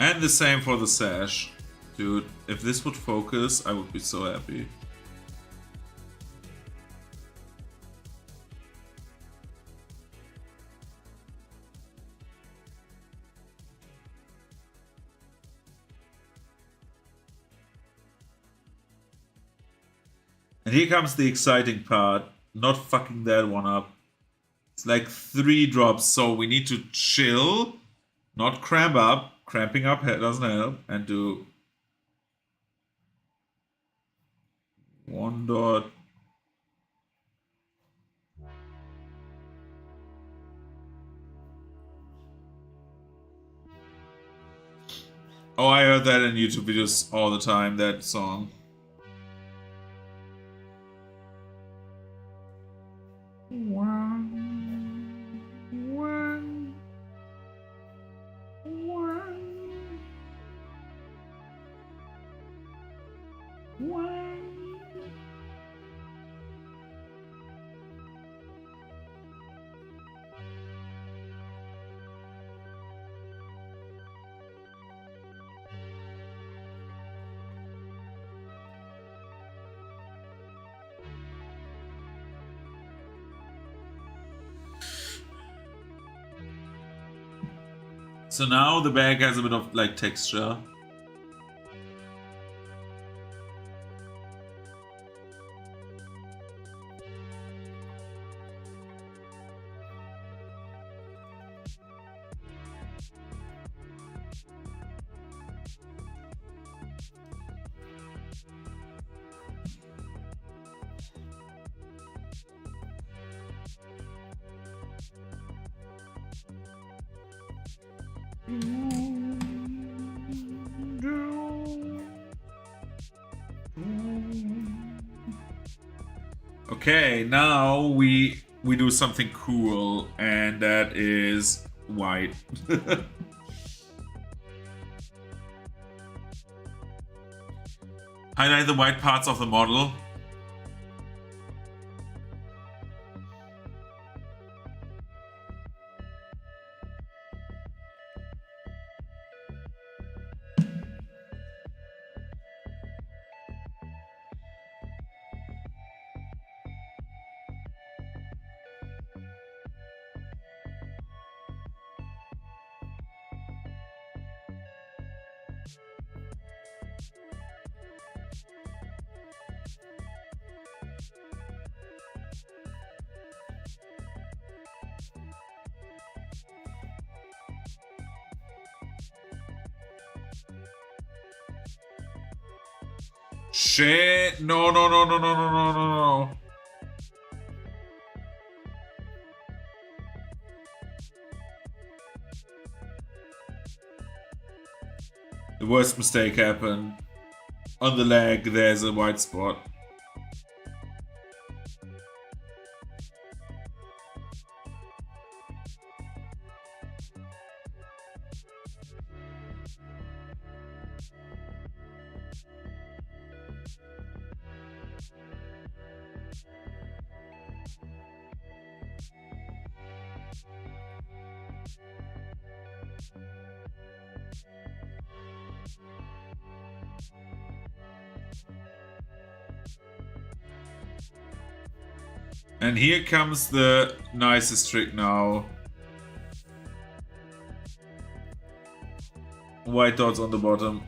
And the same for the sash. Dude, if this would focus, I would be so happy. And here comes the exciting part. Not fucking that one up. It's like 3 drops, so we need to chill, not cramp up. Cramping up doesn't help. And do 1 dot. Oh, I heard that in YouTube videos all the time, that song. So now the bag has a bit of like texture. Okay, now we do something cool, and that is white. Highlight the white parts of the model. Shit! No, no, no, no, no, no, no, no, no. The worst mistake happened. On the leg, there's a white spot. And here comes the nicest trick now. White dots on the bottom.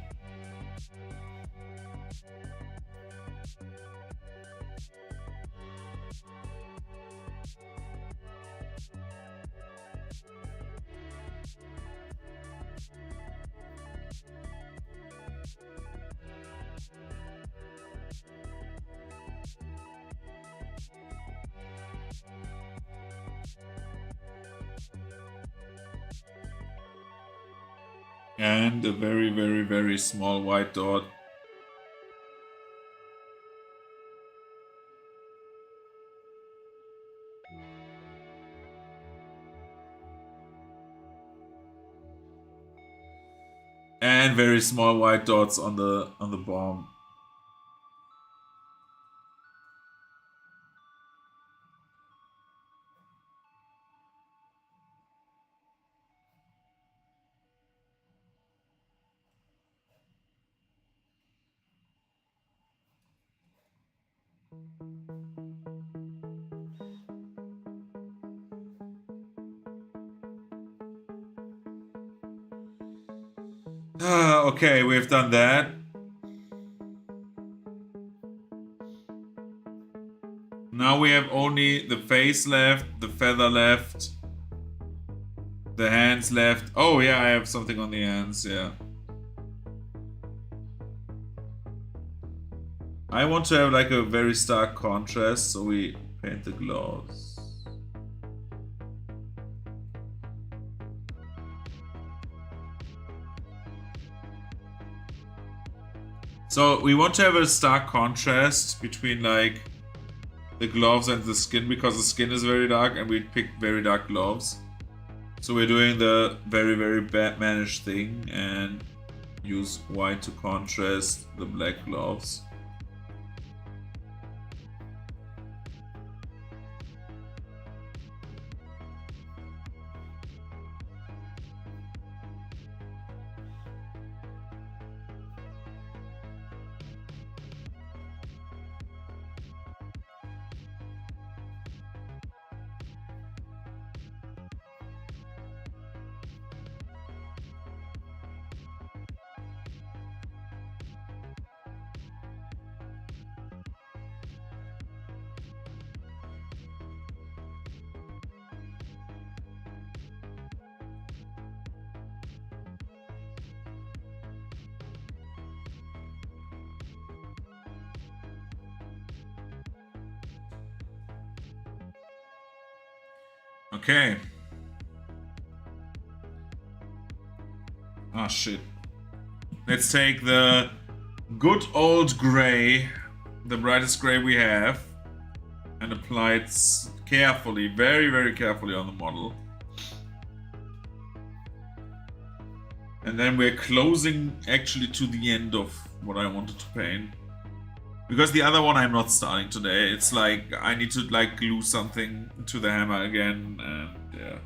And a very, very, very small white dot. And very small white dots on the bomb. Okay, we've done that. Now we have only the face left, the feather left, the hands left. Oh yeah, I have something on the hands, yeah. I want to have like a very stark contrast, so we paint the gloves. So we want to have a stark contrast between like the gloves and the skin, because the skin is very dark and we picked very dark gloves. So we're doing the very, very Batmanish thing and use white to contrast the black gloves. Okay. Ah, shit. Let's take the good old gray, the brightest gray we have, and apply it carefully, very, very carefully on the model. And then we're closing actually to the end of what I wanted to paint. Because the other one I'm not starting today. It's like I need to like glue something to the hammer again, and yeah.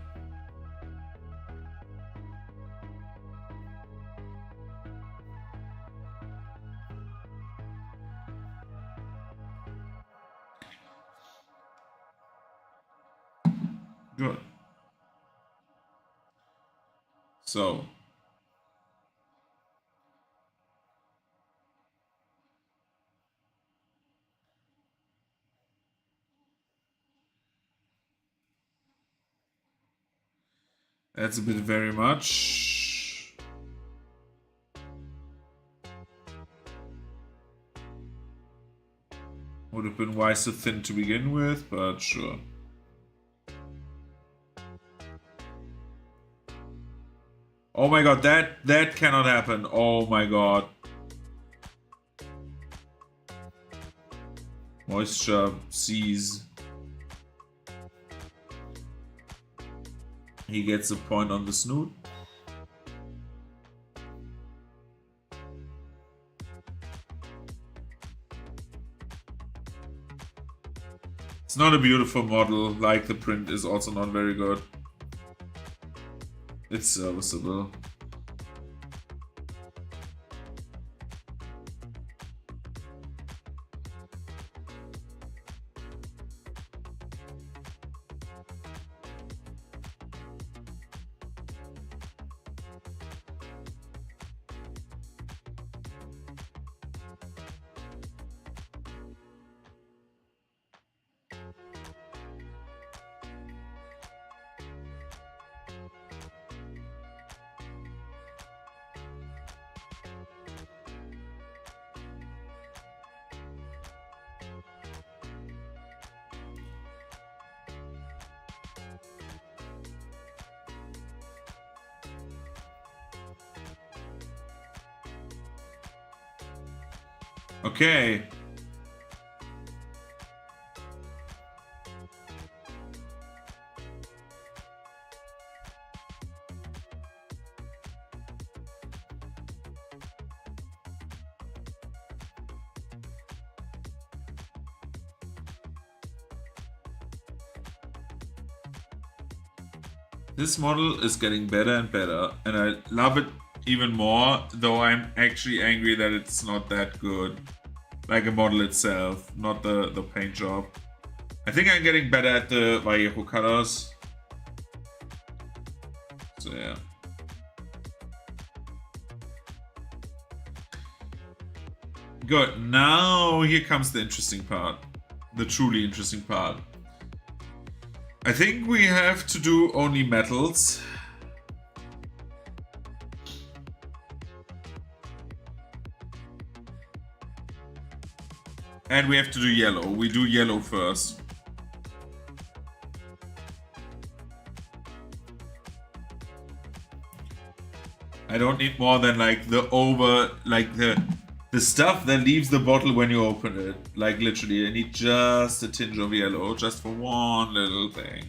Good. So that's a bit very much. Would have been wise to thin to begin with, but sure. Oh my god, that cannot happen. Oh my god. Moisture sees. He gets a point on the snoot. It's not a beautiful model, like the print is also not very good. It's serviceable. Okay. This model is getting better and better, and I love it even more, though I'm actually angry that it's not that good. Like a model itself, not the paint job. I think I'm getting better at the Vallejo colors. So yeah. Good, now here comes the interesting part. The truly interesting part. I think we have to do only metals. And we have to do yellow. We do yellow first. I don't need more than like the The stuff that leaves the bottle when you open it. Like literally, I need just a tinge of yellow, just for one little thing.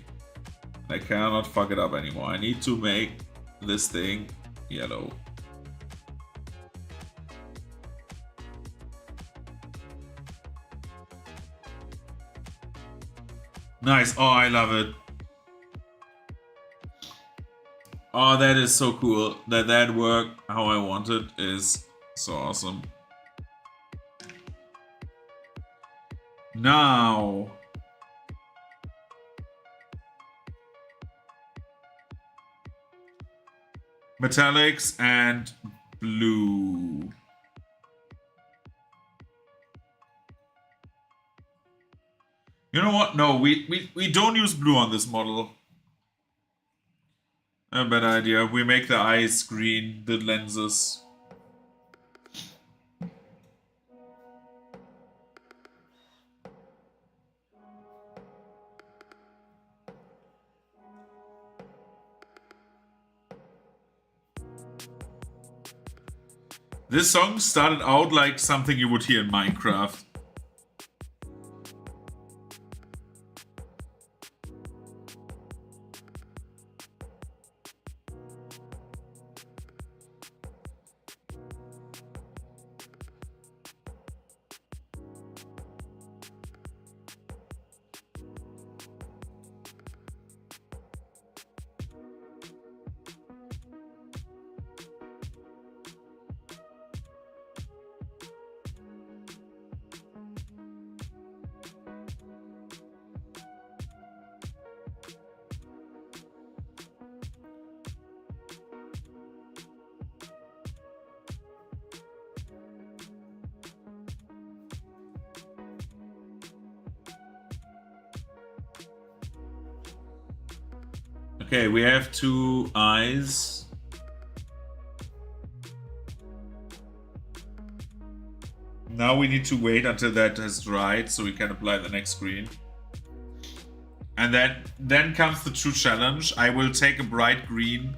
I cannot fuck it up anymore. I need to make this thing yellow. Nice. Oh, I love it. Oh, that is so cool. That worked how I wanted is so awesome. Now, metallics and blue. You know what? No, we don't use blue on this model. A bad idea. We make the eyes green, the lenses. This song started out like something you would hear in Minecraft. Okay, we have 2 eyes. Now we need to wait until that has dried so we can apply the next green. And then comes the true challenge. I will take a bright green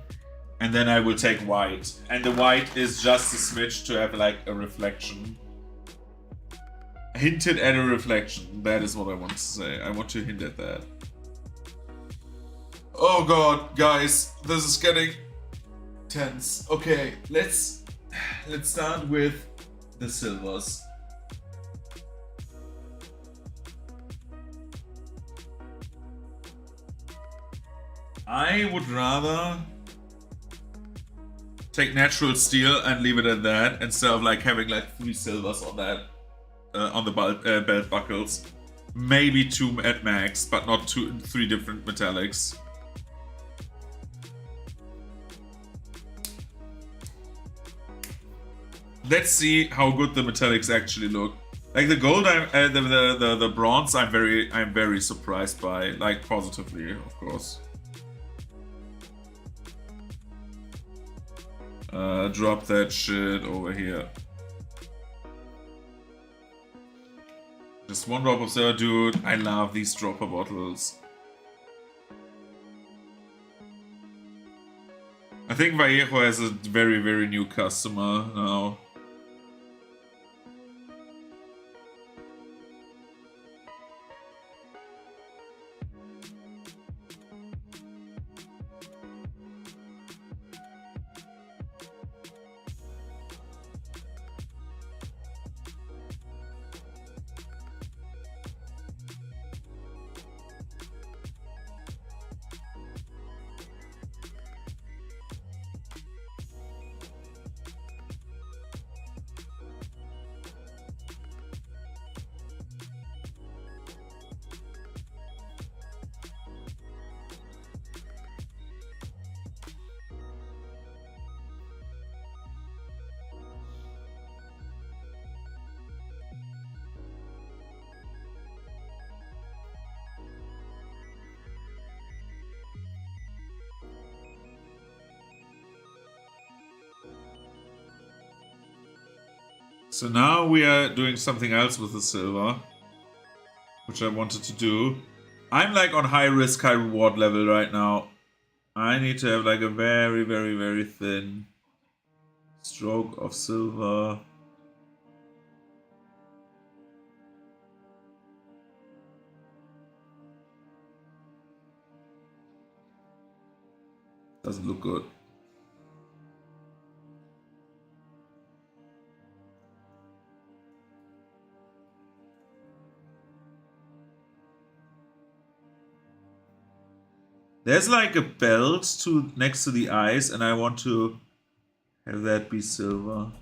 and then I will take white. And the white is just a smidge to have like a reflection. Hinted at a reflection. That is what I want to say. I want to hint at that. Oh god, guys, this is getting tense. Okay, let's start with the silvers. I would rather take natural steel and leave it at that instead of like having like 3 silvers on that on the belt buckles. Maybe 2 at max, but not 3 different metallics. Let's see how good the metallics actually look. Like the gold, the bronze, I'm very surprised by, like positively, of course. Drop that shit over here. Just 1 drop of silver, dude. I love these dropper bottles. I think Vallejo has a very new customer now. So now we are doing something else with the silver, which I wanted to do. I'm like on high risk, high reward level right now. I need to have like a very thin stroke of silver. Doesn't look good. There's like a belt next to the eyes, and I want to have that be silver.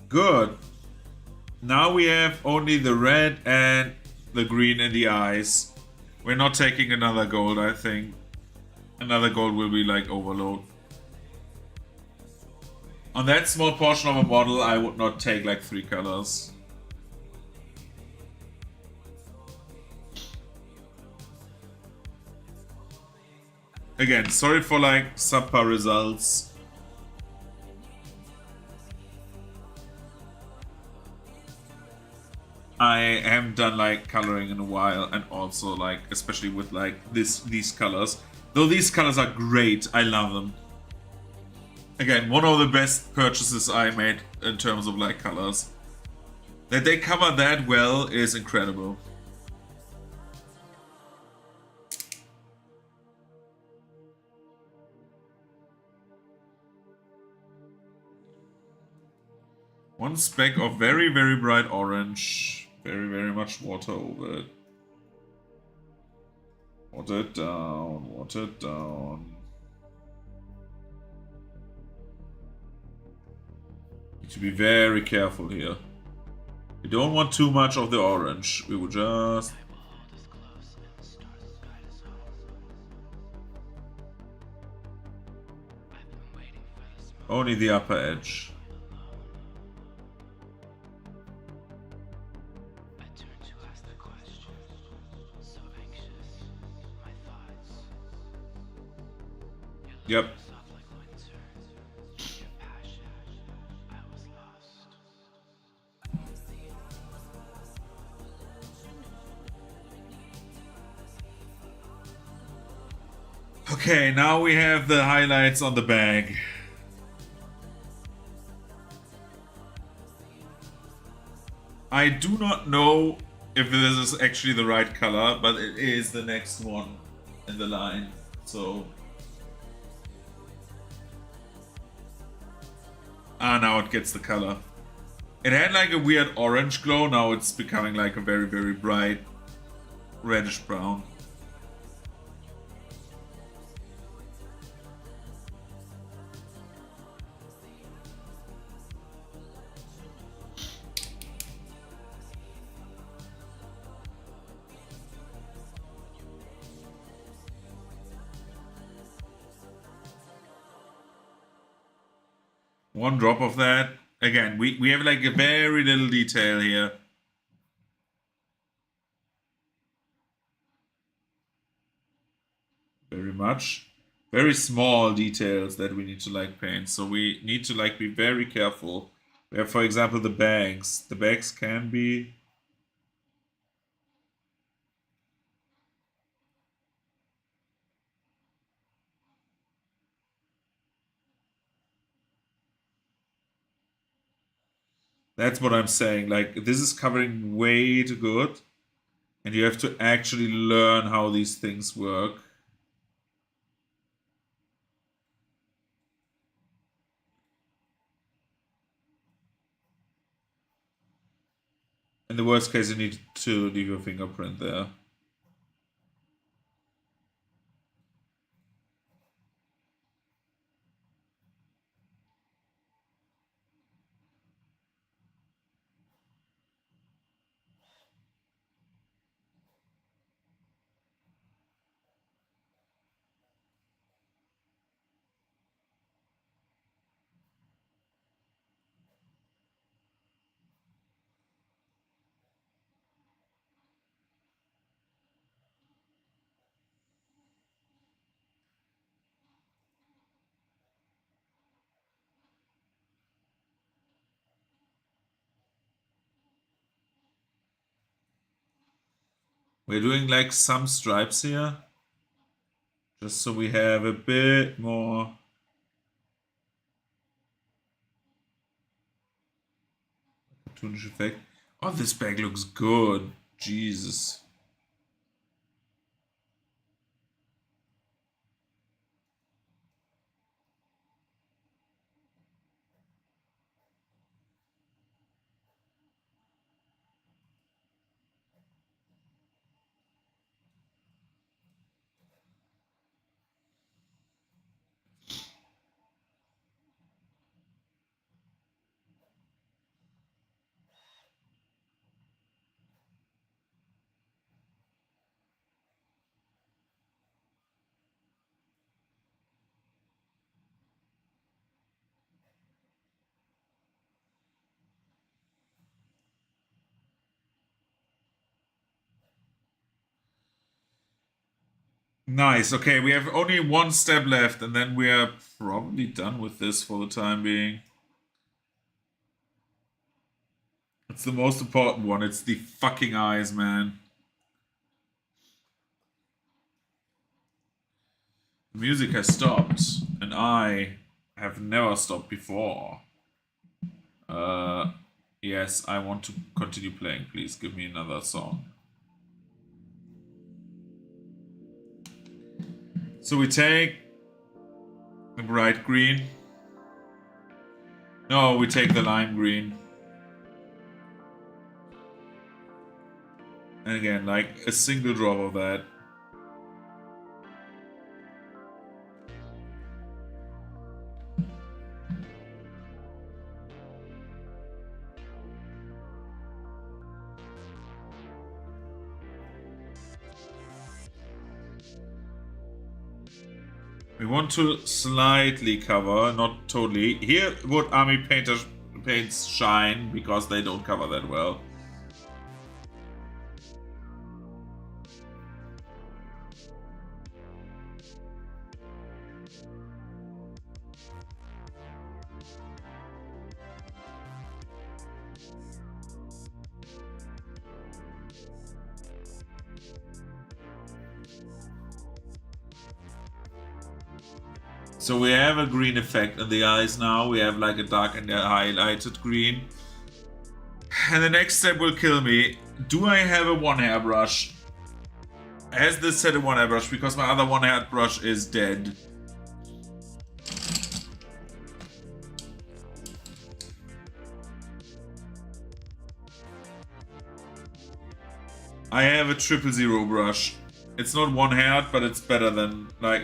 Good. Now we have only the red and the green in the eyes. We're not taking another gold, I think. Another gold will be like overload. On that small portion of a model, I would not take like 3 colors. Again, sorry for like subpar results. I haven't done like coloring in a while, and also like especially with like these colors. Though these colors are great, I love them. Again, one of the best purchases I made in terms of like colors. That they cover that well is incredible. One speck of very, very bright orange. Very, very much water over it. Water it down, water it down. Need to be very careful here. We don't want too much of the orange. We will just... only the upper edge. Yep. Okay, now we have the highlights on the bag. I do not know if this is actually the right color, but it is the next one in the line, so... ah, now it gets the color. It had like a weird orange glow, now it's becoming like a very, very bright reddish brown. One drop of that. Again, we have like a very little detail here. Very much. Very small details that we need to like paint. So we need to like be very careful. We have, for example, the bags. The bags can be... that's what I'm saying. Like, this is covering way too good. And you have to actually learn how these things work. In the worst case, you need to leave your fingerprint there. We're doing like some stripes here. Just so we have a bit more. Cartoonish effect. Oh, this bag looks good. Jesus. Nice. Okay, we have only one step left, and then we are probably done with this for the time being. It's the most important one. It's the fucking eyes, man. The music has stopped, and I have never stopped before. Yes, I want to continue playing. Please give me another song. So we take the bright green. No, we take the lime green. And again, like a single drop of that. We want to slightly cover, not totally. Here would army paints shine because they don't cover that well. So we have a green effect in the eyes now. We have like a dark and a highlighted green. And the next step will kill me. Do I have a one hairbrush? Has this set a one hairbrush? Because my other one hairbrush is dead. I have a 000 brush. It's not one haired, but it's better than like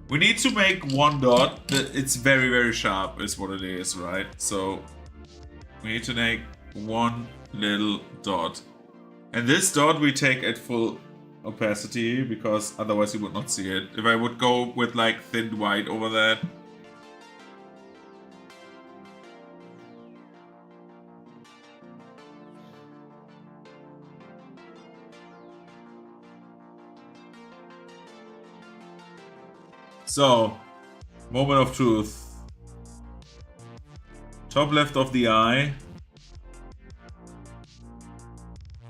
we need to make one dot. It's very, very sharp is what it is, right? So we need to make one little dot. And this dot we take at full opacity because otherwise you would not see it. If I would go with like thin white over that. So, moment of truth. Top left of the eye.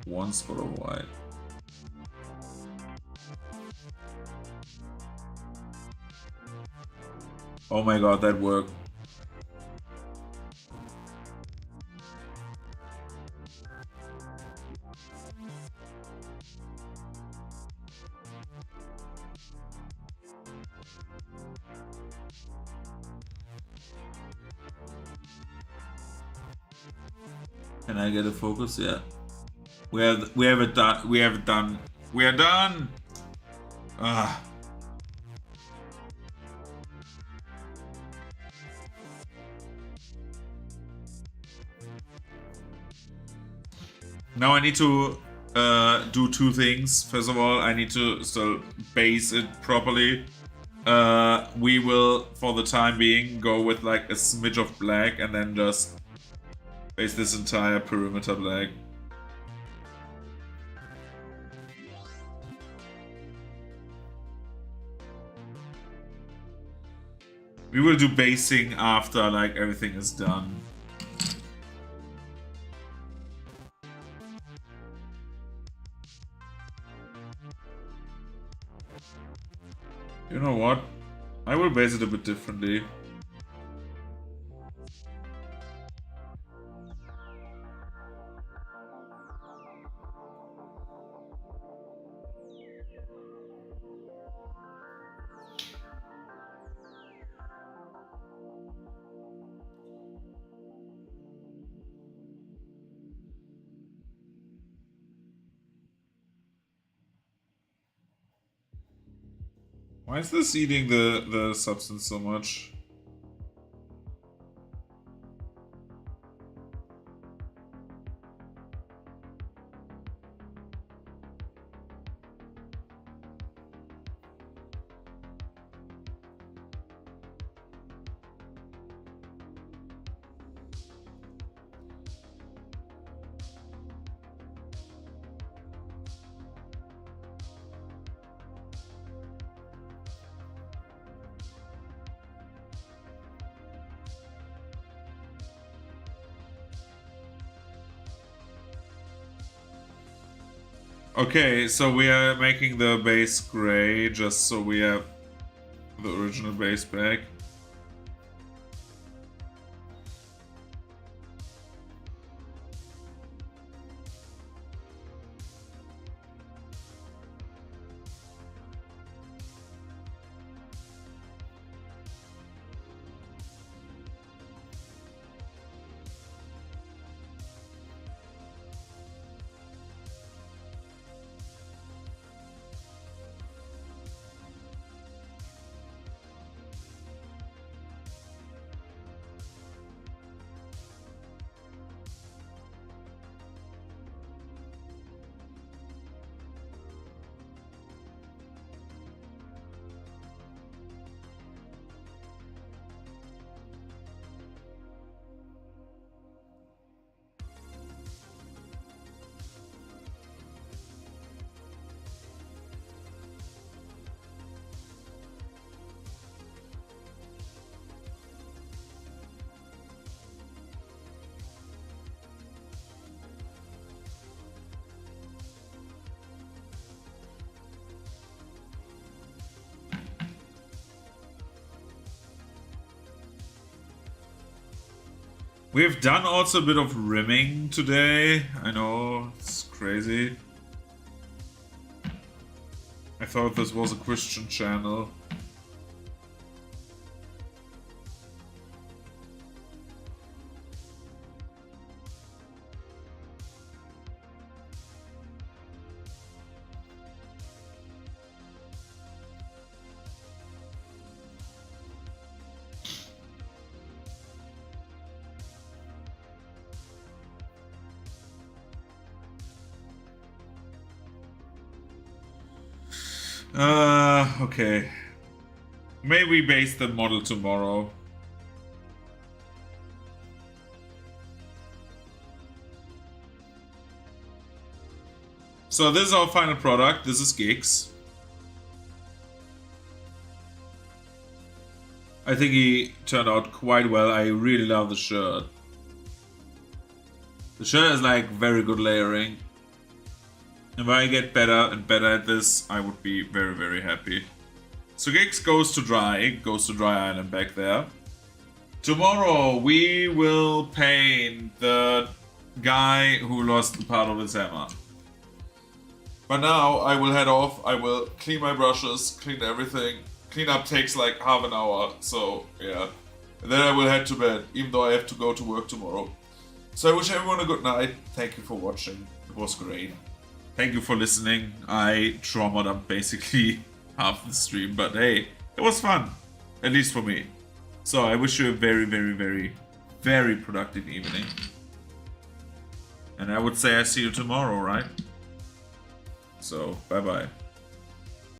One spot of white. Oh my god, that worked. Can I get a focus? Yeah. We have it done. We have it done. We are done. Ah. Now I need to do two things. First of all, I need to still base it properly. We will, for the time being, go with like a smidge of black and then just base this entire perimeter black. We will do basing after like everything is done. You know what? I will base it a bit differently. Why is this eating the substance so much? Okay, so we are making the base gray just so we have the original base back. We've done also a bit of rimming today. I know, it's crazy. I thought this was a Christian channel. Okay. Maybe we base the model tomorrow. So this is our final product. This is Gigs. I think he turned out quite well. I really love the shirt. The shirt is like very good layering. And when I get better and better at this, I would be very, very happy. So Gigs goes to Dry Island back there. Tomorrow we will paint the guy who lost a part of his hammer. But now I will head off, I will clean my brushes, clean everything. Cleanup takes like half an hour, so yeah. And then I will head to bed, even though I have to go to work tomorrow. So I wish everyone a good night. Thank you for watching. It was great. Thank you for listening. I traumatized up basically half the stream, but hey, it was fun. At least for me. So I wish you a very, very, very, very productive evening. And I would say I see you tomorrow, right? So, bye-bye.